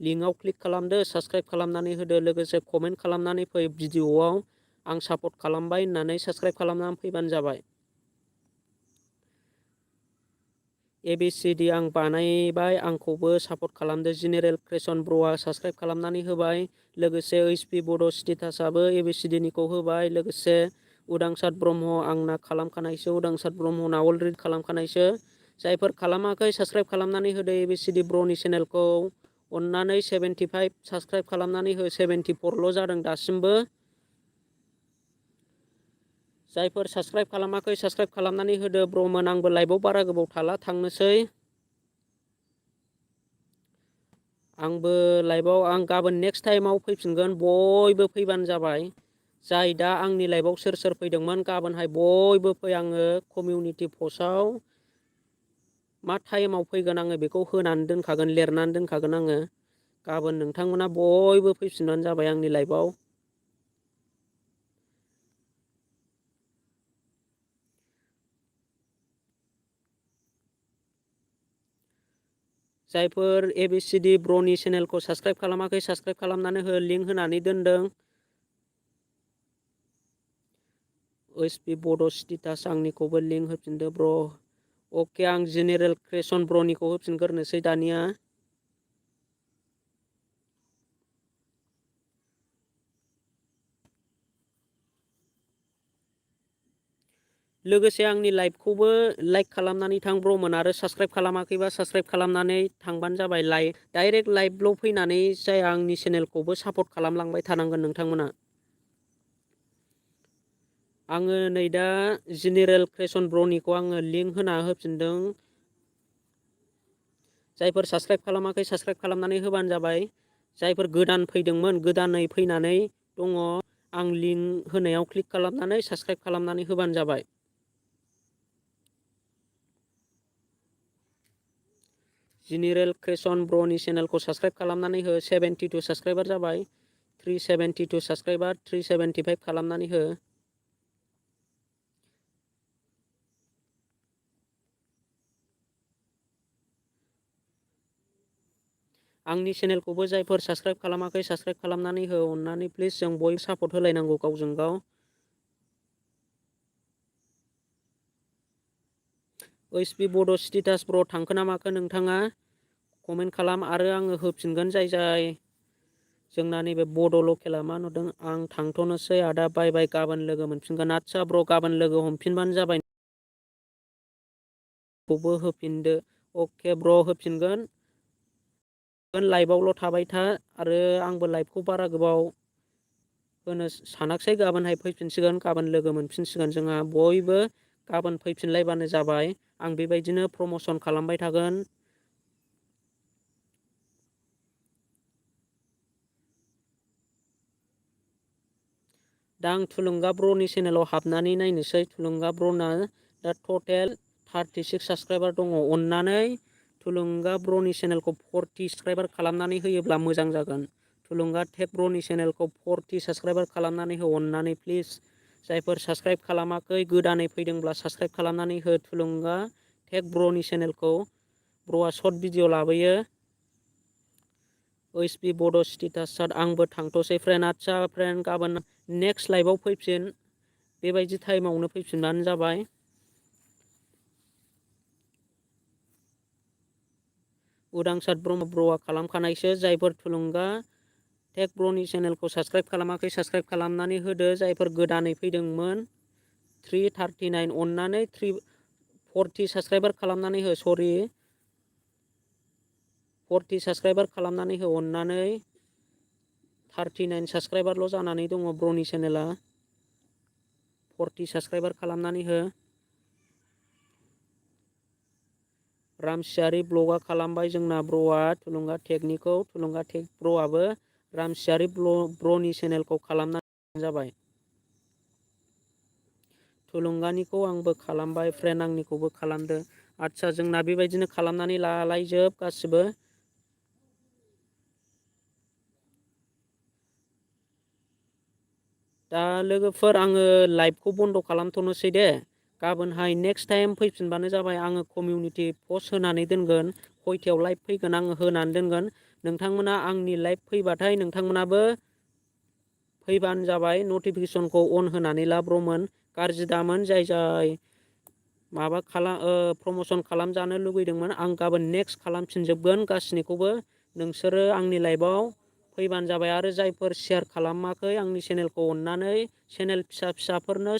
लिंकआव क्लिक खालामदो, साबस्क्राइब खालामनानै होदो। लोगोसे कमेन्ट खालामनानै फै भिडिअआव आं सापर्ट खालामबाय होननानै साबस्क्राइब खालामनानै फैबानो जाबाय। ABCD आं बानायबाय, आंखौबो सापर्ट खालामदो। जेनेरेल क्रेसन ब्र'आ साबस्क्राइब खालामनानै होबाय। लोगोसे HP बड' स्टेटासआबो ABCDनिखौ होबाय। लोगोसे उदांसार ब्रह्म आंना खालामखानायसो। उदांसार ब्रह्मना अलरेडि खालामखानायसो। जायफोर खालामाखै साबस्क्राइब खालामनानै होदो ABCD ब्र'नि चेनेलखौ। अननानै 75 साबस्क्राइब खालामनानै हो। 74ल' जादों दासिमबो। जायफोर साबस्क्राइब खालामाखै साबस्क्राइब खालामनानै होदो ब्र'मोन। आंबो लाइभआव बारा गोबाव थाला, थांनोसै। आंबो लाइभआव गाबोन नेक्स्ट टाइमाव फैफिनगोन। बयबो फैबानो जाबाय। जाय दा आंनि लाइभआव सोर फैदोंमोन गाबोनहाय बयबो फै। आङो कमिउनिटि पस्टआव मा टाइमाव फैगोन आङो बेखौ होनानै दोनखागोन, लिरनानै दोनखागोन आङो। गाबोन नोंथांमोना बयबो फैफिनबानो जाबाय आंनि लाइभआव। जायफोर ABCD ब्र'नि चेनेलखौ साबस्क्राइब खालामाखै साबस्क्राइब खालामनानै हो। लिंक होनानै दोनदों। HP बड' स्टेटास आंनिखौबो लिंक होफिनदो ब्र'। अके, आं जेनेरेल क्रेसन ब्र'निखौ होफिनग्रोनोसै दानिया। लोगोसे आंनि लाइभखौबो लाइक खालामनानै थां ब्र'मोन। आरो साबस्क्राइब खालामाखैबा साबस्क्राइब खालामनानै थांबानो जाबाय। डाइरेक्ट लाइभल' फैनानै जाया, आंनि चेनेलखौबो सापर्ट खालामलांबाय थानांगोन नोंथांमोना। आङो नै दा जेनेरेल क्रेसन ब्र'निखौ आङो लिंक होना होफिनदों। जायफोर साबस्क्राइब खालामाखै साबस्क्राइब खालामनानै होबानो जाबाय। जायफोर गोदान फैदोंमोन, गोदानै फैनानै दङ, आं लिंक होनायाव क्लिक खालामनानै साबस्क्राइब खालामनानै होबानो जाबाय। जेनेरेल क्रेसन ब्र'नि चेनेलखौ साबस्क्राइब खालामनानै हो। 72 साबस्क्राइबार जाबाय। 372 साबस्क्राइबार, 375 खालामनानै हो। आंनि चेनेलखौबो जायफोर साबस्क्राइब खालामाखै साबस्क्राइब खालामनानै हो अननानै प्लिज। जों बयबो सापर्ट होलायनांगौ गावजों गाव। ओइसपि बड' स्टेटास ब्र थांखो ना माखो नोंथाङा कमेन्ट खालाम आरो आङो होफिनगोन जाय जोंना नैबे बड' लकेला मा नुदों आं थांथ'नोसै आदा बाय बाय गाबोन लोगो मोनफिनगोन। आदसा ब्र गाबोन लोगो हमफिनबानो जाबाय। खौबो होफिनदो। अके ब्र होफिनगोन। लाइभआवल' थाबाय था आरो आंबो लाइभखौ बारा गोबाव होनो सानाखसै गाबोनहाय फैफिनसिगोन गाबोन लोगो मोनफिनसिगोन जोंहा बयबो गाबोन फैफिनलायबानो जाबाय। आं बेबायदिनो प्रमसन खालामबाय थागोन। दा आं थुलुंगा ब्र'नि चेनेलाव हाबनानै नायनोसै। थुलुंगा ब्र'ना दा टटेल 36 साबसक्राइबार दङ। अननानै थुलुंगा ब्र'नि चेनेलखौ 40 साबसक्राइबार खालामनानै होयोब्ला मोजां जागोन। थुलुंगा टेक ब्र'नि चेनेलखौ 40 साबसक्राइबार खालामनानै हो अननानै प्लिज। जायफोर साबसक्राइब खालामाखै गोदानै फैदोंब्ला साबसक्राइब खालामनानै हो। थुलुंगा टेक ब्र'नि चेनेलखौ। ब्र'आ सर्ट भिडिअ लाबोयो। ओइसपि बड' स्टेटास चाट आंबो थांथ'सै फ्रेन्ड। आदसा फ्रेन्ड गाबोन नेक्स्ट लाइभआव फैफिन। बेबायदि टाइमावनो फैफिनबानो जाबाय। उदांसार ब्रह्म ब्र'आ खालामखानायसो। जायफोर थुलुंगा टेक ब्र'नि चेनेलखौ साबसक्राइब खालामाखै साबसक्राइब खालामनानै होदो। जायफोर गोदानै फैदोंमोन 339 अननानै 40 साबसक्राइबार खालामनानै हो। सरि 40 साबसक्राइबार खालामनानै हो अननानै। 39 साबसक्राइबारल' जानानै दङ ब्र'नि चेनेला। 40 साबसक्राइबार खालामनानै हो। रामसियारि ब्लगआ खालामबाय जोंना ब्र'आ थुलुंगा टेकनिखौ। थुलुंगा टेक ब्र'आबो रामसियारि ब्र'नि चेनेलखौ खालामनानै जाबाय। थुलुंगानिखौ आंबो खालामबाय फ्रेन्ड आंनिखौबो खालामदो। आदसा जोंना बेबायदिनो खालामनानै लालायजोब गासिबो। दा लोगोफोर आङो लाइभखौ बन्द' खालामथ'नोसै दे। गाबोनहाय नेक्स्ट टाइम फैफिनबानो जाबाय। आङो कमिउनिटि पस्ट होनानै दोनगोन। खयथायाव लाइभ फैगोन आङो होनानै दोनगोन। नोंथांमोना आंनि लाइभ फैबाथाय नोंथांमोनाबो फैबानो जाबाय। नटिफिकेसनखौ अन होनानै ला ब्र'मोन। गाज्रि दामोन जाय माबा प्रमसन खालामजानो लुगैदोंमोन। आं गाबोन नेक्स्ट खालामफिनजोबगोन गासिनिखौबो। नोंसोरो आंनि लाइभआव फैबानो जाबाय। आरो जायफोर शेयार खालामाखै आंनि चेनेलखौ अननानै चेनेल फिसा फिसाफोरनो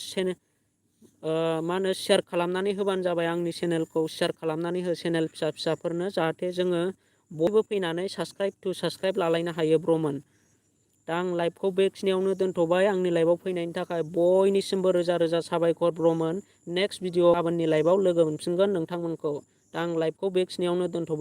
मा होनो शेयार खालामनानै होबानो जाबाय। आंनि चेनेलखौ शेयार खालामनानै हो चेनेल फिसा फिसाफोरनो। जाहाथे जोङो बयबो फैनानै साबसक्राइब लालायनो हायो ब्र'मोन। दा आं लाइभखौ बेखिनियावनो दोनथ'बाय। आंनि लाइभआव फैनायनि थाखाय बयनिसिमबो रोजा रोजा साबायखर ब्र'मोन। नेक्स्ट भिडिअ गाबोननि लाइभआव लोगो मोनफिनगोन नोंथांमोनखौ। दा आं लाइभखौ बेखिनियावनो दोनथ'बाय।